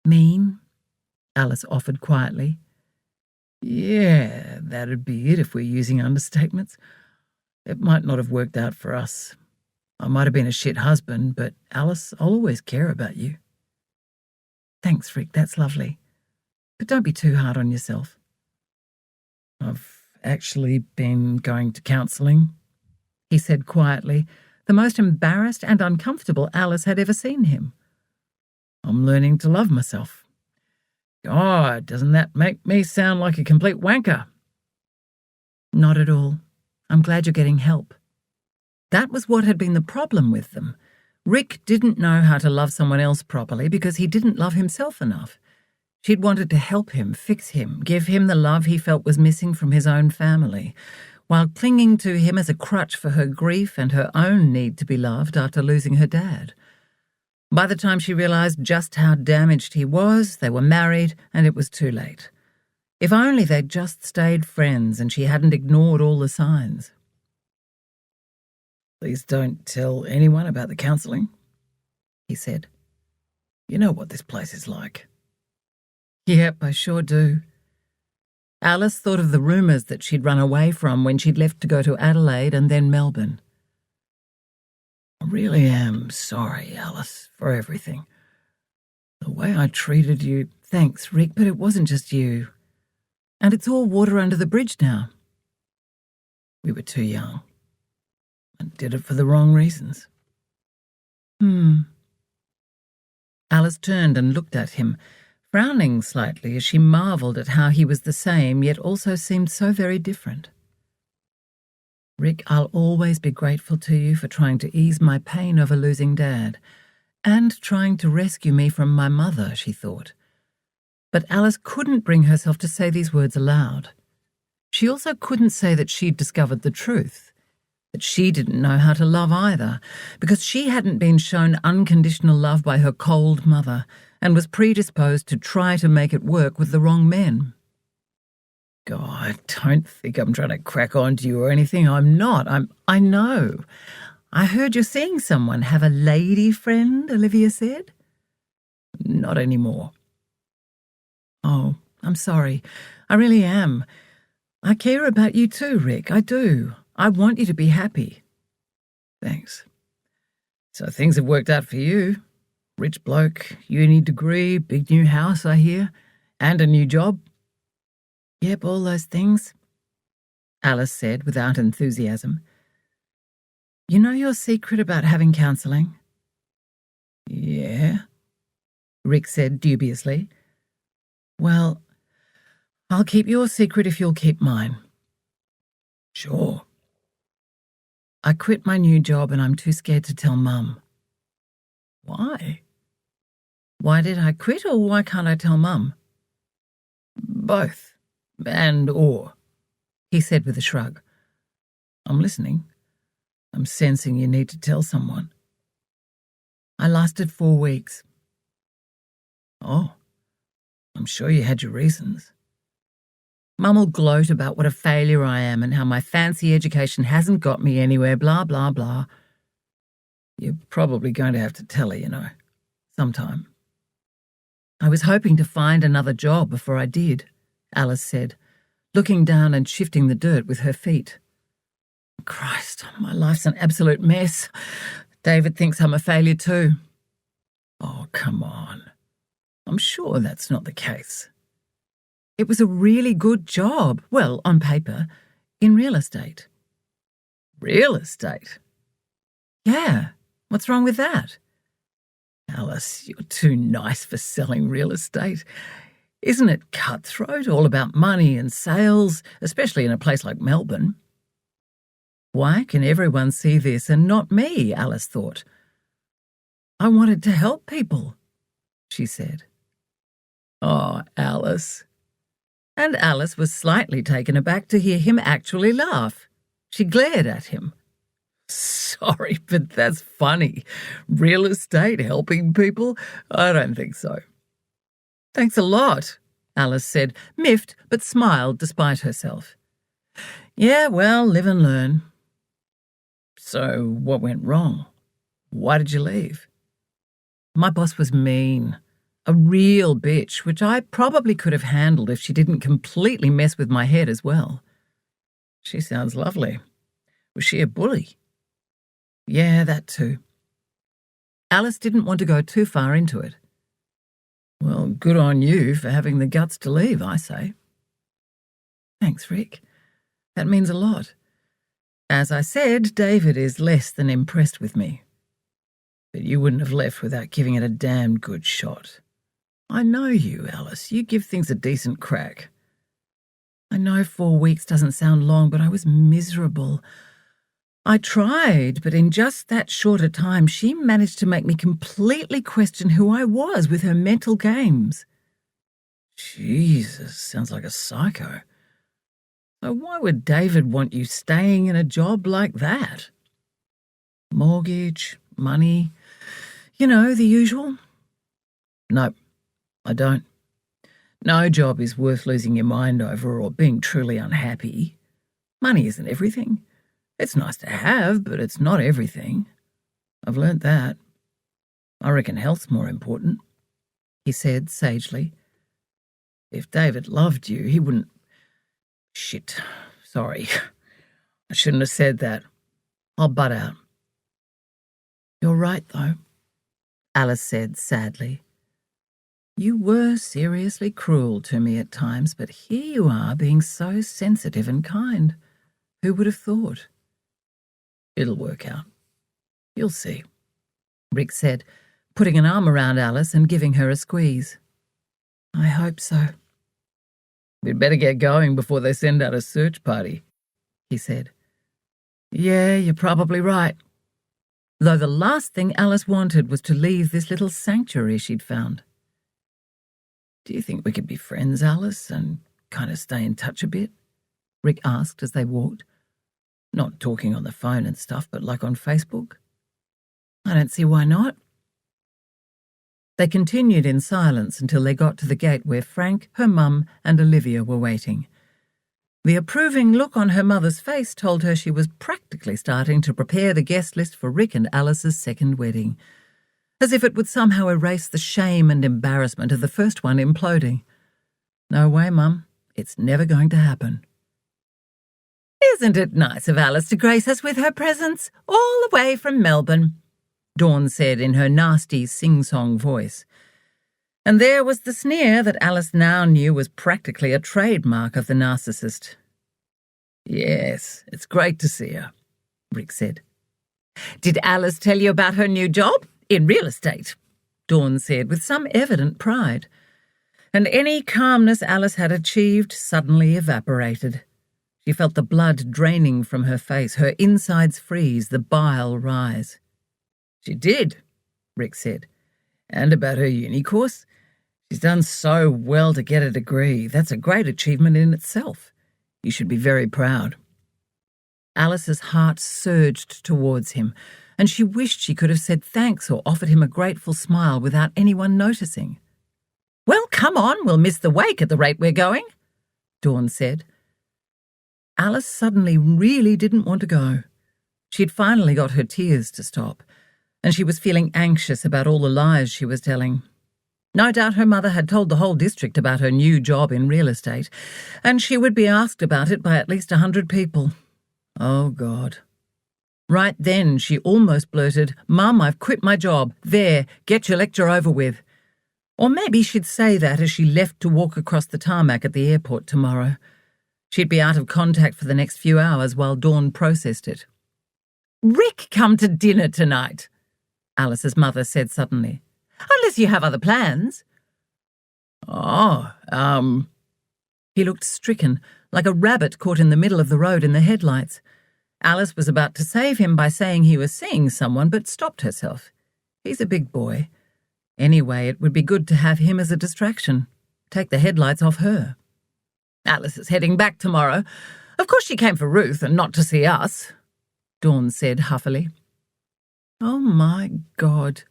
B: mean?" Alice offered quietly.
A: "Yeah, that'd be it if we're using understatements. It might not have worked out for us. I might have been a shit husband, but Alice, I'll always care about you."
B: "Thanks, Rick, that's lovely." but don't be too hard on yourself.
A: I've actually been going to counselling,
B: he said quietly, the most embarrassed and uncomfortable Alice had ever seen him.
A: I'm learning to love myself. God, doesn't that make me sound like a complete wanker?
B: Not at all. I'm glad you're getting help. That was what had been the problem with them. Rick didn't know how to love someone else properly because he didn't love himself enough. She'd wanted to help him, fix him, give him the love he felt was missing from his own family, while clinging to him as a crutch for her grief and her own need to be loved after losing her dad. By the time she realised just how damaged he was, they were married and it was too late. If only they'd just stayed friends and she hadn't ignored all the signs.
A: Please don't tell anyone about the counselling, he said. You know what this place is like.
B: Yep, I sure do. Alice thought of the rumours that she'd run away from when she'd left to go to Adelaide and then Melbourne.
A: I really am sorry, Alice, for everything. The way I treated you.
B: Thanks, Rick, but it wasn't just you. And it's all water under the bridge now.
A: We were too young and did it for the wrong reasons.
B: Alice turned and looked at him, frowning slightly as she marvelled at how he was the same yet also seemed so very different. Rick, I'll always be grateful to you for trying to ease my pain over losing Dad, and trying to rescue me from my mother, she thought. But Alice couldn't bring herself to say these words aloud. She also couldn't say that she'd discovered the truth, that she didn't know how to love either, because she hadn't been shown unconditional love by her cold mother, and was predisposed to try to make it work with the wrong men.
A: God, don't think I'm trying to crack on to you or anything. I'm not.
B: I know. I heard you're seeing someone. Have a lady friend, Olivia said.
A: Not anymore.
B: Oh, I'm sorry. I really am. I care about you too, Rick. I do. I want you to be happy.
A: Thanks. So things have worked out for you. Rich bloke, uni degree, big new house, I hear, and a new job.
B: Yep, all those things, Alice said without enthusiasm. You know your secret about having counselling?
A: Yeah,
B: Rick said dubiously. Well, I'll keep your secret if you'll keep mine.
A: Sure.
B: I quit my new job and I'm too scared to tell Mum.
A: Why?
B: Why did I quit, or why can't I tell Mum?
A: Both. And/or,
B: he said with a shrug.
A: I'm listening. I'm sensing you need to tell someone.
B: I lasted 4 weeks.
A: Oh, I'm sure you had your reasons.
B: Mum'll gloat about what a failure I am and how my fancy education hasn't got me anywhere, blah, blah, blah.
A: You're probably going to have to tell her, you know, sometime.
B: I was hoping to find another job before I did, Alice said, looking down and shifting the dirt with her feet. Christ, my life's an absolute mess. David thinks I'm a failure too.
A: Oh, come on. I'm sure that's not the case.
B: It was a really good job, well, on paper, in real estate.
A: Real estate?
B: Yeah, what's wrong with that?
A: Alice, you're too nice for selling real estate. Isn't it cutthroat, all about money and sales, especially in a place like Melbourne?
B: Why can everyone see this and not me, Alice thought. I wanted to help people, she said.
A: Oh, Alice.
B: And Alice was slightly taken aback to hear him actually laugh. She glared at him.
A: Sorry, but that's funny. Real estate helping people? I don't think so.
B: Thanks a lot, Alice said, miffed but smiled despite herself. Yeah, well, live and learn.
A: So what went wrong? Why did you leave?
B: My boss was mean. A real bitch, which I probably could have handled if she didn't completely mess with my head as well.
A: She sounds lovely. Was she a bully?
B: Yeah, that too. Alice didn't want to go too far into it. Well, good on you for having the guts to leave, I say. Thanks, Rick. That means a lot. As I said, David is less than impressed with me. But you wouldn't have left without giving it a damned good shot. I know you, Alice. You give things a decent crack. I know 4 weeks doesn't sound long, but I was miserable. I tried, but in just that short a time, she managed to make me completely question who I was with her mental games. Jesus, sounds like a psycho. So why would David want you staying in a job like that? Mortgage, money, you know, the usual? No, I don't. No job is worth losing your mind over or being truly unhappy. Money isn't everything. It's nice to have, but it's not everything. I've learnt that. I reckon health's more important, he said sagely. If David loved you, he wouldn't... Shit, sorry. I shouldn't have said that. I'll butt out. You're right, though, Alice said sadly. You were seriously cruel to me at times, but here you are being so sensitive and kind. Who would have thought? It'll work out. You'll see, Rick said, putting an arm around Alice and giving her a squeeze. I hope so. We'd better get going before they send out a search party, he said. Yeah, you're probably right. Though the last thing Alice wanted was to leave this little sanctuary she'd found. Do you think we could be friends, Alice, and kind of stay in touch a bit? Rick asked as they walked. Not talking on the phone and stuff, but like on Facebook. I don't see why not. They continued in silence until they got to the gate where Frank, her mum, and Olivia were waiting. The approving look on her mother's face told her she was practically starting to prepare the guest list for Rick and Alice's second wedding, as if it would somehow erase the shame and embarrassment of the first one imploding. No way, Mum. It's never going to happen. Isn't it nice of Alice to grace us with her presence, all the way from Melbourne? Dawn said in her nasty sing-song voice. And there was the sneer that Alice now knew was practically a trademark of the narcissist. Yes, it's great to see her, Rick said. Did Alice tell you about her new job? In real estate, Dawn said with some evident pride. And any calmness Alice had achieved suddenly evaporated. She felt the blood draining from her face, her insides freeze, the bile rise. She did, Rick said. And about her uni course? She's done so well to get a degree. That's a great achievement in itself. You should be very proud. Alice's heart surged towards him, and she wished she could have said thanks or offered him a grateful smile without anyone noticing. Well, come on, we'll miss the wake at the rate we're going, Dawn said. Alice suddenly really didn't want to go. She'd finally got her tears to stop, and she was feeling anxious about all the lies she was telling. No doubt her mother had told the whole district about her new job in real estate, and she would be asked about it by at least 100 people. Oh, God. Right then, she almost blurted, Mum, I've quit my job. There, get your lecture over with. Or maybe she'd say that as she left to walk across the tarmac at the airport tomorrow. She'd be out of contact for the next few hours while Dawn processed it. Rick, come to dinner tonight, Alice's mother said suddenly. Unless you have other plans. He looked stricken, like a rabbit caught in the middle of the road in the headlights. Alice was about to save him by saying he was seeing someone, but stopped herself. He's a big boy. Anyway, it would be good to have him as a distraction. Take the headlights off her. Alice is heading back tomorrow. Of course she came for Ruth and not to see us, Dawn said huffily. Oh, my God.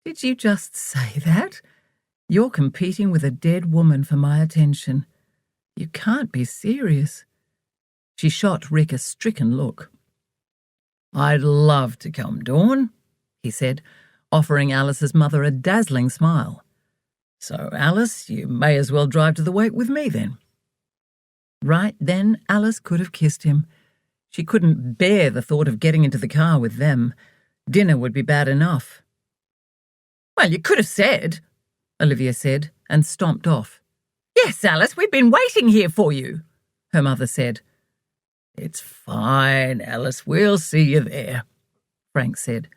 B: Did you just say that? You're competing with a dead woman for my attention. You can't be serious. She shot Rick a stricken look. I'd love to come, Dawn, he said, offering Alice's mother a dazzling smile. So, Alice, you may as well drive to the wake with me then. Right then, Alice could have kissed him. She couldn't bear the thought of getting into the car with them. Dinner would be bad enough. Well, you could have said, Olivia said, and stomped off. Yes, Alice, we've been waiting here for you, her mother said.
A: It's fine, Alice, we'll see you there, Frank said.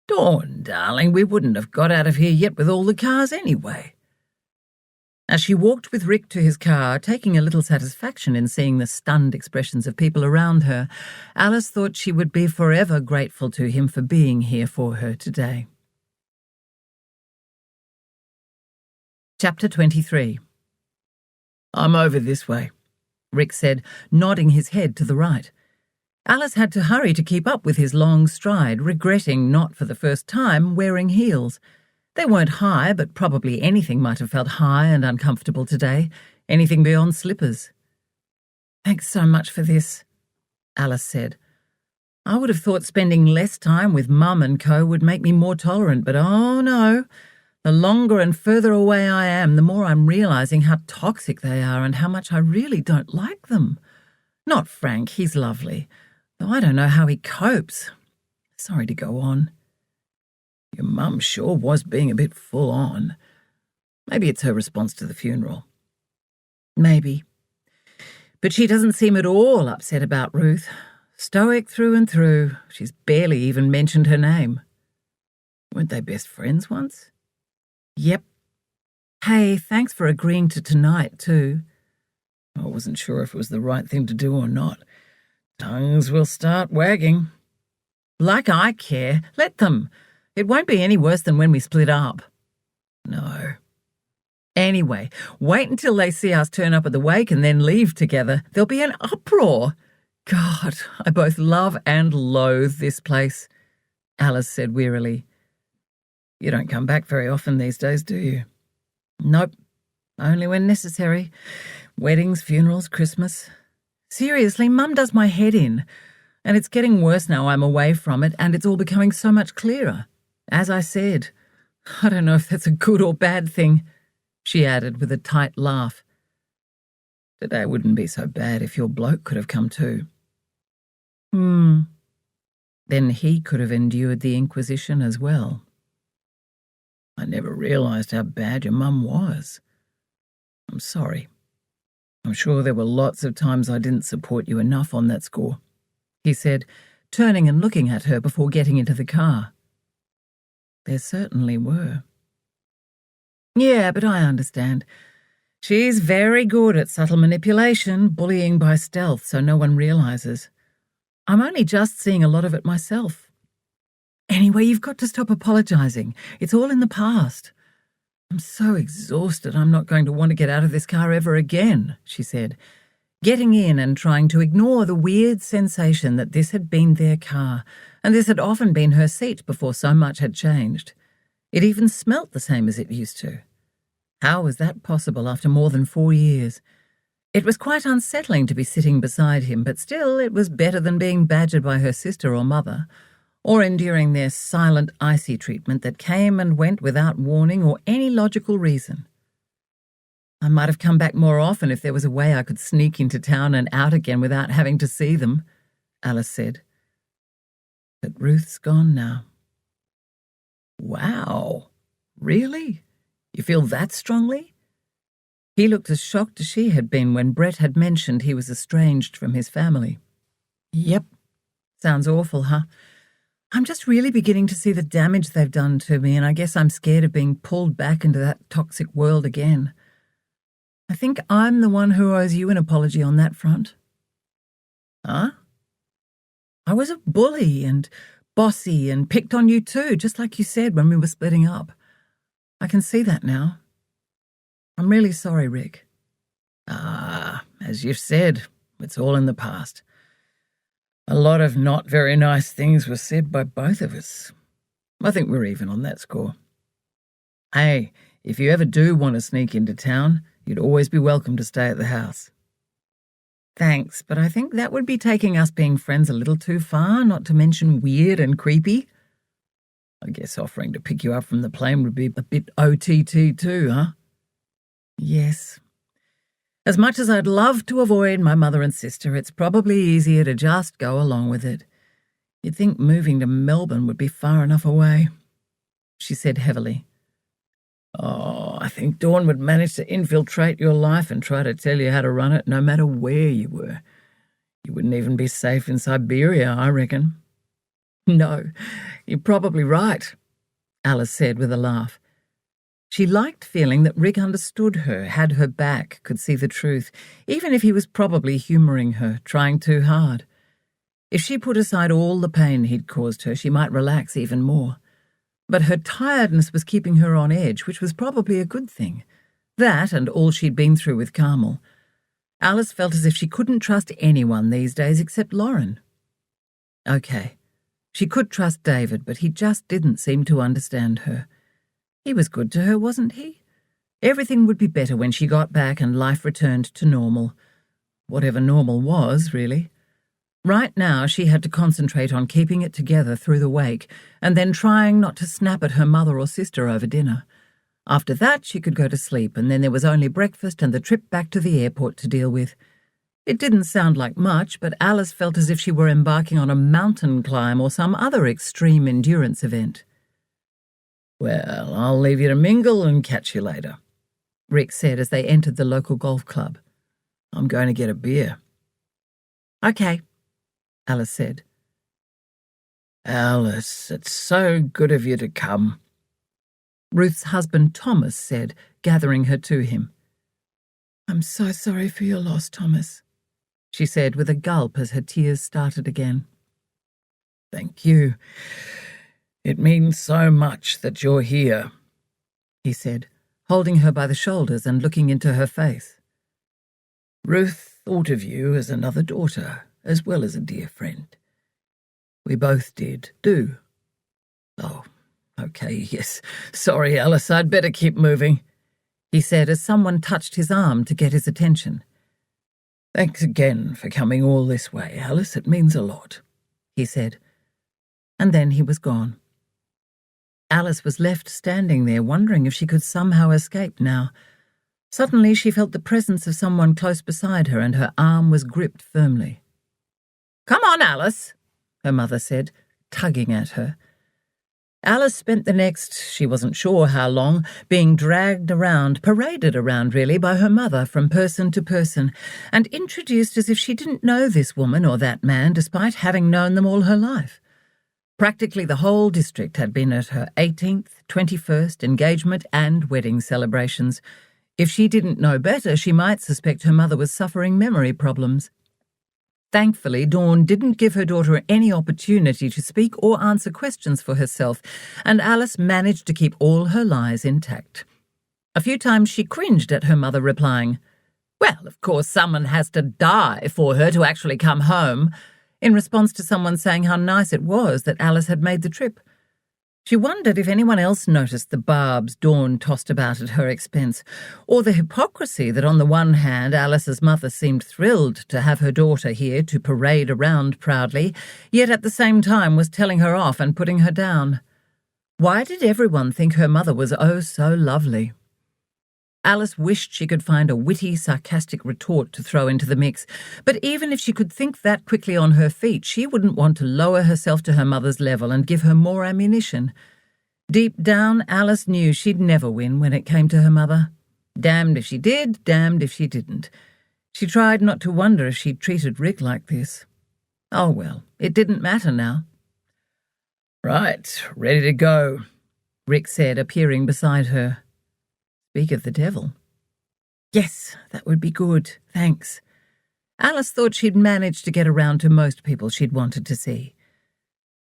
A: Dawn, darling, we wouldn't have got out of here yet with all the cars anyway.
B: As she walked with Rick to his car, taking a little satisfaction in seeing the stunned expressions of people around her, Alice thought she would be forever grateful to him for being here for her today. Chapter 23.
A: I'm over this way,
B: Rick said, nodding his head to the right. Alice had to hurry to keep up with his long stride, regretting not for the first time wearing heels. They weren't high, but probably anything might have felt high and uncomfortable today, anything beyond slippers. Thanks so much for this, Alice said. I would have thought spending less time with Mum and co would make me more tolerant, but oh no. The longer and further away I am, the more I'm realising how toxic they are and how much I really don't like them. Not Frank, he's lovely, though I don't know how he copes. Sorry to go on.
A: Your mum sure was being a bit full on. Maybe it's her response to the funeral.
B: Maybe. But she doesn't seem at all upset about Ruth. Stoic through and through. She's barely even mentioned her name.
A: Weren't they best friends once?
B: Yep. Hey, thanks for agreeing to tonight, too.
A: I wasn't sure if it was the right thing to do or not. Tongues will start wagging.
B: Like I care. Let them. It won't be any worse than when we split up.
A: No.
B: Anyway, wait until they see us turn up at the wake and then leave together. There'll be an uproar. God, I both love and loathe this place, Alice said wearily.
A: You don't come back very often these days, do you?
B: Nope. Only when necessary. Weddings, funerals, Christmas. Seriously, Mum does my head in. And it's getting worse now I'm away from it, and it's all becoming so much clearer. As I said, I don't know if that's a good or bad thing, she added with a tight laugh.
A: Today wouldn't be so bad if your bloke could have come too.
B: Then he could have endured the Inquisition as well.
A: I never realised how bad your mum was. I'm sorry. I'm sure there were lots of times I didn't support you enough on that score,
B: he said, turning and looking at her before getting into the car.
A: There certainly were.
B: Yeah, but I understand. She's very good at subtle manipulation, bullying by stealth so no one realises. I'm only just seeing a lot of it myself. Anyway, you've got to stop apologising. It's all in the past. I'm so exhausted I'm not going to want to get out of this car ever again, she said, getting in and trying to ignore the weird sensation that this had been their car, and this had often been her seat before so much had changed. It even smelt the same as it used to. How was that possible after more than 4 years? It was quite unsettling to be sitting beside him, but still it was better than being badgered by her sister or mother, or enduring their silent icy treatment that came and went without warning or any logical reason. I might have come back more often if there was a way I could sneak into town and out again without having to see them, Alice said. But Ruth's gone now.
A: Wow. Really? You feel that strongly?
B: He looked as shocked as she had been when Brett had mentioned he was estranged from his family. Yep. Sounds awful, huh? I'm just really beginning to see the damage they've done to me, and I guess I'm scared of being pulled back into that toxic world again. I think I'm the one who owes you an apology on that front.
A: Huh?
B: I was a bully and bossy and picked on you too, just like you said when we were splitting up. I can see that now. I'm really sorry, Rick.
A: As you've said, it's all in the past. A lot of not very nice things were said by both of us. I think we're even on that score. Hey, if you ever do want to sneak into town, you'd always be welcome to stay at the house.
B: Thanks, but I think that would be taking us being friends a little too far, not to mention weird and creepy.
A: I guess offering to pick you up from the plane would be a bit OTT too, huh?
B: Yes. As much as I'd love to avoid my mother and sister, it's probably easier to just go along with it. You'd think moving to Melbourne would be far enough away, she said heavily.
A: Oh, I think Dawn would manage to infiltrate your life and try to tell you how to run it no matter where you were. You wouldn't even be safe in Siberia, I reckon." "No, you're probably right," Alice said with a laugh. She liked feeling that Rick understood her, had her back, could see the truth, even if he was probably humouring her, trying too hard. If she put aside all the pain he'd caused her, she might relax even more. But her tiredness was keeping her on edge, which was probably a good thing. That and all she'd been through with Carmel. Alice felt as if she couldn't trust anyone these days except Lauren. Okay, she could trust David, but he just didn't seem to understand her. He was good to her, wasn't he? Everything would be better when she got back and life returned to normal. Whatever normal was, really. Right now, she had to concentrate on keeping it together through the wake and then trying not to snap at her mother or sister over dinner. After that, she could go to sleep, and then there was only breakfast and the trip back to the airport to deal with. It didn't sound like much, but Alice felt as if she were embarking on a mountain climb or some other extreme endurance event. "Well, I'll leave you to mingle and catch you later," Rick said as they entered the local golf club. "I'm going to get a beer." "Okay," Alice said. "Alice, it's so good of you to come," Ruth's husband Thomas said, gathering her to him. "I'm so sorry for your loss, Thomas," she said with a gulp as her tears started again. "Thank you. It means so much that you're here," he said, holding her by the shoulders and looking into her face. "Ruth thought of you as another daughter, as well as a dear friend. We both do. Oh, okay, yes. Sorry, Alice, I'd better keep moving," he said as someone touched his arm to get his attention. "Thanks again for coming all this way, Alice. It means a lot," he said. And then he was gone. Alice was left standing there, wondering if she could somehow escape now. Suddenly she felt the presence of someone close beside her, and her arm was gripped firmly. "Come on, Alice," her mother said, tugging at her. Alice spent the next, she wasn't sure how long, being dragged around, paraded around really, by her mother from person to person, and introduced as if she didn't know this woman or that man, despite having known them all her life. Practically the whole district had been at her 18th, 21st engagement and wedding celebrations. If she didn't know better, she might suspect her mother was suffering memory problems. Thankfully, Dawn didn't give her daughter any opportunity to speak or answer questions for herself, and Alice managed to keep all her lies intact. A few times she cringed at her mother replying, "Well, of course someone has to die for her to actually come home," in response to someone saying how nice it was that Alice had made the trip. She wondered if anyone else noticed the barbs Dawn tossed about at her expense, or the hypocrisy that on the one hand Alice's mother seemed thrilled to have her daughter here to parade around proudly, yet at the same time was telling her off and putting her down. Why did everyone think her mother was oh so lovely? Alice wished she could find a witty, sarcastic retort to throw into the mix, but even if she could think that quickly on her feet, she wouldn't want to lower herself to her mother's level and give her more ammunition. Deep down, Alice knew she'd never win when it came to her mother. Damned if she did, damned if she didn't. She tried not to wonder if she'd treated Rick like this. Oh well, it didn't matter now. "Right, ready to go," Rick said, appearing beside her. Speak of the devil. "Yes, that would be good, thanks." Alice thought she'd managed to get around to most people she'd wanted to see.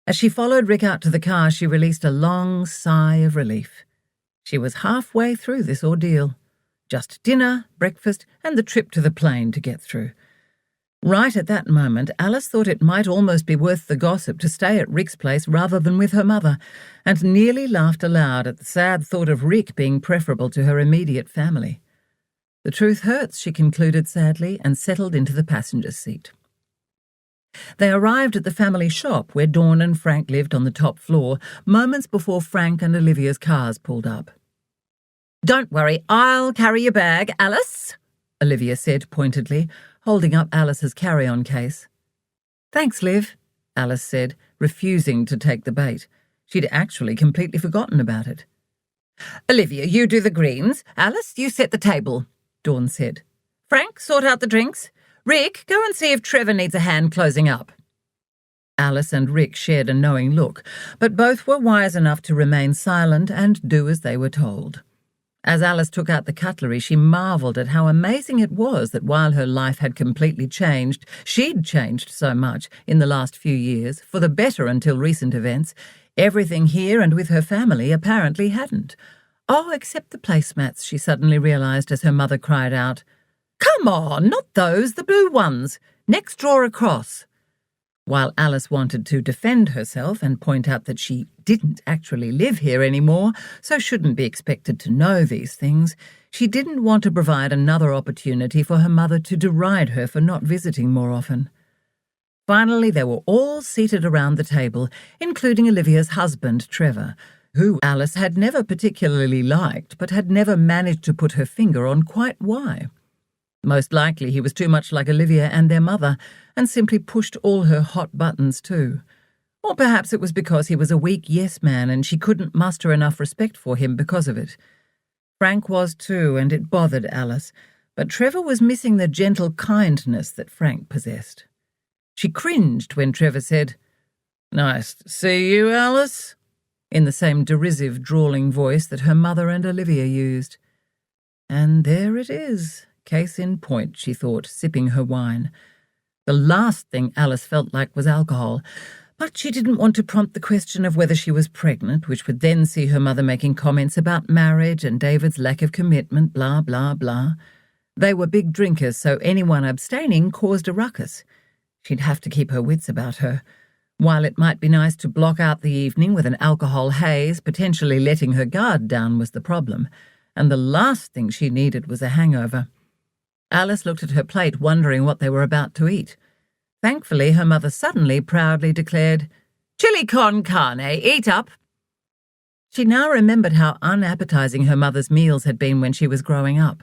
A: As she followed Rick out to the car, she released a long sigh of relief. She was halfway through this ordeal. Just dinner, breakfast, and the trip to the plane to get through. Right at that moment, Alice thought it might almost be worth the gossip to stay at Rick's place rather than with her mother, and nearly laughed aloud at the sad thought of Rick being preferable to her immediate family. The truth hurts, she concluded sadly, and settled into the passenger seat. They arrived at the family shop where Dawn and Frank lived on the top floor, moments before Frank and Olivia's cars pulled up. "Don't worry, I'll carry your bag, Alice," Olivia said pointedly, holding up Alice's carry-on case. "Thanks, Liv," Alice said, refusing to take the bait. She'd actually completely forgotten about it.
B: Olivia, you do the greens. Alice, you set the table, Dawn said. Frank, sort out the drinks. Rick, go and see if Trevor needs a hand closing up. Alice and Rick shared a knowing look, but both were wise enough to remain silent and do as they were told. As Alice took out the cutlery, she marvelled at how amazing it was that while her life had completely changed, she'd changed so much in the last few years, for the better until recent events. Everything here and with her family apparently hadn't. Oh, except the placemats, she suddenly realised as her mother cried out. Come on, not those, the blue ones. Next drawer across. While Alice wanted to defend herself and point out that she didn't actually live here anymore, so shouldn't be expected to know these things, she didn't want to provide another opportunity for her mother to deride her for not visiting more often. Finally, they were all seated around the table, including Olivia's husband, Trevor, who Alice had never particularly liked, but had never managed to put her finger on quite why. Most likely he was too much like Olivia and their mother, and simply pushed all her hot buttons too. Or perhaps it was because he was a weak yes-man and she couldn't muster enough respect for him because of it. Frank was too, and it bothered Alice, but Trevor was missing the gentle kindness that Frank possessed. She cringed when Trevor said, "Nice to see you, Alice," in the same derisive, drawling voice that her mother and Olivia used. And there it is. Case in point, she thought, sipping her wine. The last thing Alice felt like was alcohol, but she didn't want to prompt the question of whether she was pregnant, which would then see her mother making comments about marriage and David's lack of commitment, blah, blah, blah. They were big drinkers, so anyone abstaining caused a ruckus. She'd have to keep her wits about her. While it might be nice to block out the evening with an alcohol haze, potentially letting her guard down was the problem, and the last thing she needed was a hangover. Alice looked at her plate, wondering what they were about to eat. Thankfully, her mother suddenly proudly declared, "Chili con carne, eat up." She now remembered how unappetizing her mother's meals had been when she was growing up.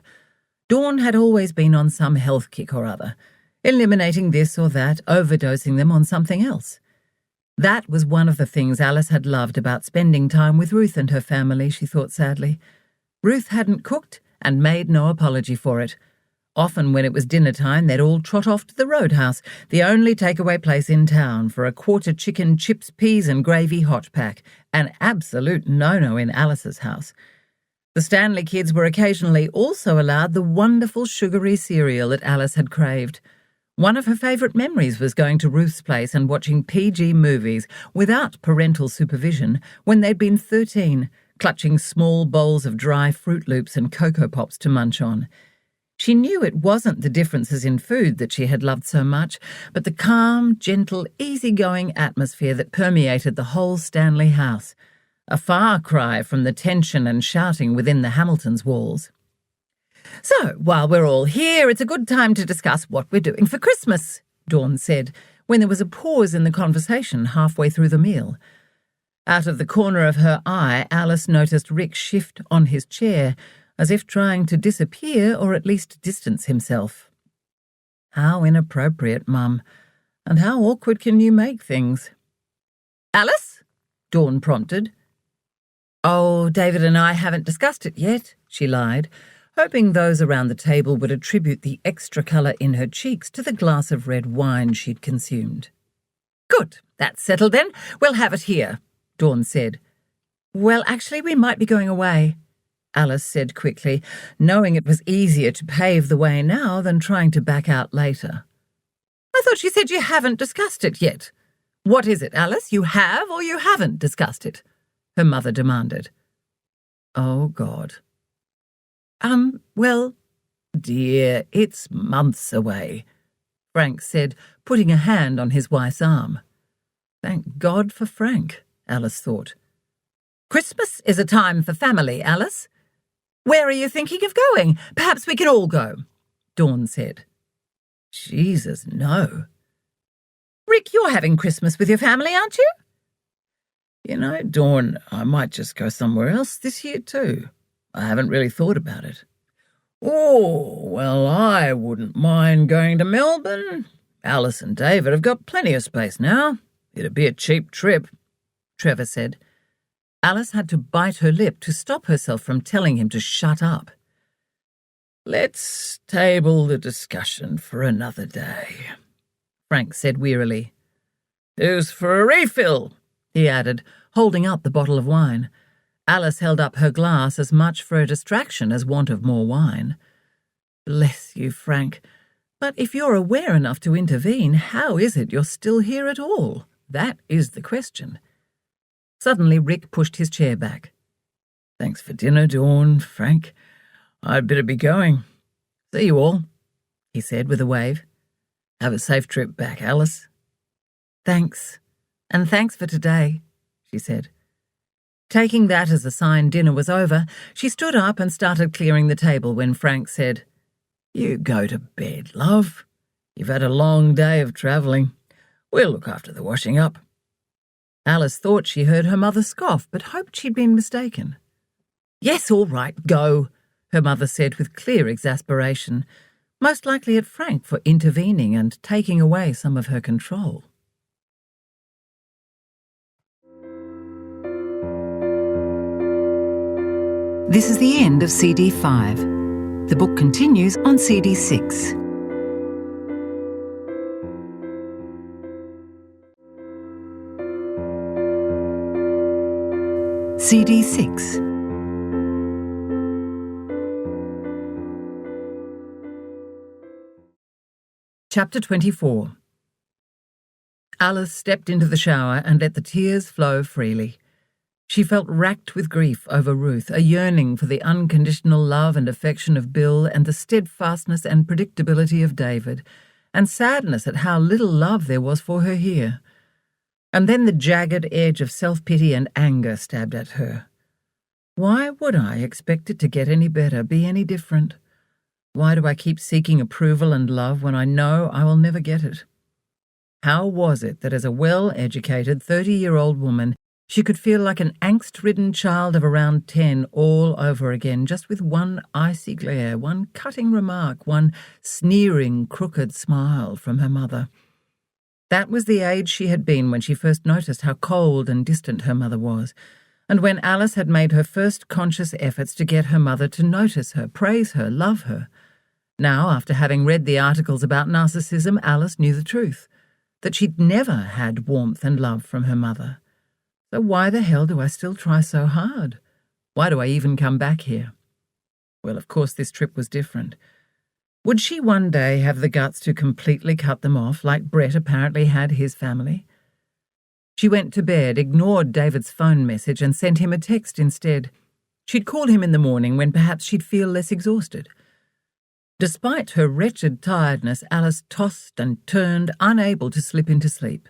B: Dawn had always been on some health kick or other, eliminating this or that, overdosing them on something else. That was one of the things Alice had loved about spending time with Ruth and her family, she thought sadly. Ruth hadn't cooked and made no apology for it. Often when it was dinner time, they'd all trot off to the Roadhouse, the only takeaway place in town, for a quarter chicken, chips, peas and gravy hot pack, an absolute no-no in Alice's house. The Stanley kids were occasionally also allowed the wonderful sugary cereal that Alice had craved. One of her favourite memories was going to Ruth's place and watching PG movies without parental supervision when they'd been 13, clutching small bowls of dry Fruit Loops and Cocoa Pops to munch on. She knew it wasn't the differences in food that she had loved so much, but the calm, gentle, easygoing atmosphere that permeated the whole Stanley house, a far cry from the tension and shouting within the Hamiltons' walls. "So, while we're all here, it's a good time to discuss what we're doing for Christmas," Dawn said, when there was a pause in the conversation halfway through the meal. Out of the corner of her eye, Alice noticed Rick shift on his chair, as if trying to disappear or at least distance himself. How inappropriate, Mum, and how awkward can you make things? "Alice?" Dawn prompted. "Oh, David and I haven't discussed it yet," she lied, hoping those around the table would attribute the extra colour in her cheeks to the glass of red wine she'd consumed. "Good, that's settled then. We'll have it here," Dawn said. "Well, actually, we might be going away," Alice said quickly, knowing it was easier to pave the way now than trying to back out later. "I thought you said you haven't discussed it yet. What is it, Alice? You have or you haven't discussed it?" her mother demanded. Oh, God. Well, dear, it's months away," Frank said, putting a hand on his wife's arm. Thank God for Frank, Alice thought. "Christmas is a time for family, Alice. Where are you thinking of going? Perhaps we can all go," Dawn said. Jesus, no. "Rick, you're having Christmas with your family, aren't you?"
A: You know, Dawn, I might just go somewhere else this year too. I haven't really thought about it. Oh, well, I wouldn't mind going to Melbourne. Alice and David have got plenty of space now. It'd be a cheap trip, Trevor said.
B: Alice had to bite her lip to stop herself from telling him to shut up.
A: "Let's table the discussion for another day," Frank said wearily. "Who's for a refill?"
B: he added, holding up the bottle of wine. Alice held up her glass as much for a distraction as want of more wine. "Bless you, Frank. But if you're aware enough to intervene, how is it you're still here at all? That is the question." Suddenly Rick pushed his chair back.
A: "Thanks for dinner, Dawn, Frank. I'd better be going. See you all," he said with a wave. "Have a safe trip back, Alice."
B: "Thanks. And thanks for today," she said. Taking that as a sign dinner was over, she stood up and started clearing the table when Frank said,
A: "You go to bed, love. You've had a long day of travelling. We'll look after the washing up."
B: Alice thought she heard her mother scoff, but hoped she'd been mistaken. "Yes, all right, go," her mother said with clear exasperation, most likely at Frank for intervening and taking away some of her control. This is the end of CD 5. The book continues on CD 6. CD 6. Chapter 24. Alice stepped into the shower and let the tears flow freely. She felt racked with grief over Ruth, a yearning for the unconditional love and affection of Bill and the steadfastness and predictability of David, and sadness at how little love there was for her here. And then the jagged edge of self-pity and anger stabbed at her. Why would I expect it to get any better, be any different? Why do I keep seeking approval and love when I know I will never get it? How was it that as a well-educated 30-year-old woman, she could feel like an angst-ridden child of around 10 all over again, just with one icy glare, one cutting remark, one sneering, crooked smile from her mother? That was the age she had been when she first noticed how cold and distant her mother was, and when Alice had made her first conscious efforts to get her mother to notice her, praise her, love her. Now, after having read the articles about narcissism, Alice knew the truth, that she'd never had warmth and love from her mother. So why the hell do I still try so hard? Why do I even come back here? Well, of course this trip was different. Would she one day have the guts to completely cut them off, like Brett apparently had his family? She went to bed, ignored David's phone message, and sent him a text instead. She'd call him in the morning when perhaps she'd feel less exhausted. Despite her wretched tiredness, Alice tossed and turned, unable to slip into sleep.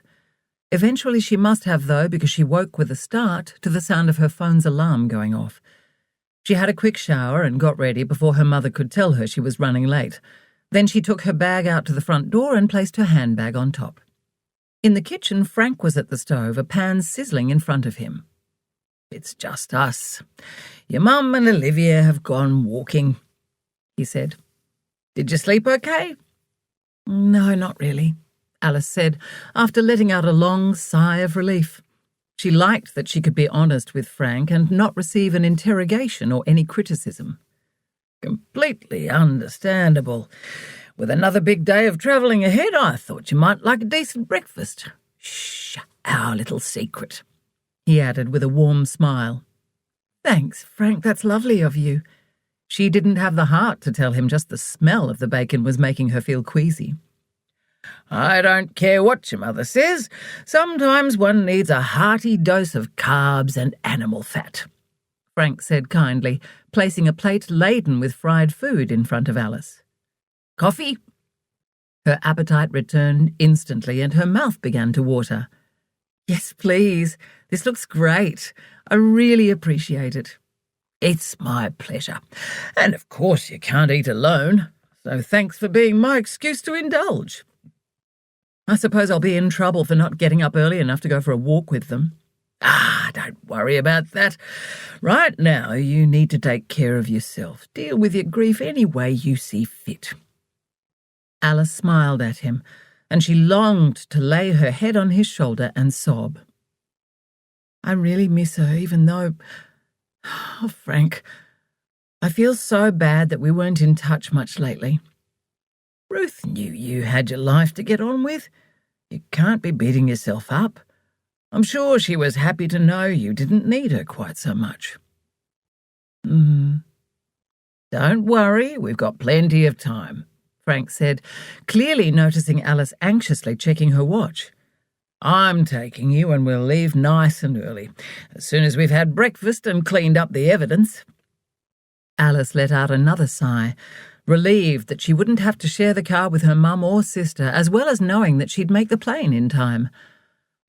B: Eventually she must have, though, because she woke with a start to the sound of her phone's alarm going off. She had a quick shower and got ready before her mother could tell her she was running late. Then she took her bag out to the front door and placed her handbag on top. In the kitchen, Frank was at the stove, a pan sizzling in front of him. "It's just us. Your mum and Olivia have gone walking," he said. "Did you sleep okay?" "No, not really," Alice said, after letting out a long sigh of relief. She liked that she could be honest with Frank and not receive an interrogation or any criticism. "Completely understandable. With another big day of travelling ahead, I thought you might like a decent breakfast. Shh, our little secret," he added with a warm smile. "Thanks, Frank, that's lovely of you." She didn't have the heart to tell him just the smell of the bacon was making her feel queasy. "I don't care what your mother says. Sometimes one needs a hearty dose of carbs and animal fat," Frank said kindly, placing a plate laden with fried food in front of Alice. "Coffee?" Her appetite returned instantly and her mouth began to water. "Yes, please. This looks great. I really appreciate it." "It's my pleasure. And of course you can't eat alone, so thanks for being my excuse to indulge. I suppose I'll be in trouble for not getting up early enough to go for a walk with them." Don't worry about that. Right now you need to take care of yourself. Deal with your grief any way you see fit." Alice smiled at him, and she longed to lay her head on his shoulder and sob. I really miss her, even though... Oh, Frank, I feel so bad that we weren't in touch much lately. Ruth knew you had your life to get on with. You can't be beating yourself up. I'm sure she was happy to know you didn't need her quite so much. Don't worry, we've got plenty of time, Frank said, clearly noticing Alice anxiously checking her watch. I'm taking you and we'll leave nice and early, as soon as we've had breakfast and cleaned up the evidence. Alice let out another sigh, relieved that she wouldn't have to share the car with her mum or sister, as well as knowing that she'd make the plane in time.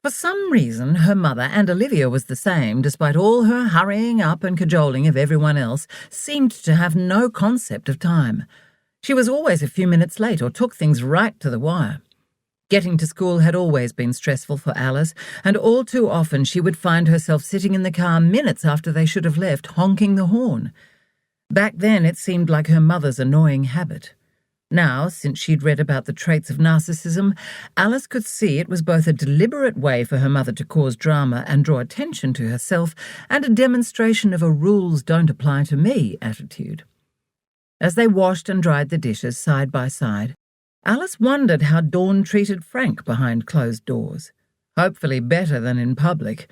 B: For some reason, her mother, and Olivia was the same, despite all her hurrying up and cajoling of everyone else, seemed to have no concept of time. She was always a few minutes late or took things right to the wire. Getting to school had always been stressful for Alice, and all too often she would find herself sitting in the car minutes after they should have left, honking the horn. Back then it seemed like her mother's annoying habit. Now, since she'd read about the traits of narcissism, Alice could see it was both a deliberate way for her mother to cause drama and draw attention to herself, and a demonstration of a rules-don't-apply-to-me attitude. As they washed and dried the dishes side by side, Alice wondered how Dawn treated Frank behind closed doors. Hopefully better than in public.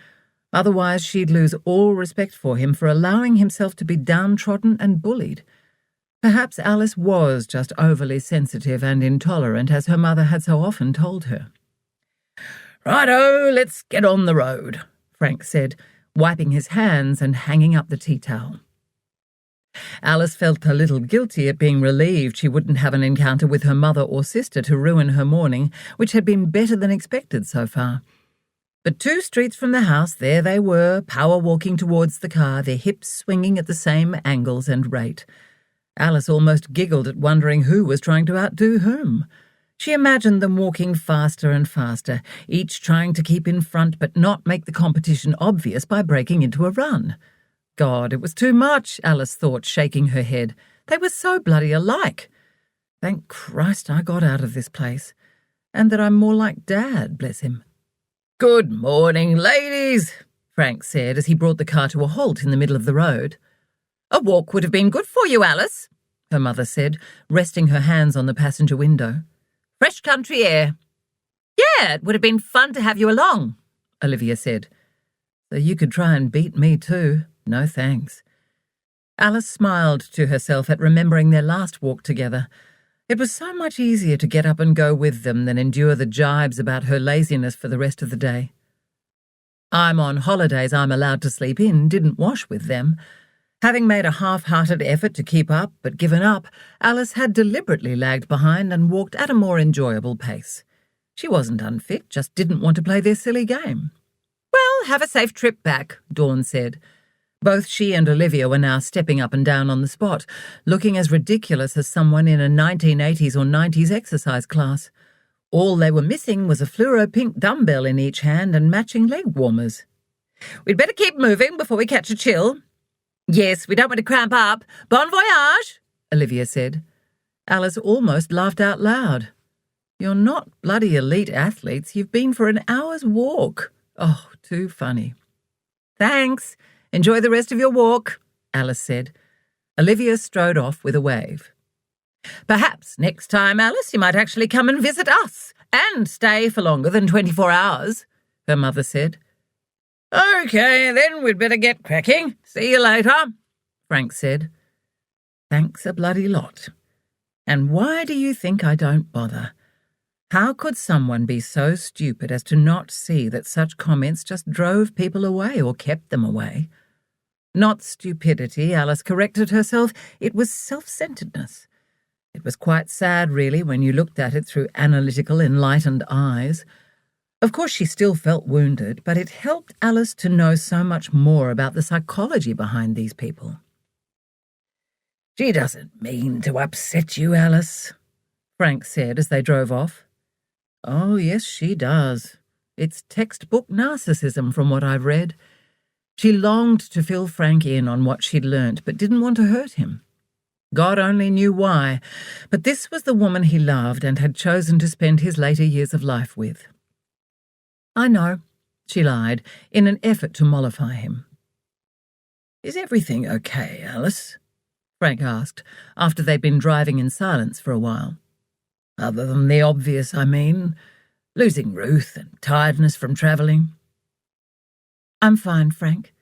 B: Otherwise she'd lose all respect for him for allowing himself to be downtrodden and bullied. Perhaps Alice was just overly sensitive and intolerant, as her mother had so often told her. "Righto, let's get on the road," Frank said, wiping his hands and hanging up the tea towel. Alice felt a little guilty at being relieved she wouldn't have an encounter with her mother or sister to ruin her morning, which had been better than expected so far. But 2 streets from the house, there they were, power walking towards the car, their hips swinging at the same angles and rate. Alice almost giggled at wondering who was trying to outdo whom. She imagined them walking faster and faster, each trying to keep in front but not make the competition obvious by breaking into a run. God, it was too much, Alice thought, shaking her head. They were so bloody alike. Thank Christ I got out of this place, and that I'm more like Dad, bless him. "Good morning, ladies," Frank said as he brought the car to a halt in the middle of the road. "A walk would have been good for you, Alice," her mother said, resting her hands on the passenger window. "Fresh country air." "Yeah, it would have been fun to have you along," Olivia said. "So you could try and beat me too. No thanks." Alice smiled to herself at remembering their last walk together. It was so much easier to get up and go with them than endure the jibes about her laziness for the rest of the day. "I'm on holidays I'm allowed to sleep in" didn't wash with them. Having made a half-hearted effort to keep up but given up, Alice had deliberately lagged behind and walked at a more enjoyable pace. She wasn't unfit, just didn't want to play their silly game. "Well, have a safe trip back," Dawn said. Both she and Olivia were now stepping up and down on the spot, looking as ridiculous as someone in a 1980s or 90s exercise class. All they were missing was a fluoro-pink dumbbell in each hand and matching leg warmers. "We'd better keep moving before we catch a chill." "Yes, we don't want to cramp up. Bon voyage," Olivia said. Alice almost laughed out loud. "You're not bloody elite athletes. You've been for an hour's walk." Oh, too funny. "Thanks. Enjoy the rest of your walk," Alice said. Olivia strode off with a wave. "Perhaps next time, Alice, you might actually come and visit us, and stay for longer than 24 hours, her mother said. "Okay, then we'd better get cracking. See you later," Frank said. "Thanks a bloody lot. And why do you think I don't bother? How could someone be so stupid as to not see that such comments just drove people away or kept them away? Not stupidity, Alice corrected herself. It was self-centeredness. It was quite sad, really, when you looked at it through analytical, enlightened eyes. Of course, she still felt wounded, but it helped Alice to know so much more about the psychology behind these people. "She doesn't mean to upset you, Alice," Frank said as they drove off. "Oh, yes, she does. It's textbook narcissism from what I've read." She longed to fill Frank in on what she'd learnt, but didn't want to hurt him. God only knew why, but this was the woman he loved and had chosen to spend his later years of life with. "I know," she lied, in an effort to mollify him.
A: "Is everything okay, Alice?"
B: Frank asked, after they'd been driving in silence for a while.
A: "Other than the obvious, I mean. Losing Ruth and tiredness from travelling."
B: "I'm fine, Frank."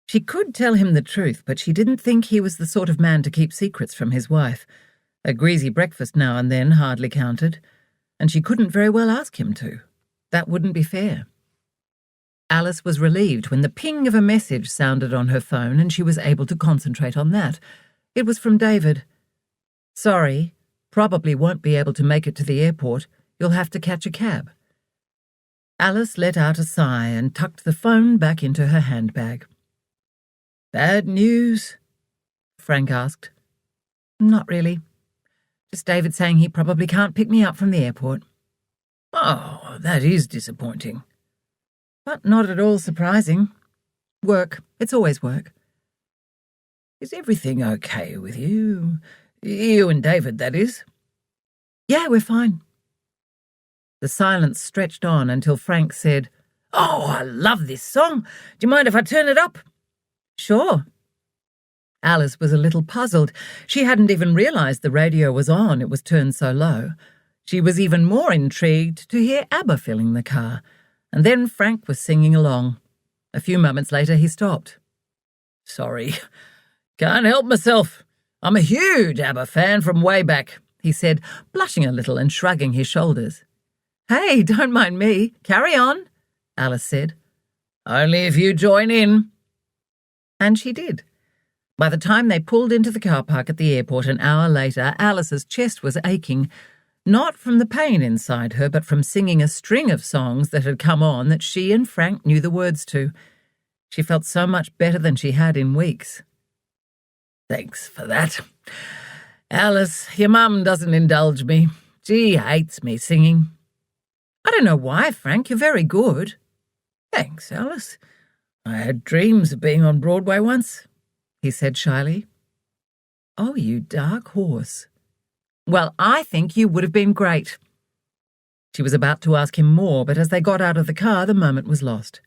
B: She could tell him the truth, but she didn't think he was the sort of man to keep secrets from his wife. A greasy breakfast now and then hardly counted, and she couldn't very well ask him to. That wouldn't be fair. Alice was relieved when the ping of a message sounded on her phone and she was able to concentrate on that. It was from David. "Sorry, probably won't be able to make it to the airport. You'll have to catch a cab." Alice let out a sigh and tucked the phone back into her handbag.
A: "Bad news?"
B: Frank asked. "Not really. Just David saying he probably can't pick me up from the airport."
A: "Oh, that is disappointing."
B: "But not at all surprising. Work. It's always work."
A: "Is everything okay with you? You and David, that is?"
B: "Yeah, we're fine." The silence stretched on until Frank said,
A: "Oh, I love this song. Do you mind if I turn it up?"
B: "Sure." Alice was a little puzzled. She hadn't even realised the radio was on, it was turned so low. She was even more intrigued to hear ABBA filling the car, and then Frank was singing along. A few moments later he stopped.
A: "Sorry, can't help myself. I'm a huge ABBA fan from way back,"
B: he said, blushing a little and shrugging his shoulders. "Hey, don't mind me. Carry on," Alice said.
A: "Only if you join in."
B: And she did. By the time they pulled into the car park at the airport an hour later, Alice's chest was aching, not from the pain inside her, but from singing a string of songs that had come on that she and Frank knew the words to. She felt so much better than she had in weeks.
A: "Thanks for that. Alice, your mum doesn't indulge me. She hates me singing."
B: "I don't know why, Frank. You're very good."
A: "Thanks, Alice. I had dreams of being on Broadway once," he said shyly.
B: "Oh, you dark horse. Well, I think you would have been great." She was about to ask him more, but as they got out of the car, the moment was lost.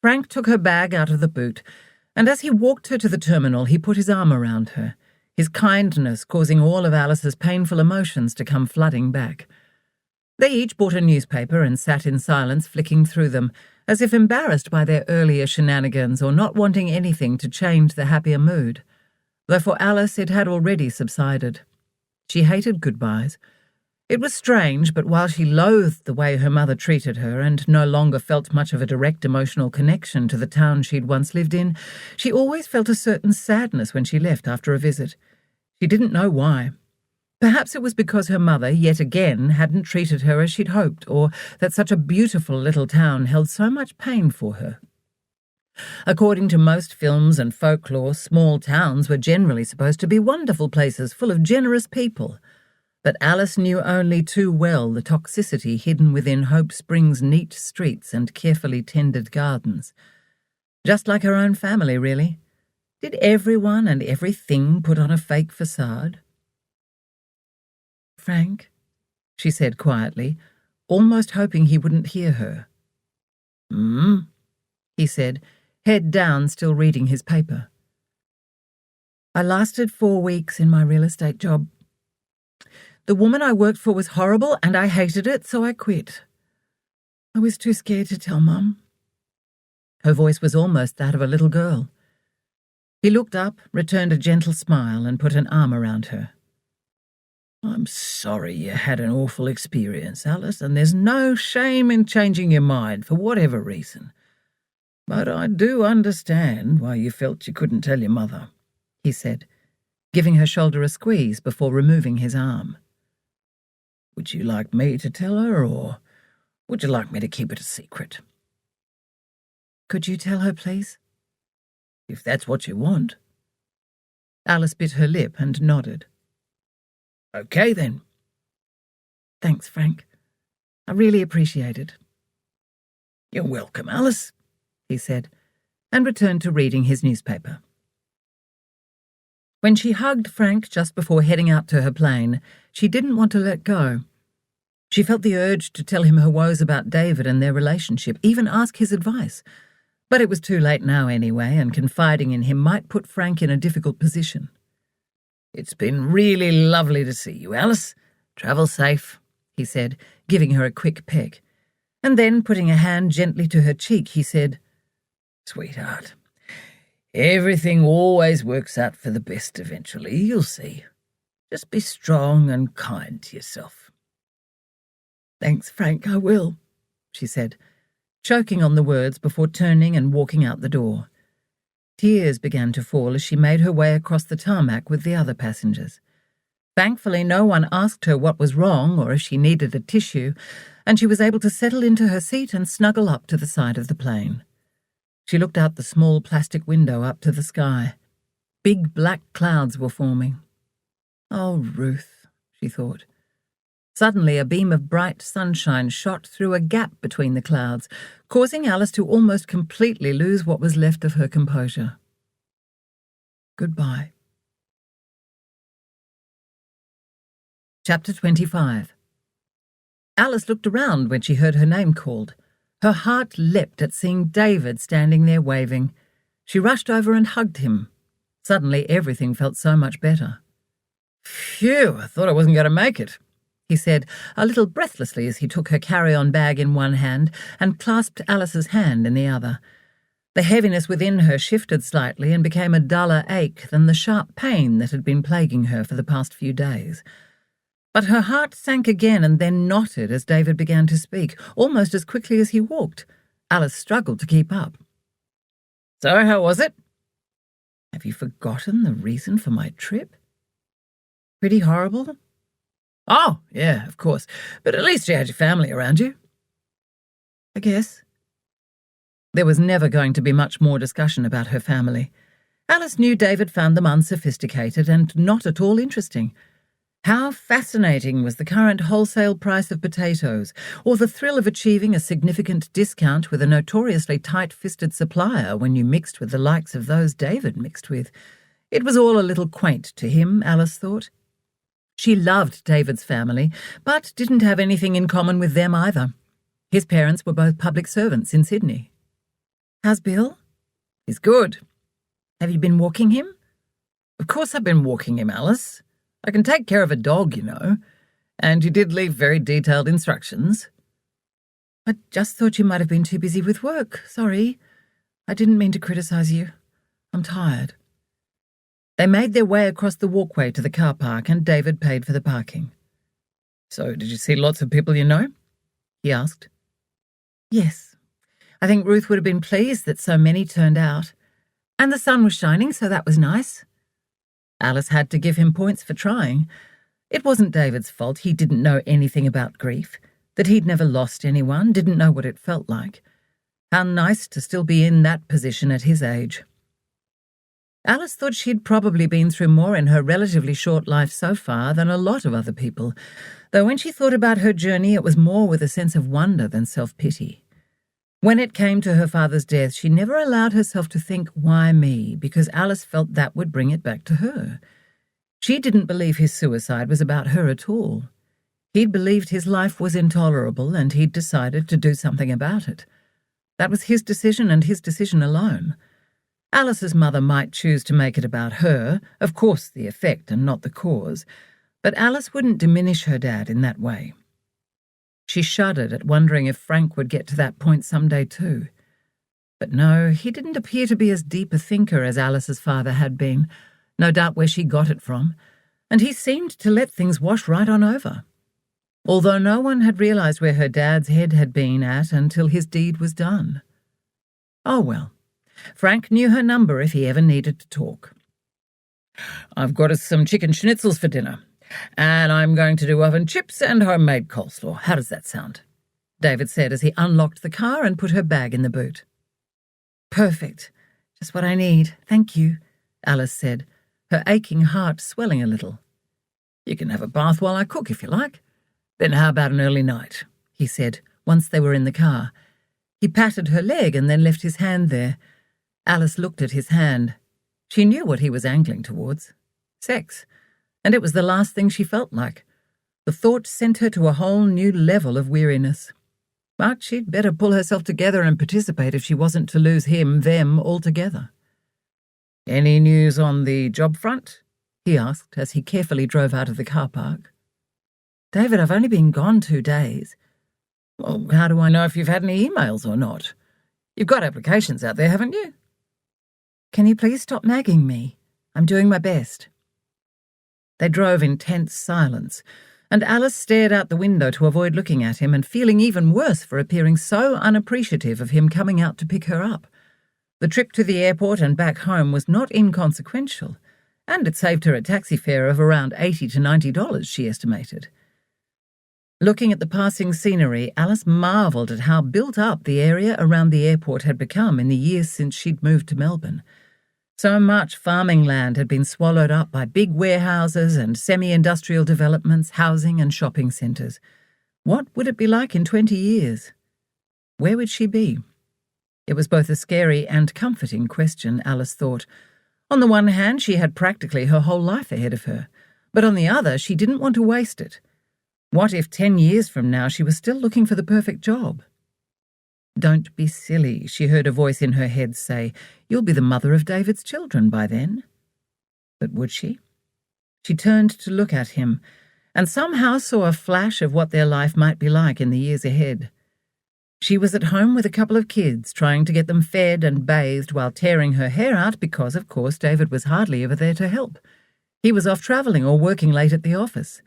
B: Frank took her bag out of the boot, and as he walked her to the terminal, he put his arm around her, his kindness causing all of Alice's painful emotions to come flooding back. They each bought a newspaper and sat in silence, flicking through them, as if embarrassed by their earlier shenanigans or not wanting anything to change the happier mood, though for Alice it had already subsided. She hated goodbyes. It was strange, but while she loathed the way her mother treated her and no longer felt much of a direct emotional connection to the town she'd once lived in, she always felt a certain sadness when she left after a visit. She didn't know why. Perhaps it was because her mother, yet again, hadn't treated her as she'd hoped, or that such a beautiful little town held so much pain for her. According to most films and folklore, small towns were generally supposed to be wonderful places full of generous people. But Alice knew only too well the toxicity hidden within Hope Springs' neat streets and carefully tended gardens. Just like her own family, really. Did everyone and everything put on a fake facade? "Frank," she said quietly, almost hoping he wouldn't hear her. He said, head down, still reading his paper. "I lasted 4 weeks in my real estate job. The woman I worked for was horrible and I hated it, so I quit. I was too scared to tell Mum." Her voice was almost that of a little girl. He looked up, returned a gentle smile, and put an arm around her.
A: "I'm sorry you had an awful experience, Alice, and there's no shame in changing your mind for whatever reason. But I do understand why you felt you couldn't tell your mother," he said, giving her shoulder a squeeze before removing his arm. "Would you like me to tell her, or would you like me to keep it a secret?"
B: "Could you tell her, please?"
A: "If that's what you want."
B: Alice bit her lip and nodded.
A: "Okay, then."
B: "Thanks, Frank. I really appreciate it."
A: "You're welcome, Alice," he said,
B: and returned to reading his newspaper. When she hugged Frank just before heading out to her plane, she didn't want to let go. She felt the urge to tell him her woes about David and their relationship, even ask his advice. But it was too late now anyway, and confiding in him might put Frank in a difficult position.
A: "It's been really lovely to see you, Alice. Travel safe," he said, giving her a quick peck.
B: And then, putting a hand gently to her cheek, he said,
A: "Sweetheart, everything always works out for the best eventually, you'll see. Just be strong and kind to yourself."
B: "Thanks, Frank, I will," she said, choking on the words before turning and walking out the door. Tears began to fall as she made her way across the tarmac with the other passengers. Thankfully, no one asked her what was wrong or if she needed a tissue, and she was able to settle into her seat and snuggle up to the side of the plane. She looked out the small plastic window up to the sky. Big black clouds were forming. "Oh, Ruth," she thought. Suddenly, a beam of bright sunshine shot through a gap between the clouds, causing Alice to almost completely lose what was left of her composure. Goodbye. Chapter 25. Alice looked around when she heard her name called. Her heart leapt at seeing David standing there waving. She rushed over and hugged him. Suddenly, everything felt so much better.
A: "Phew, I thought I wasn't going to make it,"
B: he said, a little breathlessly as he took her carry-on bag in one hand and clasped Alice's hand in the other. The heaviness within her shifted slightly and became a duller ache than the sharp pain that had been plaguing her for the past few days. But her heart sank again and then knotted as David began to speak, almost as quickly as he walked. Alice struggled to keep up.
A: "So, how was it?"
B: "Have you forgotten the reason for my trip?" "Pretty horrible?"
A: "Oh, yeah, of course. But at least you had your family around you."
B: "I guess." There was never going to be much more discussion about her family. Alice knew David found them unsophisticated and not at all interesting. How fascinating was the current wholesale price of potatoes, or the thrill of achieving a significant discount with a notoriously tight-fisted supplier when you mixed with the likes of those David mixed with. It was all a little quaint to him, Alice thought. She loved David's family, but didn't have anything in common with them either. His parents were both public servants in Sydney. "How's Bill?"
A: "He's good."
B: "Have you been walking him?"
A: "Of course I've been walking him, Alice. I can take care of a dog, you know. And you did leave very detailed instructions."
B: "I just thought you might have been too busy with work. Sorry. I didn't mean to criticize you. I'm tired." They made their way across the walkway to the car park and David paid for the parking.
A: "So, did you see lots of people you know?" he asked.
B: "Yes. I think Ruth would have been pleased that so many turned out. And the sun was shining, so that was nice." Alice had to give him points for trying. It wasn't David's fault he didn't know anything about grief, that he'd never lost anyone, didn't know what it felt like. How nice to still be in that position at his age. Alice thought she'd probably been through more in her relatively short life so far than a lot of other people, though when she thought about her journey it was more with a sense of wonder than self-pity. When it came to her father's death, she never allowed herself to think, why me, because Alice felt that would bring it back to her. She didn't believe his suicide was about her at all. He'd believed his life was intolerable and he'd decided to do something about it. That was his decision and his decision alone. Alice's mother might choose to make it about her, of course the effect and not the cause, but Alice wouldn't diminish her dad in that way. She shuddered at wondering if Frank would get to that point someday too. But no, he didn't appear to be as deep a thinker as Alice's father had been, no doubt where she got it from, and he seemed to let things wash right on over. Although no one had realized where her dad's head had been at until his deed was done. Oh well. Frank knew her number if he ever needed to talk.
A: "I've got us some chicken schnitzels for dinner, and I'm going to do oven chips and homemade coleslaw. How does that sound?"
B: David said as he unlocked the car and put her bag in the boot. "Perfect. Just what I need. Thank you," Alice said, her aching heart swelling a little.
A: "You can have a bath while I cook if you like. Then how about an early night?"
B: he said, once they were in the car. He patted her leg and then left his hand there. Alice looked at his hand. She knew what he was angling towards. Sex. And it was the last thing she felt like. The thought sent her to a whole new level of weariness. But she'd better pull herself together and participate if she wasn't to lose him, them, altogether.
A: "Any news on the job front?"
B: he asked as he carefully drove out of the car park. "David, I've only been gone 2 days.
A: "Well, how do I know if you've had any emails or not? You've got applications out there, haven't you?"
B: "Can you please stop nagging me? I'm doing my best." They drove in tense silence, and Alice stared out the window to avoid looking at him and feeling even worse for appearing so unappreciative of him coming out to pick her up. The trip to the airport and back home was not inconsequential, and it saved her a taxi fare of around $80 to $90, she estimated. Looking at the passing scenery, Alice marvelled at how built up the area around the airport had become in the years since she'd moved to Melbourne. So much farming land had been swallowed up by big warehouses and semi-industrial developments, housing and shopping centres. What would it be like in 20 years? Where would she be? It was both a scary and comforting question, Alice thought. On the one hand, she had practically her whole life ahead of her, but on the other, she didn't want to waste it. What if 10 years from now she was still looking for the perfect job? "Don't be silly," she heard a voice in her head say. "You'll be the mother of David's children by then." But would she? She turned to look at him, and somehow saw a flash of what their life might be like in the years ahead. She was at home with a couple of kids, trying to get them fed and bathed while tearing her hair out because, of course, David was hardly ever there to help. He was off travelling or working late at the office.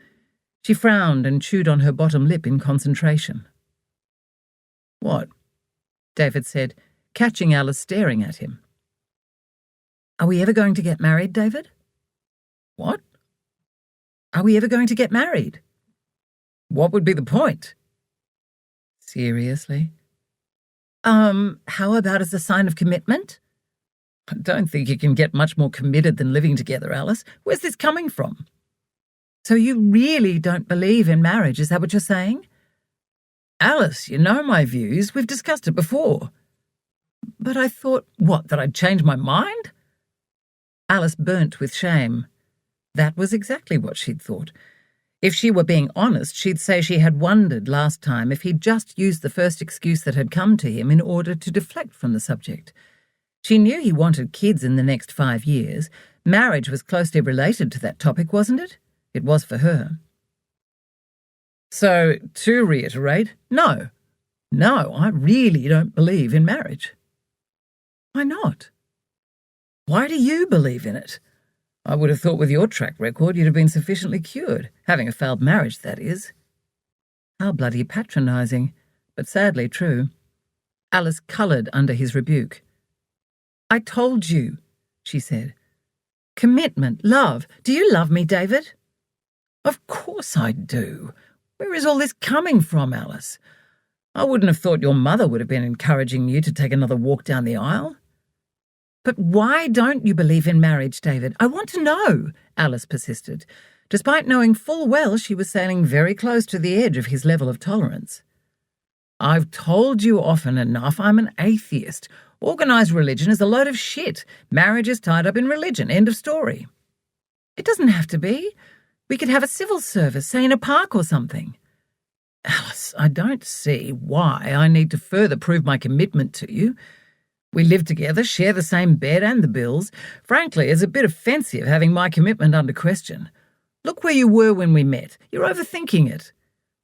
B: She frowned and chewed on her bottom lip in concentration. "What?" David said, catching Alice staring at him. "Are we ever going to get married, David?"
A: "What?"
B: "Are we ever going to get married?"
A: "What would be the point?"
B: "Seriously?" How about as a sign of commitment?"
A: "I don't think you can get much more committed than living together, Alice. Where's this coming from?"
B: "So you really don't believe in marriage, is that what you're saying?"
A: "Alice, you know my views. We've discussed it before."
B: "But I thought—"
A: "What, that I'd changed my mind?"
B: Alice burnt with shame. That was exactly what she'd thought. If she were being honest, she'd say she had wondered last time if he'd just used the first excuse that had come to him in order to deflect from the subject. She knew he wanted kids in the next 5 years. Marriage was closely related to that topic, wasn't it? It was for her.
A: "So, to reiterate, no, I really don't believe in marriage."
B: "Why not?"
A: "Why do you believe in it? I would have thought with your track record you'd have been sufficiently cured, having a failed marriage, that is."
B: How bloody patronising, but sadly true. Alice coloured under his rebuke. "I told you," she said. "Commitment, love. Do you love me, David?"
A: "Of course I do. Where is all this coming from, Alice? I wouldn't have thought your mother would have been encouraging you to take another walk down the aisle."
B: "But why don't you believe in marriage, David? I want to know," Alice persisted, despite knowing full well she was sailing very close to the edge of his level of tolerance.
A: "I've told you often enough I'm an atheist. Organised religion is a load of shit. Marriage is tied up in religion. End of story."
B: "It doesn't have to be. We could have a civil service, say in a park or something."
A: "Alice, I don't see why I need to further prove my commitment to you. We live together, share the same bed and the bills. Frankly, it's a bit offensive having my commitment under question. Look where you were when we met. You're overthinking it.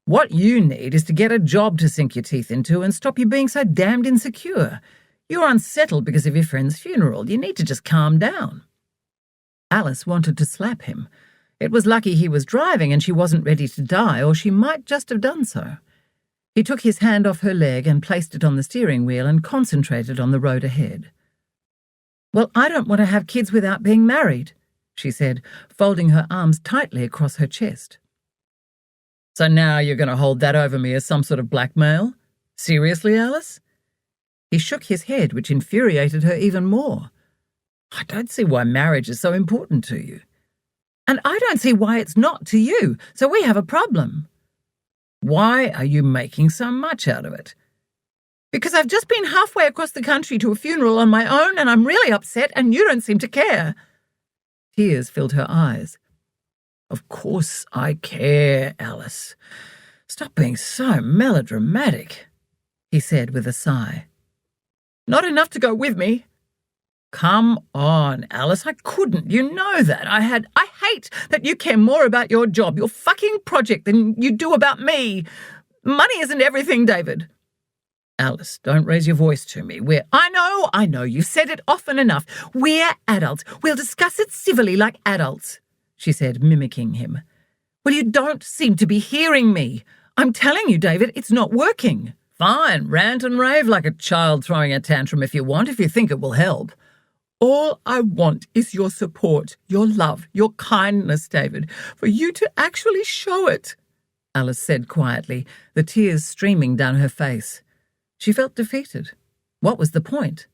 A: What you need is to get a job to sink your teeth into and stop you being so damned insecure. You're unsettled because of your friend's funeral. You need to just calm down."
B: Alice wanted to slap him. It was lucky he was driving and she wasn't ready to die, or she might just have done so. He took his hand off her leg and placed it on the steering wheel and concentrated on the road ahead. "Well, I don't want to have kids without being married," she said, folding her arms tightly across her chest.
A: "So now you're going to hold that over me as some sort of blackmail? Seriously, Alice?"
B: He shook his head, which infuriated her even more.
A: "I don't see why marriage is so important to you."
B: "And I don't see why it's not to you, so we have a problem."
A: "Why are you making so much out of it?"
B: "Because I've just been halfway across the country to a funeral on my own and I'm really upset and you don't seem to care." Tears filled her eyes.
A: Of course I care, Alice. Stop being so melodramatic, he said with a sigh. Not enough to go with me. Come on, Alice, I couldn't. You know that. I hate that you care more about your job, your fucking project, than you do about me. Money isn't everything, David. Alice, don't raise your voice to me. I know, you've said it often enough. We're adults. We'll discuss it civilly like adults, she said, mimicking him. Well, you don't seem to be hearing me. I'm telling you, David, it's not working. Fine, rant and rave like a child throwing a tantrum if you want, if you think it will help. All I want is your support, your love, your kindness, David, for you to actually show it, Alice said quietly, the tears streaming down her face. She felt defeated. What was the point?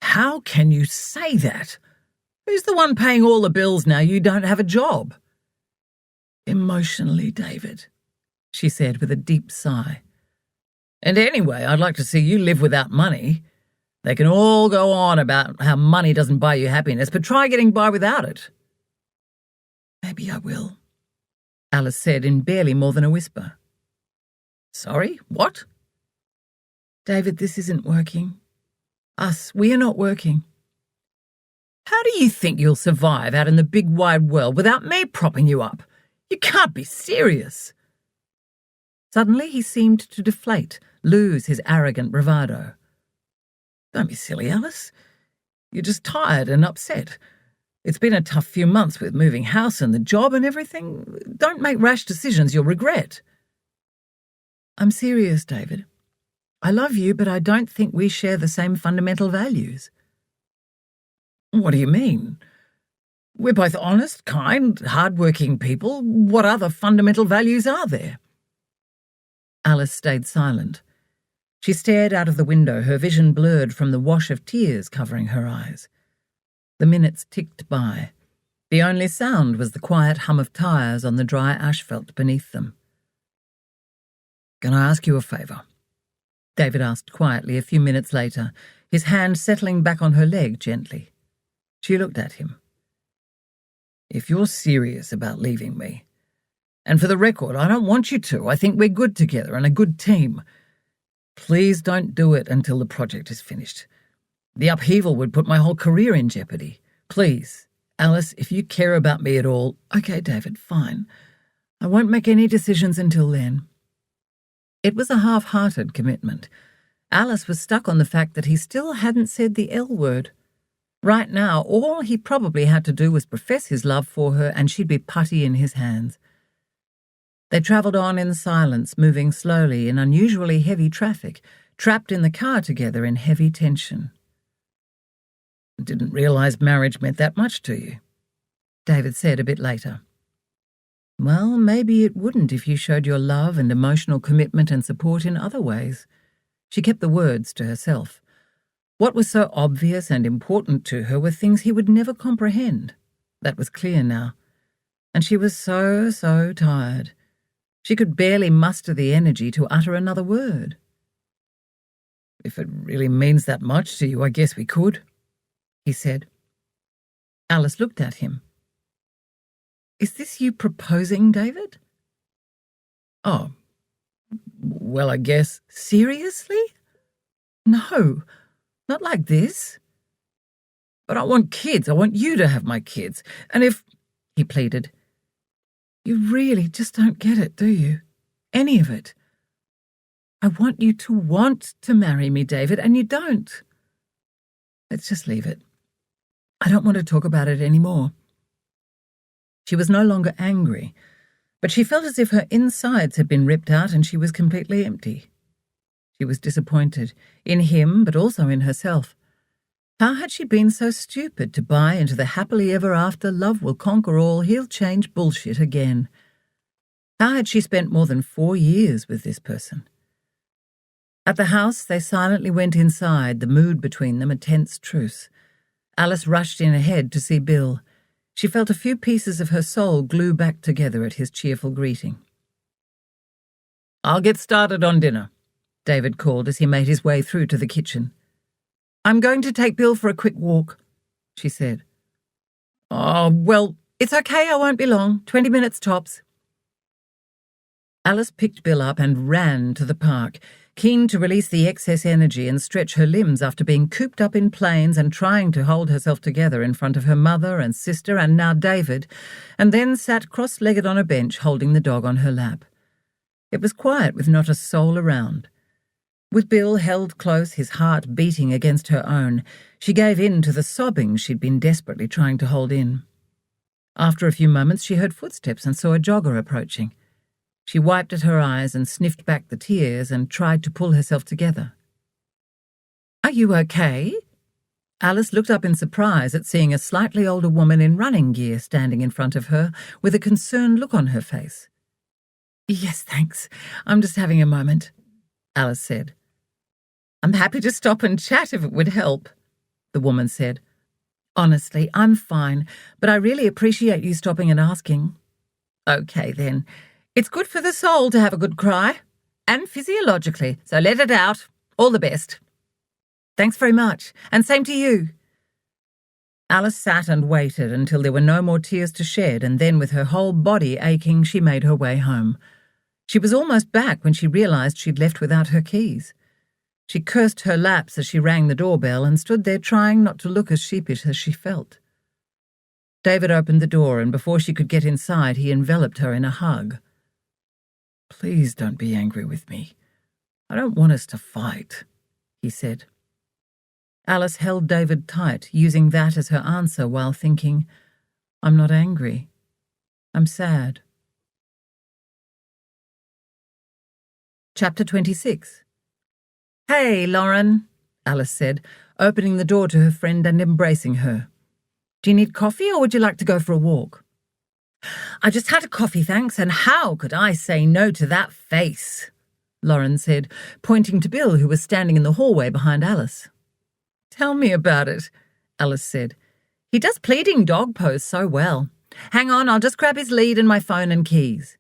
A: How can you say that? Who's the one paying all the bills now you don't have a job? Emotionally, David, she said with a deep sigh. And anyway, I'd like to see you live without money. They can all go on about how money doesn't buy you happiness, but try getting by without it. Maybe I will, Alice said in barely more than a whisper. Sorry, what? David, this isn't working. We are not working. How do you think you'll survive out in the big wide world without me propping you up? You can't be serious. Suddenly he seemed to deflate, lose his arrogant bravado. Don't be silly, Alice. You're just tired and upset. It's been a tough few months with moving house and the job and everything. Don't make rash decisions you'll regret. I'm serious, David. I love you, but I don't think we share the same fundamental values. What do you mean? We're both honest, kind, hard-working people. What other fundamental values are there? Alice stayed silent. She stared out of the window, her vision blurred from the wash of tears covering her eyes. The minutes ticked by. The only sound was the quiet hum of tyres on the dry asphalt beneath them. Can I ask you a favour? David asked quietly a few minutes later, his hand settling back on her leg gently. She looked at him. If you're serious about leaving me, and for the record, I don't want you to. I think we're good together and a good team. Please don't do it until the project is finished. The upheaval would put my whole career in jeopardy. Please, Alice, if you care about me at all... Okay, David, fine. I won't make any decisions until then. It was a half-hearted commitment. Alice was stuck on the fact that he still hadn't said the L word. Right now, all he probably had to do was profess his love for her and she'd be putty in his hands. They travelled on in silence, moving slowly in unusually heavy traffic, trapped in the car together in heavy tension. I didn't realise marriage meant that much to you, David said a bit later. Well, maybe it wouldn't if you showed your love and emotional commitment and support in other ways. She kept the words to herself. What was so obvious and important to her were things he would never comprehend. That was clear now. And she was so tired. She could barely muster the energy to utter another word. If it really means that much to you, I guess we could, he said. Alice looked at him. Is this you proposing, David? Oh, well, I guess. Seriously? No, not like this. But I want kids. I want you to have my kids. And if, he pleaded, you really just don't get it, do you? Any of it. I want you to want to marry me, David, and you don't. Let's just leave it. I don't want to talk about it anymore. She was no longer angry, but she felt as if her insides had been ripped out and she was completely empty. She was disappointed, in him but also in herself. How had she been so stupid to buy into the happily ever after love will conquer all, he'll change bullshit again? How had she spent more than 4 years with this person? At the house, they silently went inside, the mood between them a tense truce. Alice rushed in ahead to see Bill. She felt a few pieces of her soul glue back together at his cheerful greeting. I'll get started on dinner, David called as he made his way through to the kitchen. I'm going to take Bill for a quick walk, she said. Oh, well,
B: It's okay, I won't be long. 20 minutes tops. Alice picked Bill up and ran to the park, keen to release the excess energy and stretch her limbs after being cooped up in planes and trying to hold herself together in front of her mother and sister and now David, and then sat cross-legged on a bench holding the dog on her lap. It was quiet with not a soul around. With Bill held close, his heart beating against her own, she gave in to the sobbing she'd been desperately trying to hold in. After a few moments she heard footsteps and saw a jogger approaching. She wiped at her eyes and sniffed back the tears and tried to pull herself together. "Are you okay?" Alice looked up in surprise at seeing a slightly older woman in running gear standing in front of her with a concerned look on her face. "Yes, thanks. I'm just having a moment," Alice said. "I'm happy to stop and chat if it would help," the woman said. "Honestly, I'm fine, but I really appreciate you stopping and asking." "Okay, then. It's good for the soul to have a good cry, and physiologically, so let it out. All the best." "Thanks very much, and same to you." Alice sat and waited until there were no more tears to shed, and then with her whole body aching, she made her way home. She was almost back when she realised she'd left without her keys. She cursed her lapse as she rang the doorbell and stood there trying not to look as sheepish as she felt. David opened the door, and before she could get inside, he enveloped her in a hug. "Please don't be angry with me. I don't want us to fight," he said. Alice held David tight, using that as her answer while thinking, "I'm not angry. I'm sad." Chapter 26. "Hey, Lauren," Alice said, opening the door to her friend and embracing her. "Do you need coffee or would you like to go for a walk?" "I just had a coffee, thanks, and how could I say no to that face?" Lauren said, pointing to Bill, who was standing in the hallway behind Alice. "Tell me about it," Alice said. "He does pleading dog pose so well. Hang on, I'll just grab his lead and my phone and keys."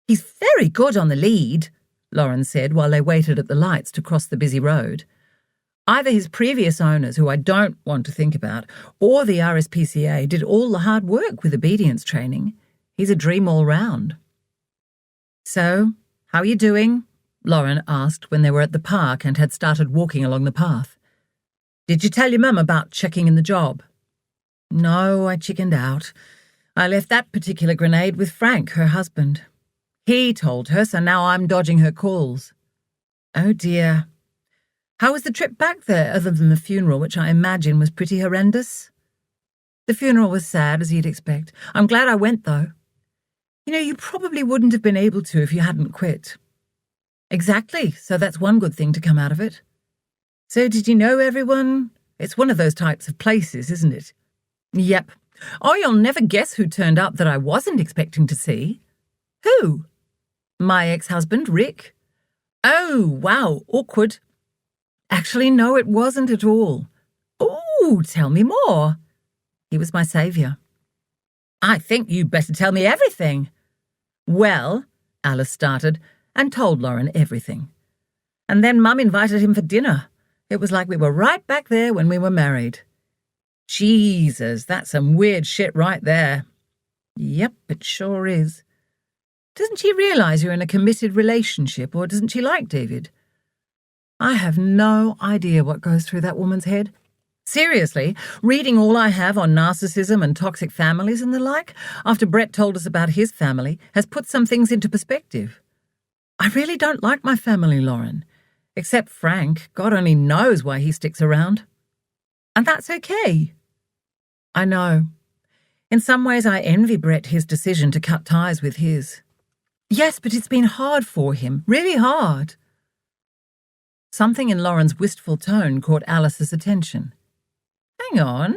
B: "He's very good on the lead," Lauren said while they waited at the lights to cross the busy road. Either his previous owners, who I don't want to think about, or the RSPCA did all the hard work with obedience training. He's a dream all round. "So, how are you doing?" Lauren asked when they were at the park and had started walking along the path. "Did you tell your mum about checking in the job?" "No, I chickened out. I left that particular grenade with Frank, her husband. He told her, so now I'm dodging her calls." "Oh dear. How was the trip back there, other than the funeral, which I imagine was pretty horrendous?" "The funeral was sad, as you'd expect. I'm glad I went, though. You probably wouldn't have been able to if you hadn't quit." "Exactly, so that's one good thing to come out of it." "So did you know everyone? It's one of those types of places, isn't it?" "Yep. Oh, you'll never guess who turned up that I wasn't expecting to see." "Who?" "My ex-husband, Rick." "Oh, wow, awkward." "Actually, no, it wasn't at all." "Ooh, tell me more." "He was my saviour." "I think you'd better tell me everything." "Well," Alice started, and told Lauren everything. "And then Mum invited him for dinner. It was like we were right back there when we were married." "Jesus, that's some weird shit right there." "Yep, it sure is." "Doesn't she realise you're in a committed relationship, or doesn't she like David?" "I have no idea what goes through that woman's head. Seriously, reading all I have on narcissism and toxic families and the like, after Brett told us about his family, has put some things into perspective. I really don't like my family, Lauren. Except Frank. God only knows why he sticks around. And that's okay." "I know. In some ways I envy Brett his decision to cut ties with his." "Yes, but it's been hard for him. Really hard." Something in Lauren's wistful tone caught Alice's attention. "Hang on.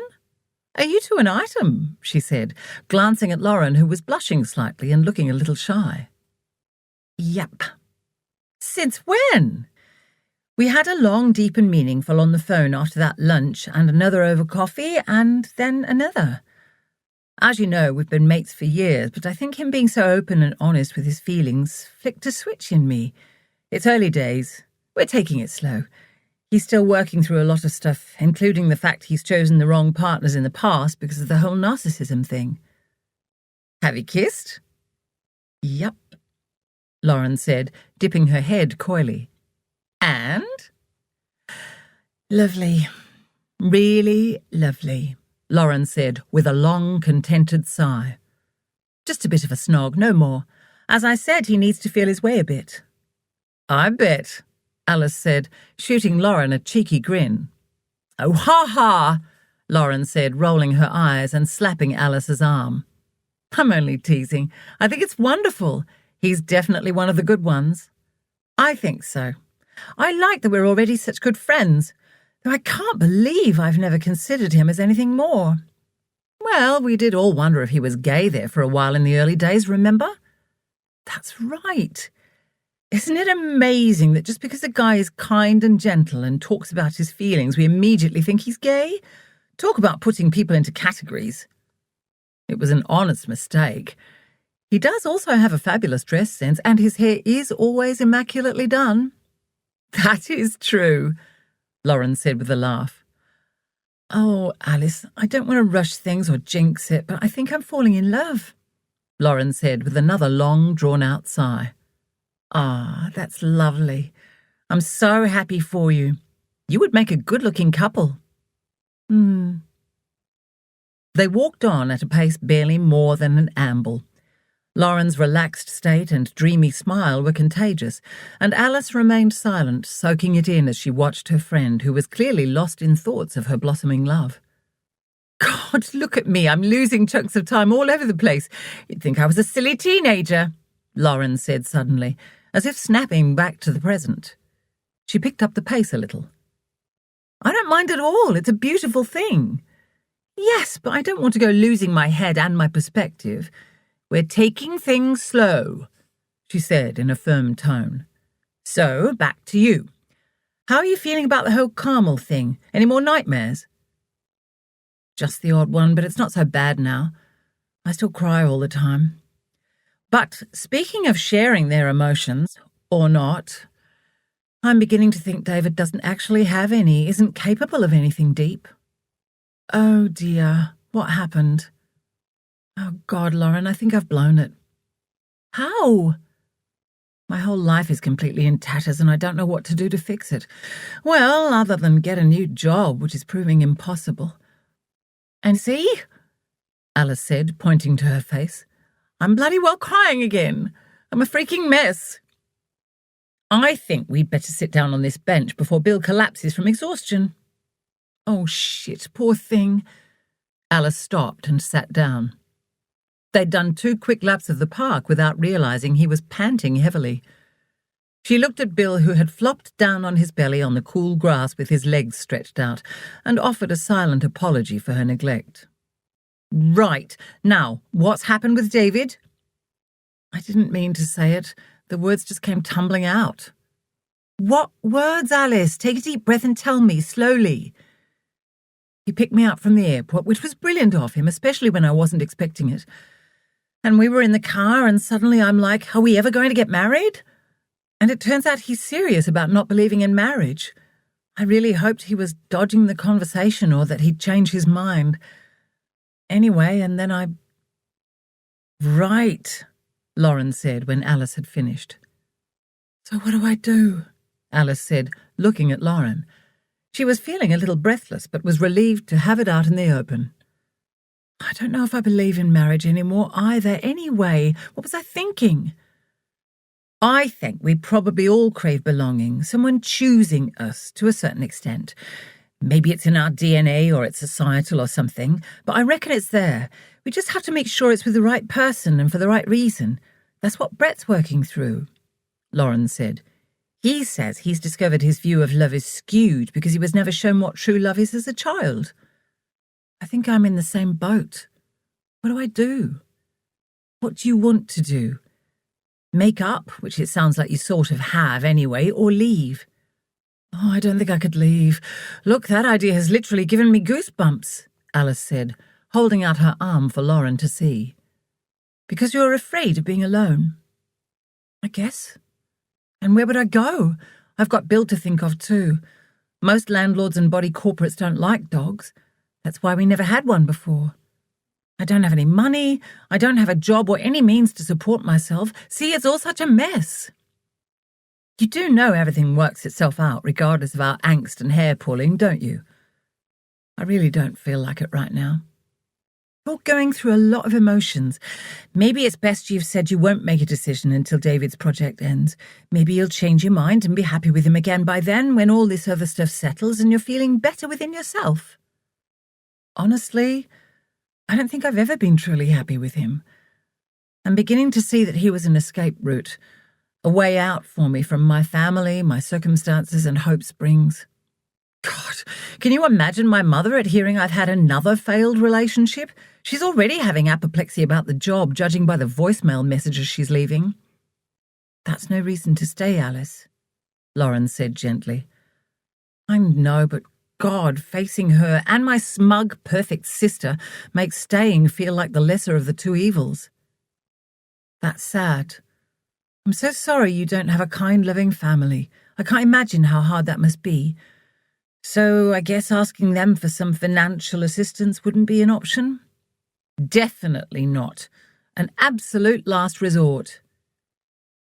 B: Are you two an item?" she said, glancing at Lauren, who was blushing slightly and looking a little shy. "Yep." "Since when?" "We had a long, deep and meaningful on the phone after that lunch, and another over coffee, and then another. As you know, we've been mates for years, but I think him being so open and honest with his feelings flicked a switch in me. It's early days. We're taking it slow. He's still working through a lot of stuff, including the fact he's chosen the wrong partners in the past because of the whole narcissism thing." Have you kissed? Yup, Lauren said, dipping her head coyly. And? Lovely. Really lovely, Lauren said with a long, contented sigh. Just a bit of a snog, no more. As I said, he needs to feel his way a bit. I bet, Alice said, shooting Lauren a cheeky grin. Oh, ha-ha, Lauren said, rolling her eyes and slapping Alice's arm. I'm only teasing. I think it's wonderful. He's definitely one of the good ones. I think so. I like that we're already such good friends, though I can't believe I've never considered him as anything more. Well, we did all wonder if he was gay there for a while in the early days, remember? That's right. Isn't it amazing that just because a guy is kind and gentle and talks about his feelings, we immediately think he's gay? Talk about putting people into categories. It was an honest mistake. He does also have a fabulous dress sense, and his hair is always immaculately done. That is true, Lauren said with a laugh. Oh, Alice, I don't want to rush things or jinx it, but I think I'm falling in love, Lauren said with another long, drawn-out sigh. Ah, that's lovely. I'm so happy for you. You would make a good-looking couple. They walked on at a pace barely more than an amble. Lauren's relaxed state and dreamy smile were contagious, and Alice remained silent, soaking it in as she watched her friend, who was clearly lost in thoughts of her blossoming love. God, look at me. I'm losing chunks of time all over the place. You'd think I was a silly teenager, Lauren said suddenly, as if snapping back to the present. She picked up the pace a little. I don't mind at all. It's a beautiful thing. Yes, but I don't want to go losing my head and my perspective. We're taking things slow, she said in a firm tone. So, back to you. How are you feeling about the whole Carmel thing? Any more nightmares? Just the odd one, but it's not so bad now. I still cry all the time. But speaking of sharing their emotions, or not, I'm beginning to think David doesn't actually have any, isn't capable of anything deep. Oh dear, what happened? Oh God, Lauren, I think I've blown it. How? My whole life is completely in tatters and I don't know what to do to fix it. Well, other than get a new job, which is proving impossible. And see? Alice said, pointing to her face. I'm bloody well crying again. I'm a freaking mess. I think we'd better sit down on this bench before Bill collapses from exhaustion. Oh, shit, poor thing. Alice stopped and sat down. They'd done 2 quick laps of the park without realizing he was panting heavily. She looked at Bill, who had flopped down on his belly on the cool grass with his legs stretched out, and offered a silent apology for her neglect. Right, now, what's happened with David? I didn't mean to say it. The words just came tumbling out. What words, Alice? Take a deep breath and tell me, slowly. He picked me up from the airport, which was brilliant of him, especially when I wasn't expecting it. And we were in the car, and suddenly I'm like, are we ever going to get married? And it turns out he's serious about not believing in marriage. I really hoped he was dodging the conversation or that he'd change his mind. Anyway, and then I... Right, Lauren said when Alice had finished. So what do I do? Alice said, looking at Lauren. She was feeling a little breathless, but was relieved to have it out in the open. I don't know if I believe in marriage anymore either. Anyway, what was I thinking? I think we probably all crave belonging, someone choosing us to a certain extent. Maybe it's in our DNA or it's societal or something, but I reckon it's there. We just have to make sure it's with the right person and for the right reason. That's what Brett's working through, Lauren said. He says he's discovered his view of love is skewed because he was never shown what true love is as a child. I think I'm in the same boat. What do I do? What do you want to do? Make up, which it sounds like you sort of have anyway, or leave? Oh, I don't think I could leave. Look, that idea has literally given me goosebumps, Alice said, holding out her arm for Lauren to see. Because you're afraid of being alone? I guess. And where would I go? I've got Bill to think of too. Most landlords and body corporates don't like dogs. That's why we never had one before. I don't have any money, I don't have a job or any means to support myself. See, it's all such a mess. You do know everything works itself out, regardless of our angst and hair-pulling, don't you? I really don't feel like it right now. You're going through a lot of emotions. Maybe it's best you've said you won't make a decision until David's project ends. Maybe you'll change your mind and be happy with him again by then, when all this other stuff settles and you're feeling better within yourself. Honestly, I don't think I've ever been truly happy with him. I'm beginning to see that he was an escape route, a way out for me from my family, my circumstances, and Hope Springs. God, can you imagine my mother at hearing I've had another failed relationship? She's already having apoplexy about the job, judging by the voicemail messages she's leaving. That's no reason to stay, Alice, Lauren said gently. I know, but God, facing her and my smug, perfect sister makes staying feel like the lesser of the two evils. That's sad. I'm so sorry you don't have a kind, loving family. I can't imagine how hard that must be. So I guess asking them for some financial assistance wouldn't be an option? Definitely not. An absolute last resort.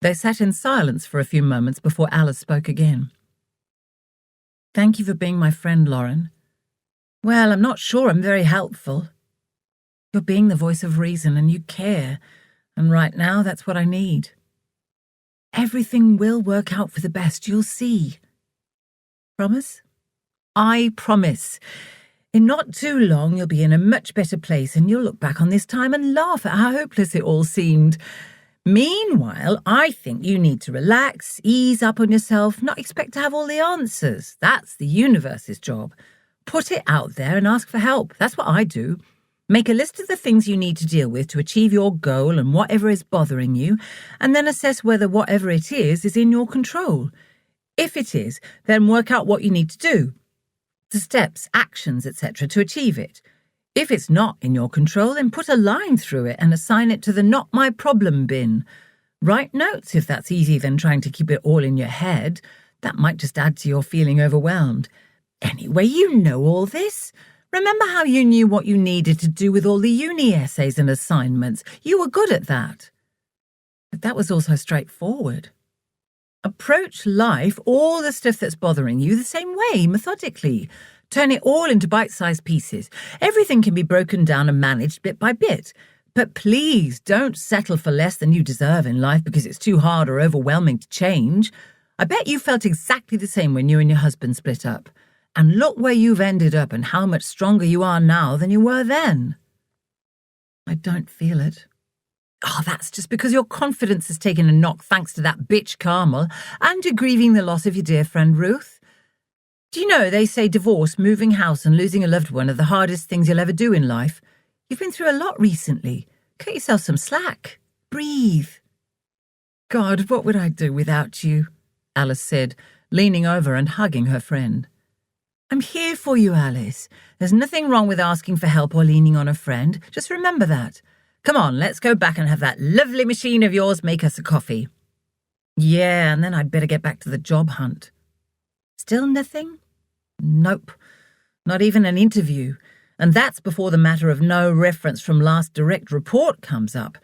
B: They sat in silence for a few moments before Alice spoke again. Thank you for being my friend, Lauren. Well, I'm not sure I'm very helpful. You're being the voice of reason and you care, and right now that's what I need. Everything will work out for the best, you'll see. Promise? I promise. In not too long, you'll be in a much better place and you'll look back on this time and laugh at how hopeless it all seemed. Meanwhile, I think you need to relax, ease up on yourself, not expect to have all the answers. That's the universe's job. Put it out there and ask for help. That's what I do. Make a list of the things you need to deal with to achieve your goal and whatever is bothering you, and then assess whether whatever it is in your control. If it is, then work out what you need to do. The steps, actions, etc. to achieve it. If it's not in your control, then put a line through it and assign it to the not my problem bin. Write notes if that's easier than trying to keep it all in your head. That might just add to your feeling overwhelmed. Anyway, you know all this. Remember how you knew what you needed to do with all the uni essays and assignments? You were good at that. But that was also straightforward. Approach life, all the stuff that's bothering you, the same way, methodically. Turn it all into bite-sized pieces. Everything can be broken down and managed bit by bit. But please don't settle for less than you deserve in life because it's too hard or overwhelming to change. I bet you felt exactly the same when you and your husband split up. And look where you've ended up and how much stronger you are now than you were then. I don't feel it. Oh, that's just because your confidence has taken a knock thanks to that bitch Carmel, and you're grieving the loss of your dear friend Ruth. Do you know they say divorce, moving house and losing a loved one are the hardest things you'll ever do in life? You've been through a lot recently. Cut yourself some slack. Breathe. God, what would I do without you? Alice said, leaning over and hugging her friend. I'm here for you, Alice. There's nothing wrong with asking for help or leaning on a friend. Just remember that. Come on, let's go back and have that lovely machine of yours make us a coffee. Yeah, and then I'd better get back to the job hunt. Still nothing? Nope. Not even an interview. And that's before the matter of no reference from last direct report comes up.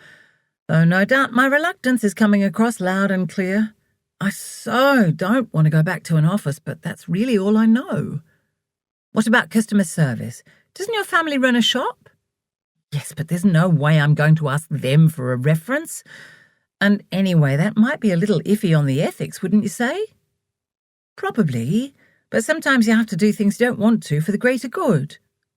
B: Though no doubt my reluctance is coming across loud and clear. I so don't want to go back to an office, but that's really all I know. What about customer service? Doesn't your family run a shop? Yes, but there's no way I'm going to ask them for a reference. And anyway, that might be a little iffy on the ethics, wouldn't you say? Probably, but sometimes you have to do things you don't want to for the greater good.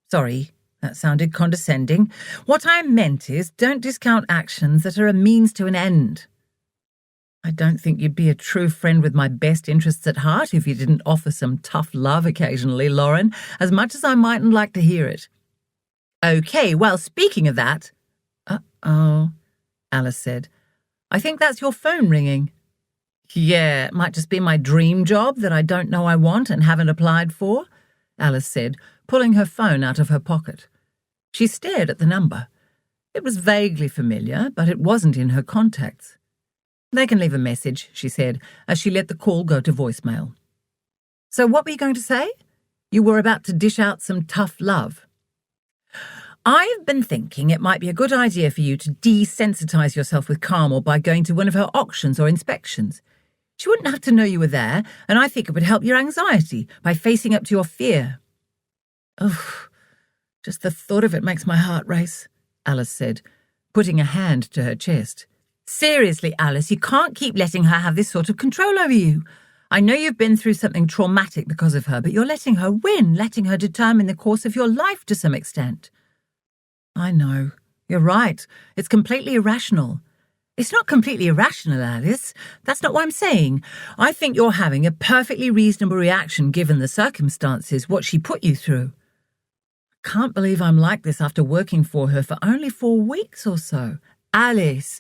B: Sorry, that sounded condescending. What I meant is, don't discount actions that are a means to an end. I don't think you'd be a true friend with my best interests at heart if you didn't offer some tough love occasionally, Lauren, as much as I mightn't like to hear it. Okay, well, speaking of that... Uh-oh, Alice said. I think that's your phone ringing. Yeah, it might just be my dream job that I don't know I want and haven't applied for, Alice said, pulling her phone out of her pocket. She stared at the number. It was vaguely familiar, but it wasn't in her contacts. They can leave a message, she said, as she let the call go to voicemail. So what were you going to say? You were about to dish out some tough love. I've been thinking it might be a good idea for you to desensitize yourself with Carmel by going to one of her auctions or inspections. She wouldn't have to know you were there, and I think it would help your anxiety by facing up to your fear. Oh, just the thought of it makes my heart race, Alice said, putting a hand to her chest. Seriously, Alice, you can't keep letting her have this sort of control over you. I know you've been through something traumatic because of her, but you're letting her win, letting her determine the course of your life to some extent. I know. You're right. It's completely irrational. It's not completely irrational, Alice. That's not what I'm saying. I think you're having a perfectly reasonable reaction given the circumstances, what she put you through. I can't believe I'm like this after working for her for only 4 weeks or so. Alice,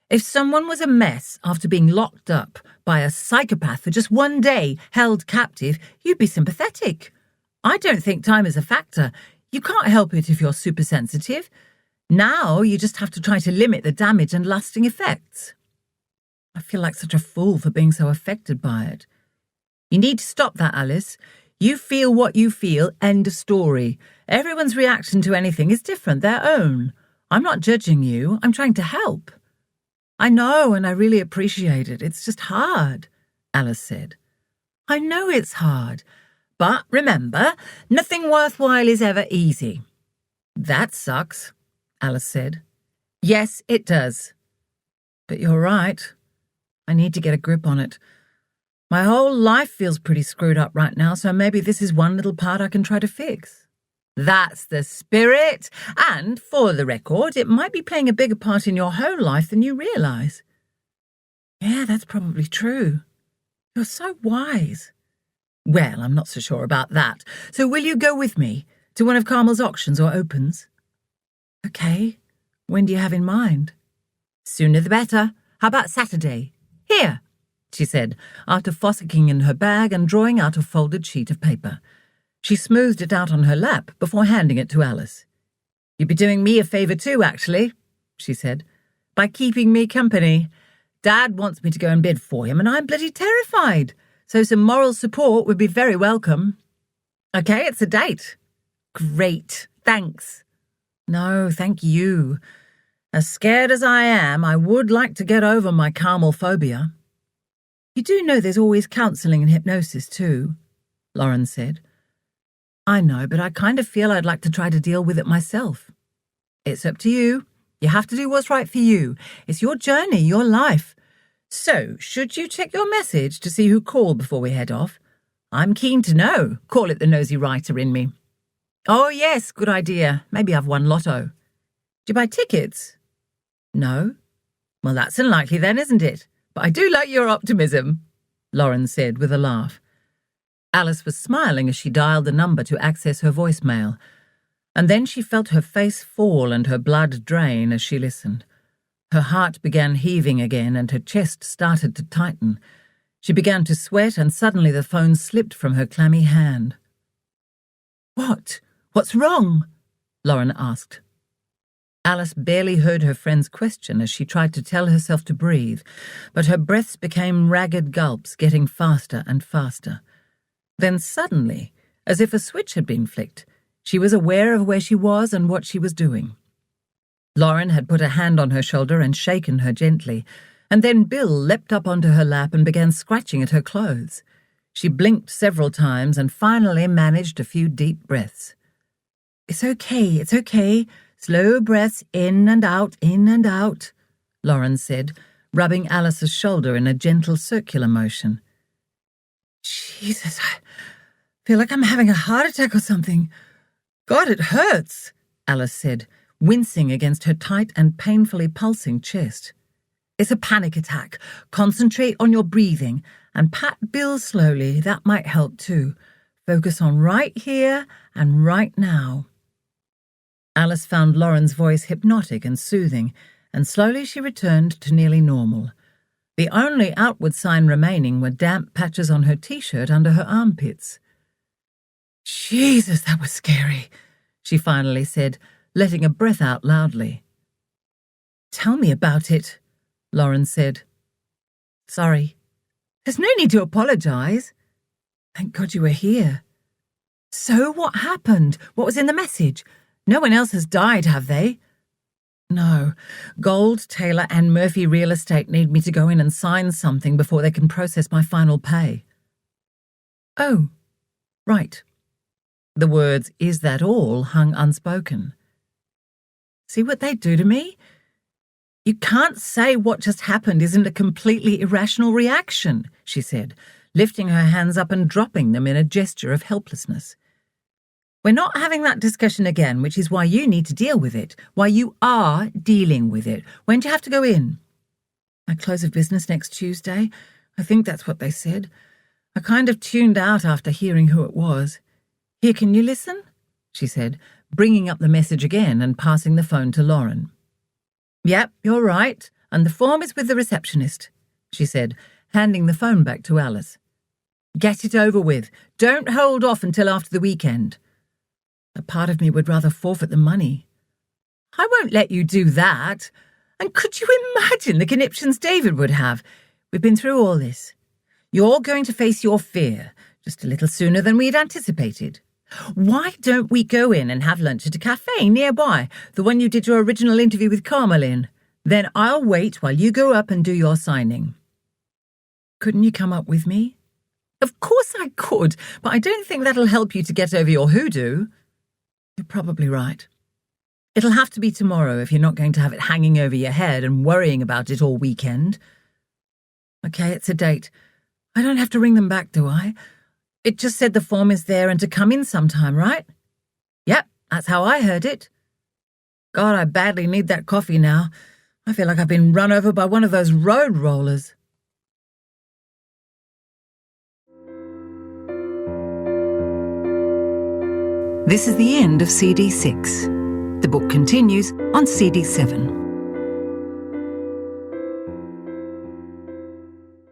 B: if someone was a mess after being locked up by a psychopath for just 1 day, held captive, you'd be sympathetic. I don't think time is a factor. You can't help it if you're super sensitive. Now you just have to try to limit the damage and lasting effects. I feel like such a fool for being so affected by it. You need to stop that, Alice. You feel what you feel, end of story. Everyone's reaction to anything is different, their own. I'm not judging you, I'm trying to help. I know, and I really appreciate it. It's just hard, Alice said. I know it's hard, but remember, nothing worthwhile is ever easy. That sucks, Alice said. Yes, it does. But you're right. I need to get a grip on it. My whole life feels pretty screwed up right now, so maybe this is one little part I can try to fix. That's the spirit. And, for the record, it might be playing a bigger part in your whole life than you realise. Yeah, that's probably true. You're so wise. Well, I'm not so sure about that. So will you go with me to one of Carmel's auctions or opens? Okay. When do you have in mind? Sooner the better. How about Saturday? Here, she said, after fossicking in her bag and drawing out a folded sheet of paper. She smoothed it out on her lap before handing it to Alice. You'd be doing me a favour too, actually, she said, by keeping me company. Dad wants me to go and bid for him, and I'm bloody terrified, so some moral support would be very welcome. Okay, it's a date. Great, thanks. No, thank you. As scared as I am, I would like to get over my Carmel phobia. You do know there's always counselling and hypnosis too, Lauren said. I know, but I kind of feel I'd like to try to deal with it myself. It's up to you. You have to do what's right for you. It's your journey, your life. So, should you check your message to see who called before we head off? I'm keen to know. Call it the nosy writer in me. Oh, yes, good idea. Maybe I've won lotto. Do you buy tickets? No? Well, that's unlikely then, isn't it? But I do like your optimism, Lauren said with a laugh. Alice was smiling as she dialed the number to access her voicemail, and then she felt her face fall and her blood drain as she listened. Her heart began heaving again and her chest started to tighten. She began to sweat and suddenly the phone slipped from her clammy hand. What? What's wrong? Lauren asked. Alice barely heard her friend's question as she tried to tell herself to breathe, but her breaths became ragged gulps, getting faster and faster. Then suddenly, as if a switch had been flicked, she was aware of where she was and what she was doing. Lauren had put a hand on her shoulder and shaken her gently, and then Bill leapt up onto her lap and began scratching at her clothes. She blinked several times and finally managed a few deep breaths. It's okay. Slow breaths in and out, Lauren said, rubbing Alice's shoulder in a gentle circular motion. Jesus, I feel like I'm having a heart attack or something. God, it hurts, Alice said, wincing against her tight and painfully pulsing chest. It's a panic attack. Concentrate on your breathing and pat Bill slowly. That might help too. Focus on right here and right now. Alice found Lauren's voice hypnotic and soothing, and slowly she returned to nearly normal. The only outward sign remaining were damp patches on her t-shirt under her armpits. Jesus, that was scary, she finally said, letting a breath out loudly. Tell me about it, Lauren said. Sorry. There's no need to apologise. Thank God you were here. So what happened? What was in the message? No one else has died, have they? No. Gold, Taylor and Murphy Real Estate need me to go in and sign something before they can process my final pay. Oh, right. The words, "Is that all?" hung unspoken. See what they do to me? You can't say what just happened isn't a completely irrational reaction, she said, lifting her hands up and dropping them in a gesture of helplessness. We're not having that discussion again, which is why you need to deal with it, why you are dealing with it. When do you have to go in? At close of business next Tuesday. I think that's what they said. I kind of tuned out after hearing who it was. Here, can you listen? She said, bringing up the message again and passing the phone to Lauren. Yep, you're right, and the form is with the receptionist, she said, handing the phone back to Alice. Get it over with. Don't hold off until after the weekend. A part of me would rather forfeit the money. I won't let you do that. And could you imagine the conniptions David would have? We've been through all this. You're going to face your fear, just a little sooner than we'd anticipated. Why don't we go in and have lunch at a cafe nearby, the one you did your original interview with Carmel in? Then I'll wait while you go up and do your signing. Couldn't you come up with me? Of course I could, but I don't think that'll help you to get over your hoodoo. You're probably right. It'll have to be tomorrow if you're not going to have it hanging over your head and worrying about it all weekend. Okay, it's a date. I don't have to ring them back, do I? It just said the form is there and to come in sometime, right? Yep, that's how I heard it. God, I badly need that coffee now. I feel like I've been run over by one of those road rollers. This is the end of CD 6. The book continues on CD 7.